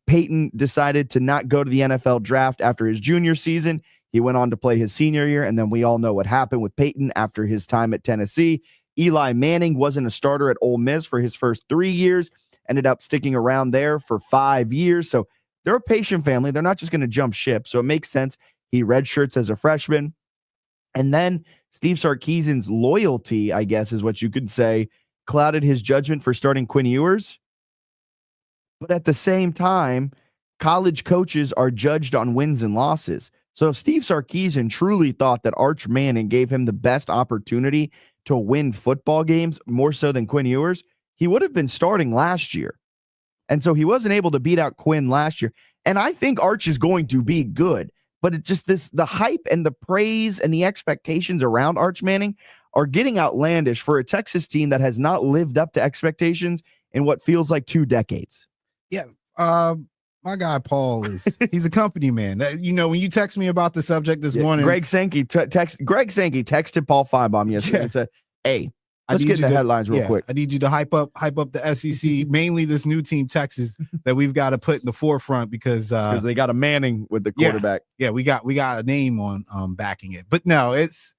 Peyton decided to not go to the NFL draft after his junior season. He went on to play his senior year, and then we all know what happened with Peyton after his time at Tennessee. Eli Manning wasn't a starter at Ole Miss for his first 3 years, ended up sticking around there for 5 years. So they're a patient family. They're not just going to jump ship. So it makes sense. He redshirts as a freshman. And then Steve Sarkisian's loyalty, I guess is what you could say, clouded his judgment for starting Quinn Ewers. But at the same time, college coaches are judged on wins and losses. So if Steve Sarkisian truly thought that Arch Manning gave him the best opportunity to win football games more so than Quinn Ewers, he would have been starting last year. And so he wasn't able to beat out Quinn last year. And I think Arch is going to be good, but it's just the hype and the praise and the expectations around Arch Manning are getting outlandish for a Texas team that has not lived up to expectations in what feels like 2 decades. Yeah. My guy, Paul, he's a company man. You know, when you text me about the subject this morning, Greg Sankey texted Paul Feinbaum yesterday and said, hey, let's get the headlines real quick. I need you to hype up the SEC, mainly this new team, Texas, that we've got to put in the forefront because they got a Manning with the quarterback. Yeah, we got a name on backing it. But no, it's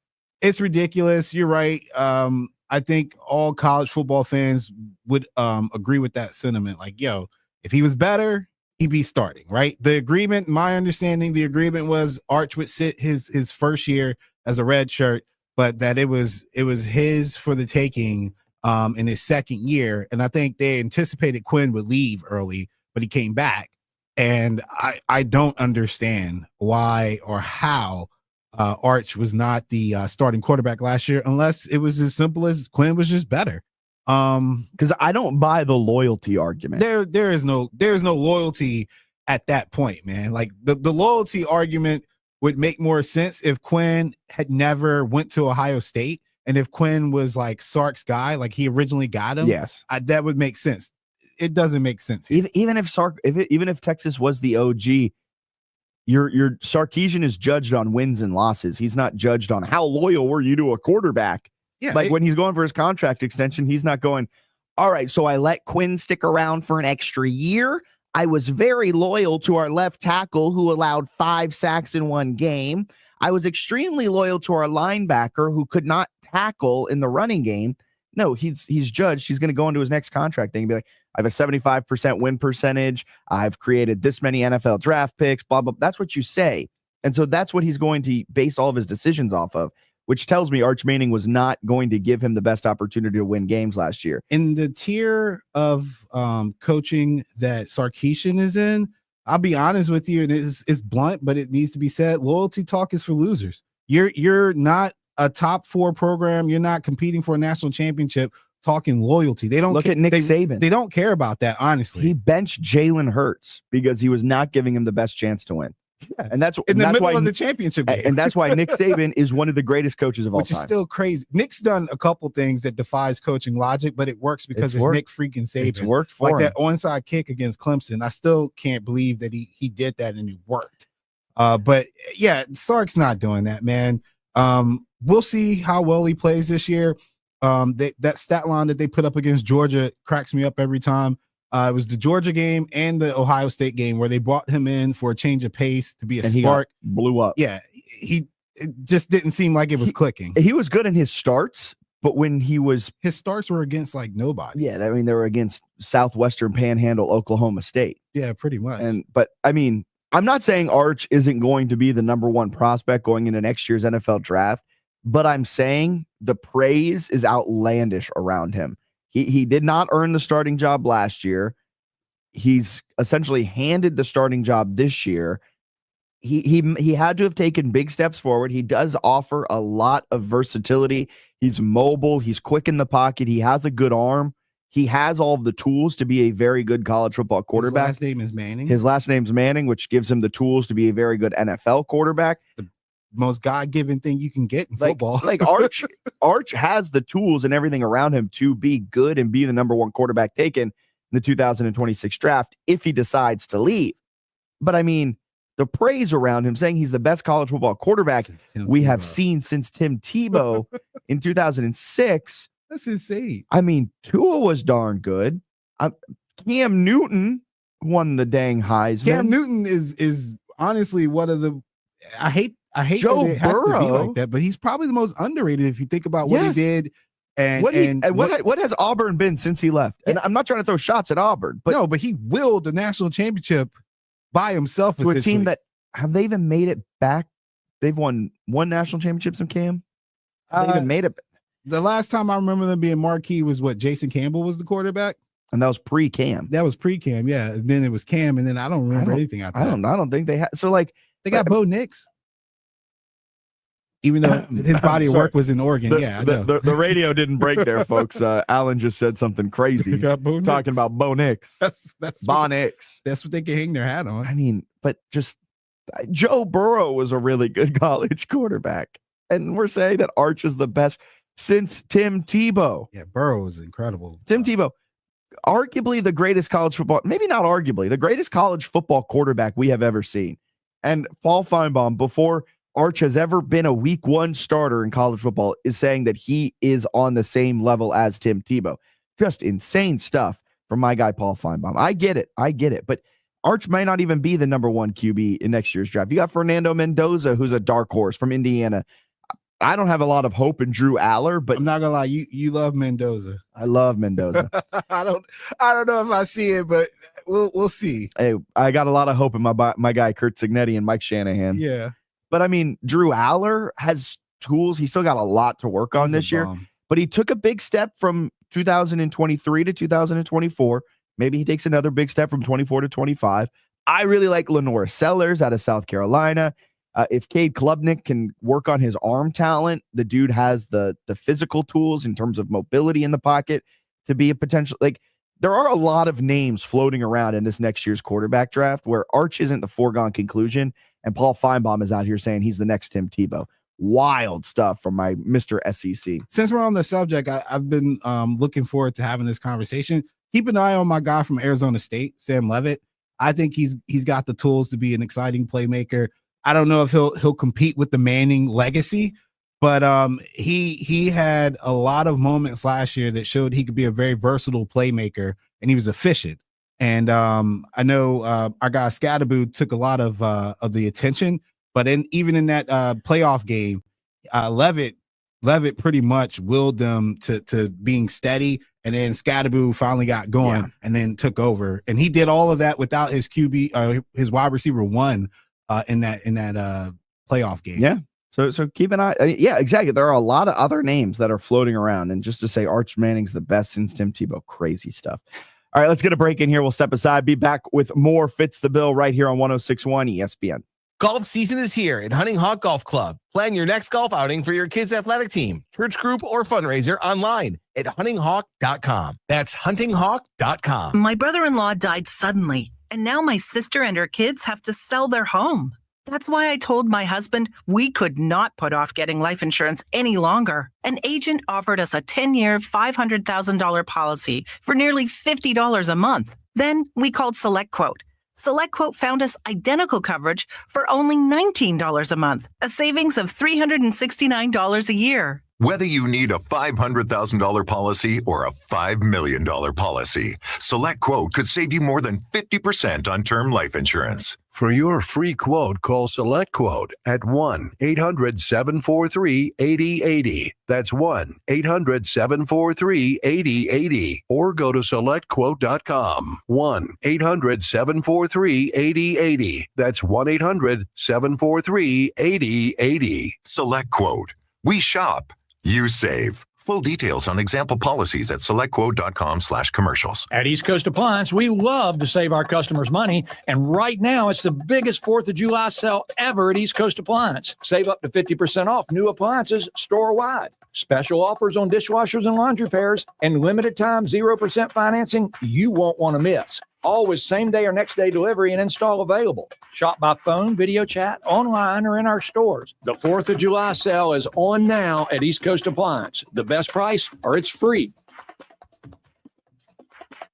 ridiculous. You're right. I think all college football fans would agree with that sentiment. Like, yo, if he was better, he'd be starting, right? The agreement, my understanding, the agreement was Arch would sit his first year as a red shirt, but that it was his for the taking in his second year. And I think they anticipated Quinn would leave early, but he came back. And I don't understand why or how Arch was not the starting quarterback last year, unless it was as simple as Quinn was just better. Because I don't buy the loyalty argument. There's no loyalty at that point, man. Like the loyalty argument would make more sense if Quinn had never went to Ohio State and if Quinn was like Sark's guy, like he originally got him. Yes, that would make sense. It doesn't make sense here. Even if Texas was the OG, your Sarkisian is judged on wins and losses. He's not judged on how loyal were you to a quarterback. Yeah, like when he's going for his contract extension, he's not going, all right, so I let Quinn stick around for an extra year. I was very loyal to our left tackle who allowed 5 sacks in one game. I was extremely loyal to our linebacker who could not tackle in the running game. No, he's judged. He's going to go into his next contract thing and be like, I have a 75% win percentage. I've created this many NFL draft picks, blah, blah. That's what you say. And so that's what he's going to base all of his decisions off of, which tells me Arch Manning was not going to give him the best opportunity to win games last year. In the tier of coaching that Sarkisian is in, I'll be honest with you, and it's blunt, but it needs to be said. Loyalty talk is for losers. You're not a top 4 program. You're not competing for a national championship talking loyalty. They don't look at Nick Saban. They don't care about that, honestly. He benched Jalen Hurts because he was not giving him the best chance to win. Yeah. And that's in the middle why, of the championship game. And that's why Nick Saban is one of the greatest coaches of all time. Which is still crazy. Nick's done a couple things that defies coaching logic, but it works because it's Nick freaking Saban. It's worked for him. Like that onside kick against Clemson. I still can't believe that he did that and it worked. But yeah, Sark's not doing that, man. We'll see how well he plays this year. That stat line that they put up against Georgia cracks me up every time. It was the Georgia game and the Ohio State game where they brought him in for a change of pace to be a spark. He blew up. Yeah, it just didn't seem like it was clicking. He was good in his starts, but when his starts were against like nobody. Yeah, I mean they were against Southwestern Panhandle, Oklahoma State. Yeah, pretty much. But I mean, I'm not saying Arch isn't going to be the number 1 prospect going into next year's NFL draft, but I'm saying the praise is outlandish around him. He did not earn the starting job last year. He's essentially handed the starting job this year. He had to have taken big steps forward. He does offer a lot of versatility. He's mobile. He's quick in the pocket. He has a good arm. He has all of the tools to be a very good college football quarterback. His last name is Manning. His last name's Manning, which gives him the tools to be a very good NFL quarterback. The most God-given thing you can get in football. Like Arch has the tools and everything around him to be good and be the number 1 quarterback taken in the 2026 draft if he decides to leave. But I mean, the praise around him saying he's the best college football quarterback we have seen since Tim Tebow in 2006. That's insane. I mean, Tua was darn good. Cam Newton won the dang Heisman. Cam Newton is honestly one of the I hate Joe that it has to be Burrow. like that, but he's probably the most underrated if you think about what he did. And what has Auburn been since he left? And I'm not trying to throw shots at Auburn, but no, but he willed the national championship by himself to a team that have they even made it back? They've won 1 national championship in Cam. They even made it. The last time I remember them being marquee was what Jason Campbell was the quarterback, and that was pre-Cam. That was pre-Cam, yeah. And then it was Cam, and then I don't remember anything after that. I don't think they had. So like they got Bo Nix. Even though his body of work was in Oregon. The radio didn't break there, folks. Alan just said something crazy talking about Bo Nix. That's Bo Nix. That's what they can hang their hat on. I mean, but just Joe Burrow was a really good college quarterback. And we're saying that Arch is the best since Tim Tebow. Yeah, Burrow was incredible. Tim Tebow, arguably the greatest college football, maybe not arguably, the greatest college football quarterback we have ever seen. And Paul Feinbaum, before Arch has ever been a week 1 starter in college football, is saying that he is on the same level as Tim Tebow. Just insane stuff from my guy, Paul Feinbaum. I get it. But Arch may not even be the number 1 QB in next year's draft. You got Fernando Mendoza, who's a dark horse from Indiana. I don't have a lot of hope in Drew Aller, but I'm not gonna lie, you love Mendoza. I love Mendoza. I don't know if I see it, but we'll see. Hey, I got a lot of hope in my guy Kurt Cignetti and Mike Shanahan. Yeah. But I mean, Drew Aller has tools. He's still got a lot to work on this year, but he took a big step from 2023 to 2024. Maybe he takes another big step from 24 to 25. I really like Lenore Sellers out of South Carolina. If Cade Klubnik can work on his arm talent, the dude has the physical tools in terms of mobility in the pocket to be a potential. Like, there are a lot of names floating around in this next year's quarterback draft where Arch isn't the foregone conclusion, and Paul Feinbaum is out here saying he's the next Tim Tebow. Wild stuff from my Mr. SEC. Since we're on the subject, I've been looking forward to having this conversation. Keep an eye on my guy from Arizona State, Sam Levitt. I think he's got the tools to be an exciting playmaker. I don't know if he'll compete with the Manning legacy, But he had a lot of moments last year that showed he could be a very versatile playmaker, and he was efficient. And I know our guy Scadaboo took a lot of the attention, but even in that playoff game, Levitt pretty much willed them to being steady, and then Scadaboo finally got going and then took over. And he did all of that without his QB, his wide receiver one in that playoff game. Yeah. So keep an eye. Yeah, exactly. There are a lot of other names that are floating around, and just to say Arch Manning's the best since Tim Tebow, crazy stuff. All right, let's get a break in here. We'll step aside. Be back with more Fitz the Bill right here on 106.1 ESPN. Golf season is here at Hunting Hawk Golf Club. Plan your next golf outing for your kids' athletic team, church group, or fundraiser online at huntinghawk.com. That's huntinghawk.com. My brother-in-law died suddenly, and now my sister and her kids have to sell their home. That's why I told my husband we could not put off getting life insurance any longer. An agent offered us a 10-year, $500,000 policy for nearly $50 a month. Then we called SelectQuote. SelectQuote found us identical coverage for only $19 a month, a savings of $369 a year. Whether you need a $500,000 policy or a $5 million policy, SelectQuote could save you more than 50% on term life insurance. For your free quote, call SelectQuote at 1-800-743-8080. That's 1-800-743-8080. Or go to SelectQuote.com. 1-800-743-8080. That's 1-800-743-8080. SelectQuote. We shop. You save. Full details on example policies at selectquote.com/commercials. At East Coast Appliance, we love to save our customers money. And right now, it's the biggest 4th of July sale ever at East Coast Appliance. Save up to 50% off new appliances store-wide. Special offers on dishwashers and laundry pairs, and limited time 0% financing you won't want to miss. Always same day or next day delivery and install available. Shop by phone, video chat, online, or in our stores. The 4th of July sale is on now at East Coast Appliance. The best price or it's free.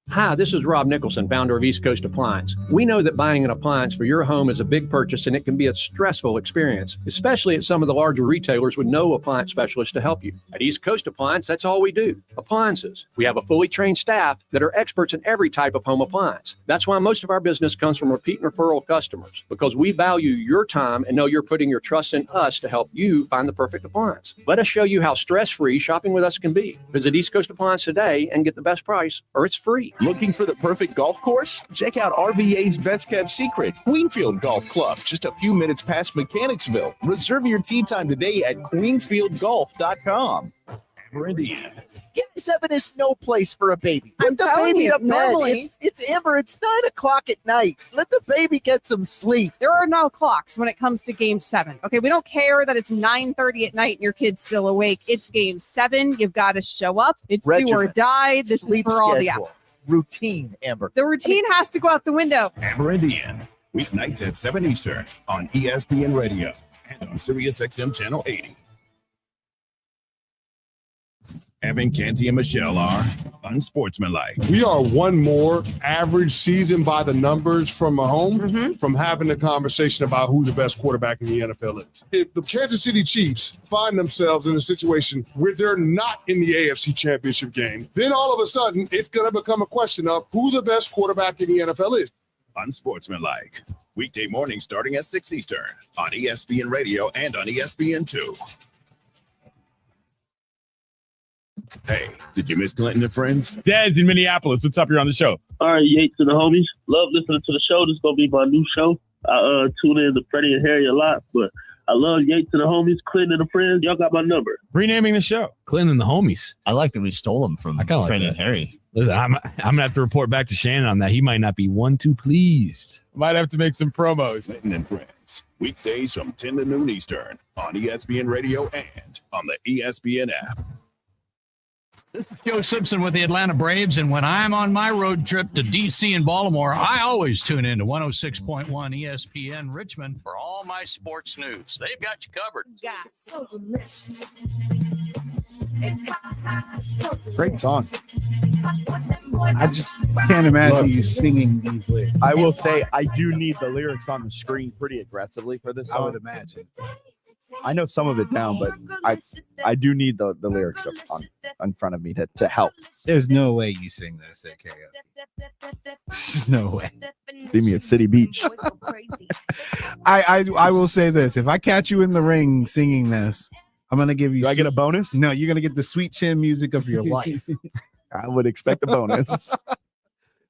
Hi, this is Rob Nicholson, founder of East Coast Appliance. We know that buying an appliance for your home is a big purchase and it can be a stressful experience, especially at some of the larger retailers with no appliance specialist to help you. At East Coast Appliance, that's all we do, appliances. We have a fully trained staff that are experts in every type of home appliance. That's why most of our business comes from repeat and referral customers, because we value your time and know you're putting your trust in us to help you find the perfect appliance. Let us show you how stress-free shopping with us can be. Visit East Coast Appliance today and get the best price, or it's free. Looking for the perfect golf course? Check out RVA's best kept secret, Queenfield Golf Club, just a few minutes past Mechanicsville. Reserve your tee time today at queenfieldgolf.com. Amber, Indiana. Game 7 is no place for a baby. I'm Let the telling baby you, to bed. normally- It's Amber. It's 9 o'clock at night. Let the baby get some sleep. There are no clocks when it comes to game 7. Okay, we don't care that it's 9:30 at night and your kid's still awake. It's game 7. You've got to show up. It's do or Regiment. die. This Sleep is for all the schedule. athletes. Routine, Amber. The routine has to go out the window. Amber, Indiana. Weeknights at 7 Eastern on ESPN Radio and on SiriusXM Channel 80. Evan, Canty, and Michelle are unsportsmanlike. We are one more average season by the numbers from Mahomes from having the conversation about who the best quarterback in the NFL is. If the Kansas City Chiefs find themselves in a situation where they're not in the AFC Championship game, then all of a sudden it's going to become a question of who the best quarterback in the NFL is. Unsportsmanlike. Weekday mornings starting at 6 Eastern on ESPN Radio and on ESPN2. Hey, did you miss Clinton and friends? Dad's in Minneapolis. What's up? You're on the show. All right, Yates and the homies. Love listening to the show. This is going to be my new show. I tune in to Freddie and Harry a lot, but I love Yates and the homies, Clinton and the friends. Y'all got my number. Renaming the show. Clinton and the homies. I like that we stole them from I like Freddie that. and Harry. Listen, I'm going to have to report back to Shannon on that. He might not be one too pleased. Might have to make some promos. Clinton and friends. Weekdays from 10 to noon Eastern on ESPN Radio and on the ESPN app. This is Joe Simpson with the Atlanta Braves, and when I'm on my road trip to D.C. and Baltimore, I always tune in to 106.1 ESPN Richmond for all my sports news. They've got you covered. Yeah, so delicious. Great song. I just can't imagine you singing these lyrics. I will say I do need the lyrics on the screen pretty aggressively for this song. I would imagine. I know some of it down, but I do need the lyrics up in front of me to help. There's no way you sing this at karaoke. There's no way. See me at City Beach. I will say this: if I catch you in the ring singing this, I'm gonna give you. Do I get a bonus? No, you're gonna get the sweet chin music of your life. I would expect a bonus.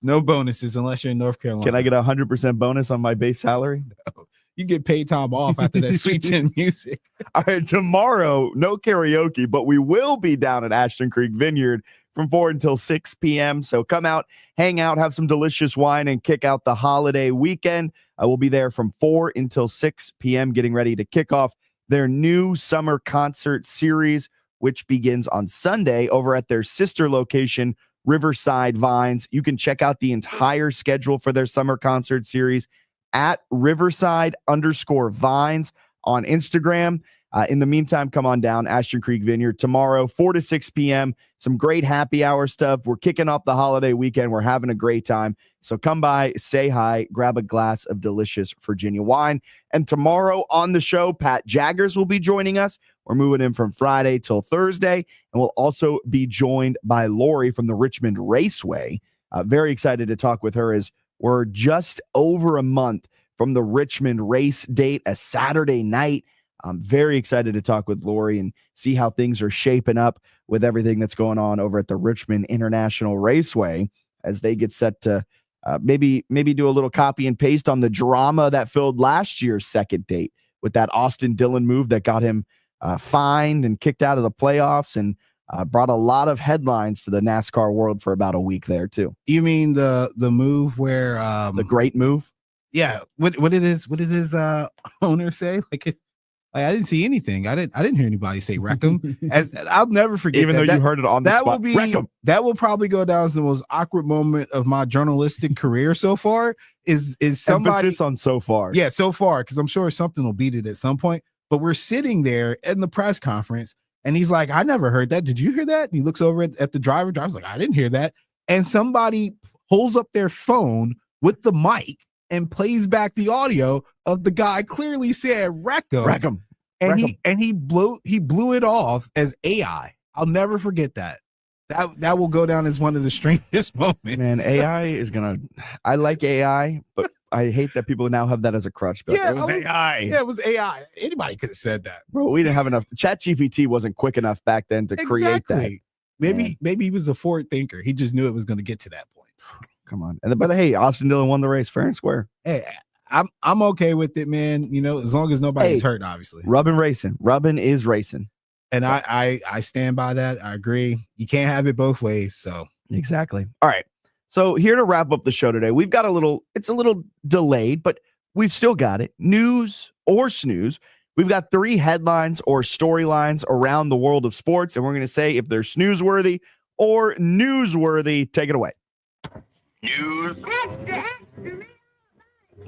No bonuses unless you're in North Carolina. Can I get 100% bonus on my base salary? No. You get paid time off after that sweet chin music. All right, tomorrow, no karaoke, but we will be down at Ashton Creek Vineyard from 4 until 6 p.m. So come out, hang out, have some delicious wine, and kick out the holiday weekend. I will be there from 4 until 6 p.m. getting ready to kick off their new summer concert series, which begins on Sunday over at their sister location, Riverside Vines. You can check out the entire schedule for their summer concert series at Riverside_Vines on Instagram. In the meantime, come on down Ashton Creek Vineyard tomorrow, 4 to 6 p.m. Some great happy hour stuff. We're kicking off the holiday weekend. We're having a great time. So come by, say hi, grab a glass of delicious Virginia wine. And tomorrow on the show, Pat Jaggers will be joining us. We're moving in from Friday till Thursday. And we'll also be joined by Lori from the Richmond Raceway. Very excited to talk with her as we're just over a month from the Richmond race date, a Saturday night. I'm very excited to talk with Lori and see how things are shaping up with everything that's going on over at the Richmond International Raceway as they get set to maybe do a little copy and paste on the drama that filled last year's second date with that Austin Dillon move that got him fined and kicked out of the playoffs and brought a lot of headlines to the NASCAR world for about a week there too. You mean the move where the great move? Yeah. What did his owner say? I didn't see anything. I didn't hear anybody say wreck him. As I'll never forget. Even though you heard it on the spot. That will probably go down as the most awkward moment of my journalistic career so far. Is somebody emphasis on so far? Yeah, so far, because I'm sure something will beat it at some point. But we're sitting there in the press conference, and he's like, "I never heard that. Did you hear that?" And he looks over at the driver. Driver's like, "I didn't hear that." And somebody pulls up their phone with the mic and plays back the audio of the guy clearly said wreck him. And he blew it off as AI. I'll never forget that. That will go down as one of the strangest moments. Man, AI is I like AI, but I hate that people now have that as a crutch. But Yeah, it was AI. Yeah, it was AI. Anybody could have said that. Bro, we didn't have enough. ChatGPT wasn't quick enough back then to create that. Maybe he was a forward thinker. He just knew it was going to get to that point. Come on. But hey, Austin Dillon won the race fair and square. Hey, I'm okay with it, man. You know, as long as nobody's hurt, obviously. Rubbin is racing. And I stand by that. I agree. You can't have it both ways. So exactly. All right. So here to wrap up the show today, we've got it's a little delayed, but we've still got it. News or snooze. We've got 3 headlines or storylines around the world of sports, and we're going to say if they're snoozeworthy or newsworthy. Take it away. News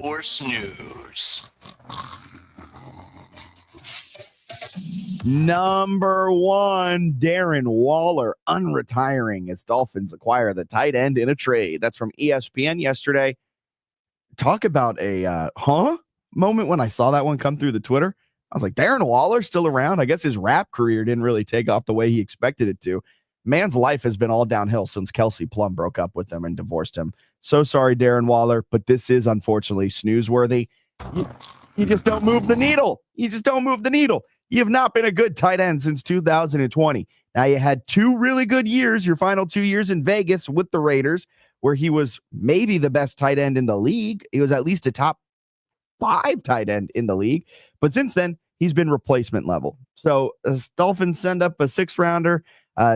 or snooze. Number 1, Darren Waller unretiring as Dolphins acquire the tight end in a trade. That's from ESPN yesterday. Talk about a moment when I saw that one come through the Twitter. I was like, Darren Waller still around? I guess his rap career didn't really take off the way he expected it to. Man's life has been all downhill since Kelsey Plum broke up with him and divorced him. So sorry, Darren Waller, but this is unfortunately snoozeworthy. You just don't move the needle. You have not been a good tight end since 2020. Now, you had 2 really good years, your final 2 years in Vegas with the Raiders, where he was maybe the best tight end in the league. He was at least a top 5 tight end in the league. But since then, he's been replacement level. So Dolphins send up a 6th rounder.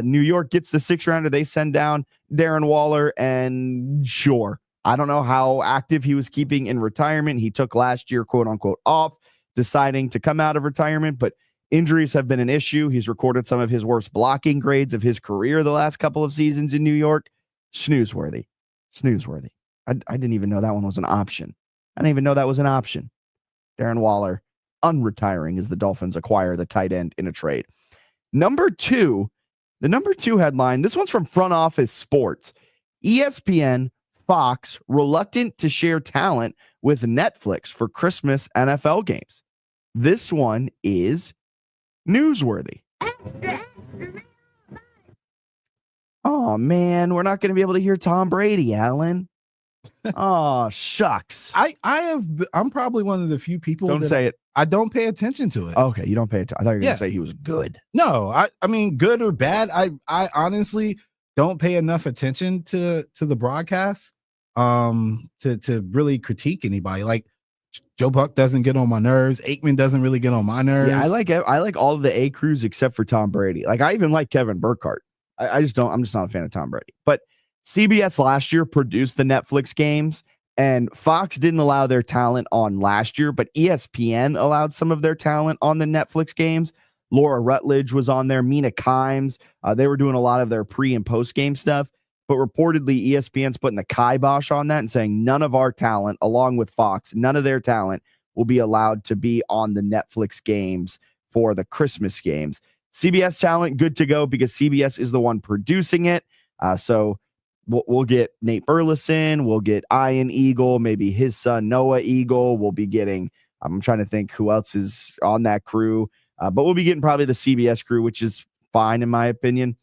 New York gets the 6th rounder. They send down Darren Waller, and sure, I don't know how active he was keeping in retirement. He took last year, quote unquote, off, deciding to come out of retirement, but injuries have been an issue. He's recorded some of his worst blocking grades of his career the last couple of seasons in New York. Snoozeworthy. I didn't even know that one was an option. Darren Waller unretiring as the Dolphins acquire the tight end in a trade. Number 2, the number 2 headline, this one's from Front Office Sports. ESPN, Fox, reluctant to share talent with Netflix for Christmas NFL games. This one is newsworthy. Oh man, we're not going to be able to hear Tom Brady, Alan. Oh shucks. I'm probably one of the few people. Don't say it. I don't pay attention to it. Okay, you don't pay attention. I thought you were going to say he was good. No, I mean, good or bad. I honestly don't pay enough attention to the broadcast to really critique anybody. Like Joe Buck doesn't get on my nerves. Aikman doesn't really get on my nerves. Yeah, I like all of the A crews except for Tom Brady. Like I even like Kevin Burkhardt. I'm just not a fan of Tom Brady. But CBS last year produced the Netflix games, and Fox didn't allow their talent on last year, but ESPN allowed some of their talent on the Netflix games. Laura Rutledge was on there, Mina Kimes. They were doing a lot of their pre and post game stuff, but reportedly ESPN's putting the kibosh on that and saying none of our talent, along with Fox, none of their talent will be allowed to be on the Netflix games for the Christmas games. CBS talent, good to go because CBS is the one producing it. So we'll get Nate Burleson. We'll get Ian Eagle, maybe his son, Noah Eagle. We'll be getting, I'm trying to think who else is on that crew. But we'll be getting probably the CBS crew, which is fine in my opinion.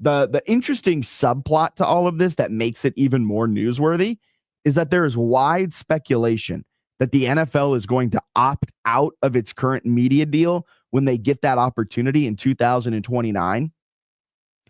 The interesting subplot to all of this that makes it even more newsworthy is that there is wide speculation that the NFL is going to opt out of its current media deal when they get that opportunity in 2029.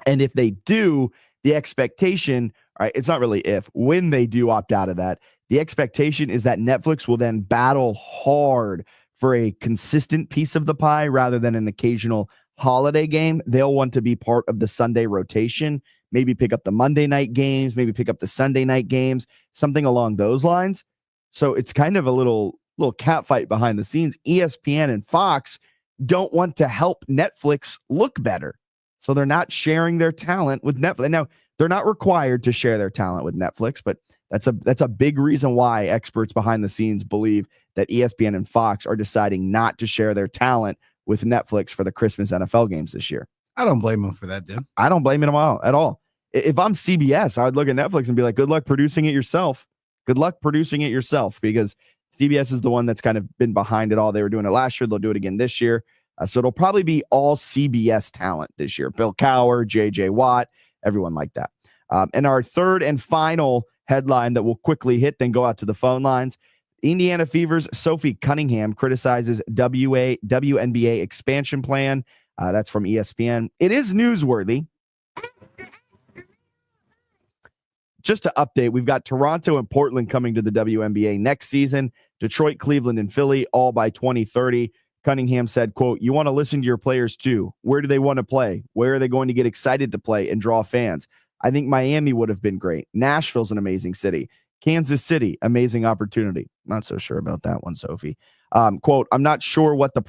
And if they do, the expectation, right, it's not really if, when they do opt out of that, the expectation is that Netflix will then battle hard for a consistent piece of the pie rather than an occasional holiday game. They'll want to be part of the Sunday rotation, maybe pick up the Monday night games, maybe pick up the Sunday night games, something along those lines. So it's kind of a little catfight behind the scenes. ESPN and Fox don't want to help Netflix look better. So they're not sharing their talent with Netflix. Now, they're not required to share their talent with Netflix, but that's a big reason why experts behind the scenes believe that ESPN and Fox are deciding not to share their talent with Netflix for the Christmas NFL games this year. I don't blame them for that, Tim. I don't blame them at all. If I'm CBS, I would look at Netflix and be like, good luck producing it yourself. Good luck producing it yourself, because CBS is the one that's kind of been behind it all. They were doing it last year. They'll do it again this year. So it'll probably be all CBS talent this year. Bill Cowher, J.J. Watt, everyone like that. And our third and final headline that we'll quickly hit, then go out to the phone lines. Indiana Fever's Sophie Cunningham criticizes WNBA expansion plan. That's from ESPN. It is newsworthy. Just to update, we've got Toronto and Portland coming to the WNBA next season. Detroit, Cleveland, and Philly all by 2030. Cunningham said, quote, "You want to listen to your players too. Where do they want to play? Where are they going to get excited to play and draw fans? I think Miami would have been great. Nashville's an amazing city. Kansas City, amazing opportunity." Not so sure about that one, Sophie. Quote, "I'm not sure what the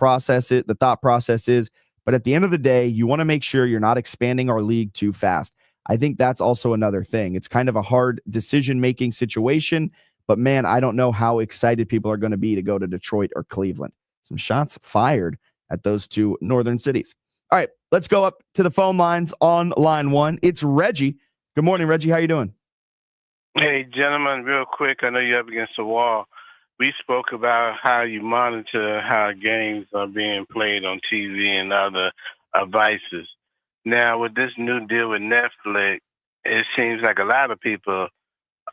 thought process is, but at the end of the day, you want to make sure you're not expanding our league too fast. I think that's also another thing. It's kind of a hard decision-making situation, but man, I don't know how excited people are going to be to go to Detroit or Cleveland." Some shots fired at those two northern cities. All right, let's go up to the phone lines on line one. It's Reggie. Good morning, Reggie. How you doing? Hey, gentlemen, real quick, I know you're up against the wall. We spoke about how you monitor how games are being played on TV and other devices. Now, with this new deal with Netflix, it seems like a lot of people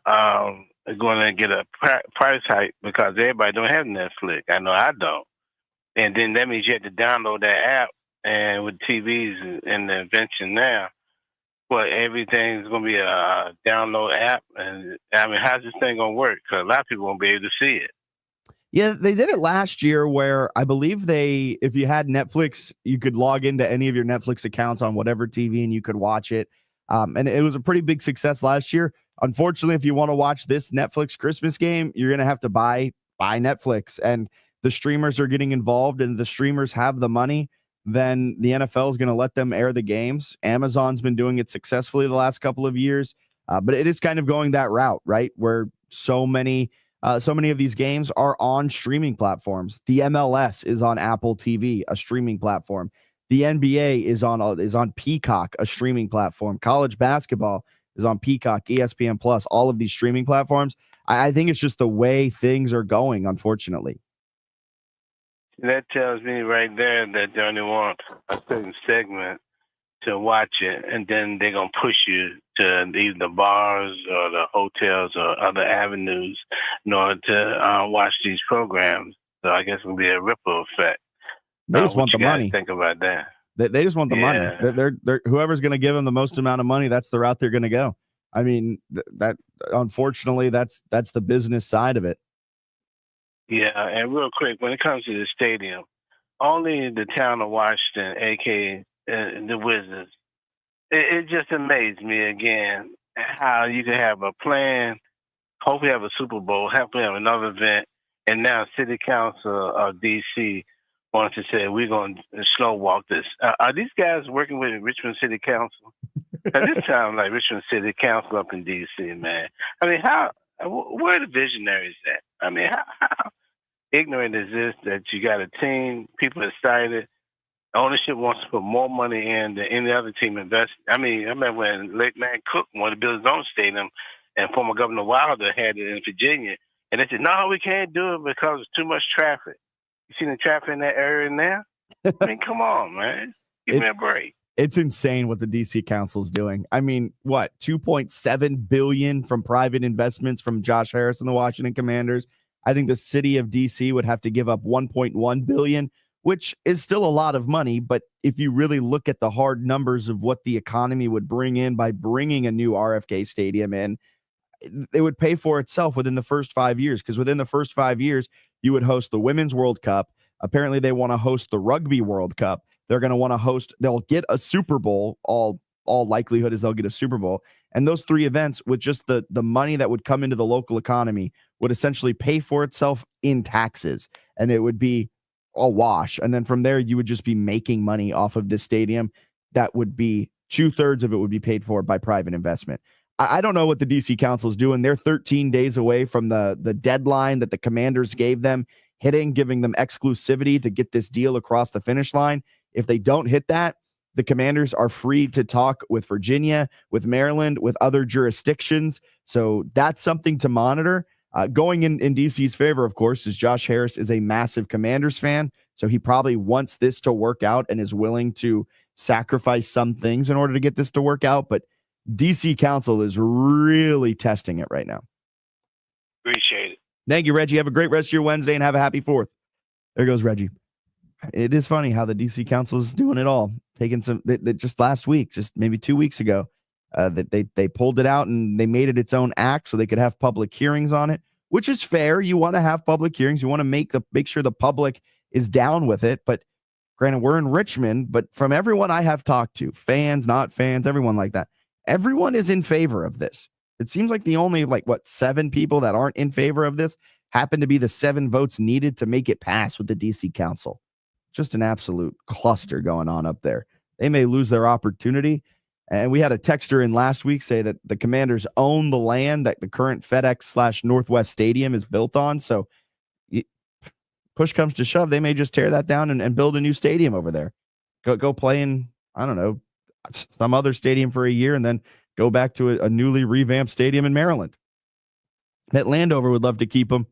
are going to get a price hike because everybody don't have Netflix. I know I don't. And then that means you have to download that app. And with TVs and the invention now, everything's going to be a download app. And I mean, how's this thing going to work? Because a lot of people won't be able to see it. Yeah, they did it last year where I believe if you had Netflix, you could log into any of your Netflix accounts on whatever TV and you could watch it. And it was a pretty big success last year. Unfortunately, if you want to watch this Netflix Christmas game, you're going to have to buy Netflix. And the streamers are getting involved, and the streamers have the money. Then the NFL is going to let them air the games. Amazon's been doing it successfully the last couple of years. But it is kind of going that route, right? Where so many of these games are on streaming platforms. The MLS is on Apple TV, a streaming platform. The NBA is on Peacock, a streaming platform. College basketball is on Peacock, ESPN Plus, all of these streaming platforms. I think it's just the way things are going, unfortunately. That tells me right there that they only want a certain segment to watch it, and then they're going to push you to either the bars or the hotels or other avenues in order to watch these programs. So I guess it'll be a ripple effect. They just want the What you guys money. think about that? They just want the money. Yeah. They're whoever's going to give them the most amount of money, that's the route they're going to go. I mean, that unfortunately, that's the business side of it. Yeah, and real quick, when it comes to the stadium, only the town of Washington, aka the Wizards, it just amazed me again how you can have a plan, hopefully have a Super Bowl, hopefully have another event, and now City Council of DC wants to say we're going to slow walk this. Are these guys working with Richmond City Council? This sounds like Richmond City Council up in DC, man. I mean, where are the visionaries at? I mean, how ignorant is this that you got a team, people are excited, ownership wants to put more money in than any other team invested. I mean, I remember when Lake Man Cook wanted to build his own stadium and former Governor Wilder had it in Virginia. And they said, no, we can't do it because there's too much traffic. You see the traffic in that area now? I mean, come on, man. Give me a break. It's insane what the DC Council is doing. I mean, what, $2.7 billion from private investments from Josh Harris and the Washington Commanders. I think the city of DC would have to give up $1.1 billion, which is still a lot of money. But if you really look at the hard numbers of what the economy would bring in by bringing a new RFK stadium in, it would pay for itself within the first 5 years, because within the first 5 years, you would host the Women's World Cup. Apparently, they want to host the Rugby World Cup. They're going to want to host, they'll get a Super Bowl. All likelihood is they'll get a Super Bowl. And those three events, with just the money that would come into the local economy, would essentially pay for itself in taxes. And it would be a wash. And then from there, you would just be making money off of this stadium. That would be 2/3 of it would be paid for by private investment. I don't know what the DC Council is doing. They're 13 days away from the deadline that the Commanders gave them, giving them exclusivity to get this deal across the finish line. If they don't hit that, the Commanders are free to talk with Virginia, with Maryland, with other jurisdictions. So that's something to monitor. Going in DC's favor, of course, is Josh Harris is a massive Commanders fan. So he probably wants this to work out and is willing to sacrifice some things in order to get this to work out. But DC Council is really testing it right now. Appreciate it. Thank you, Reggie. Have a great rest of your Wednesday and have a happy 4th. There goes Reggie. It is funny how the DC Council is doing it all. Taking some, just last week, just maybe 2 weeks ago, that they pulled it out and they made it its own act so they could have public hearings on it, which is fair. You want to have public hearings. You want to make sure the public is down with it. But granted, we're in Richmond, but from everyone I have talked to, fans, not fans, everyone like that, everyone is in favor of this. It seems like the only 7 people that aren't in favor of this happen to be the 7 votes needed to make it pass with the DC Council. Just an absolute cluster going on up there. They may lose their opportunity. And we had a texter in last week say that the Commanders own the land that the current FedEx/Northwest Stadium is built on. So push comes to shove, they may just tear that down and build a new stadium over there. Go play in, I don't know, some other stadium for a year and then go back to a newly revamped stadium in Maryland. That Landover would love to keep them.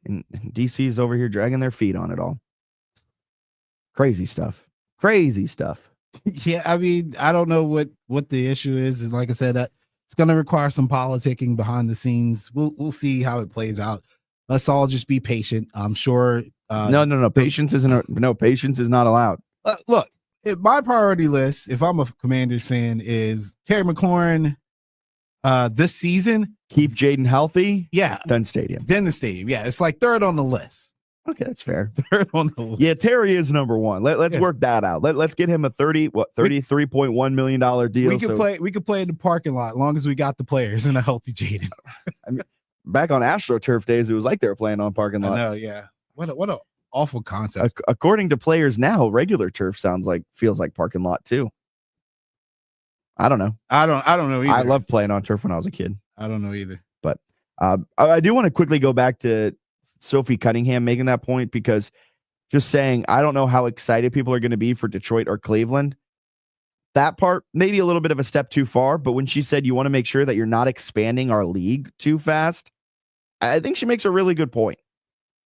And DC is over here dragging their feet on it all. Crazy stuff. Yeah, I mean, I don't know what the issue is. And like I said, it's going to require some politicking behind the scenes. We'll see how it plays out. Let's all just be patient. I'm sure. No. Patience is not allowed. Look, my priority list, if I'm a Commanders fan, is Terry McLaurin this season. Keep Jaden healthy. Yeah. Then stadium. Then the stadium. Yeah, it's like 3rd on the list. Okay, that's fair. 3rd on the list. Yeah, Terry is number 1. Let's work that out. Let's get him a $33.1 million deal. We could play in the parking lot as long as we got the players and a healthy Jaden. I mean, back on AstroTurf days, it was like they were playing on parking lots. I know, yeah. What an awful concept. According to players now, regular turf feels like parking lot too. I don't know. I don't know either. I loved playing on turf when I was a kid. I don't know either. But I do want to quickly go back to Sophie Cunningham making that point, because just saying, I don't know how excited people are going to be for Detroit or Cleveland. That part, maybe a little bit of a step too far. But when she said you want to make sure that you're not expanding our league too fast, I think she makes a really good point.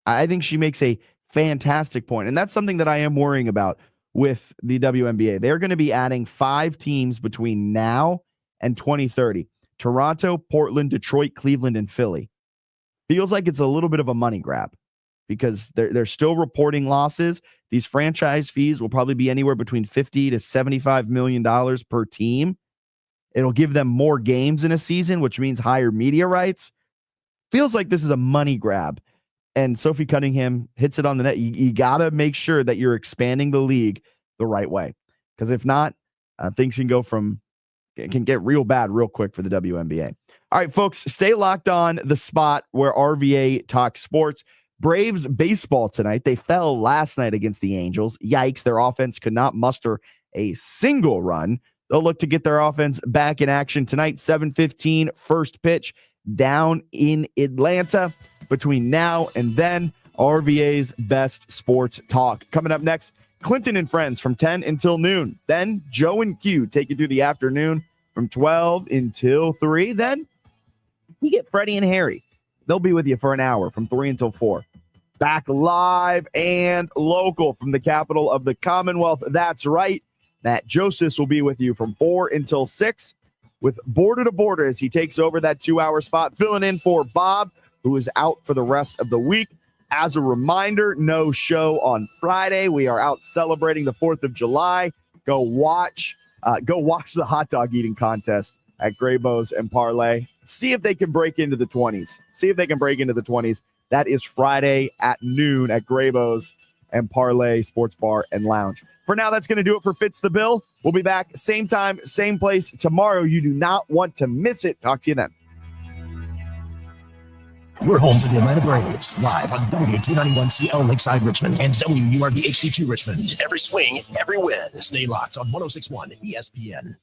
I think she makes a fantastic point. And that's something that I am worrying about with the WNBA. They're going to be adding 5 teams between now and 2030. Toronto, Portland, Detroit, Cleveland, and Philly. Feels like it's a little bit of a money grab because they're still reporting losses. These franchise fees will probably be anywhere between $50 to $75 million per team. It'll give them more games in a season, which means higher media rights. Feels like this is a money grab. And Sophie Cunningham hits it on the net. You got to make sure that you're expanding the league the right way. Because if not, things can get real bad real quick for the WNBA. All right, folks, stay locked on the spot where RVA talks sports. Braves baseball tonight. They fell last night against the Angels. Yikes, their offense could not muster a single run. They'll look to get their offense back in action tonight, 7:15, first pitch down in Atlanta. Between now and then, RVA's best sports talk. Coming up next, Clinton and friends from 10 until noon. Then Joe and Q take you through the afternoon from 12 until 3. Then you get Freddie and Harry. They'll be with you for an hour from 3 until 4. Back live and local from the capital of the Commonwealth. That's right. Matt Josephs will be with you from 4 until 6 with Border to Border as he takes over that 2-hour spot, filling in for Bob, who is out for the rest of the week. As a reminder, no show on Friday. We are out celebrating the 4th of July. Go watch the hot dog eating contest at Graybo's and Parlay. See if they can break into the 20s. That is Friday at noon at Graybo's and Parlay Sports Bar and Lounge. For now, that's going to do it for Fitz the Bill. We'll be back same time, same place tomorrow. You do not want to miss it. Talk to you then. We're home to the Atlanta Braves, live on W291CL Lakeside Richmond and WURB HD2 Richmond. Every swing, every win. Stay locked on 106.1 ESPN.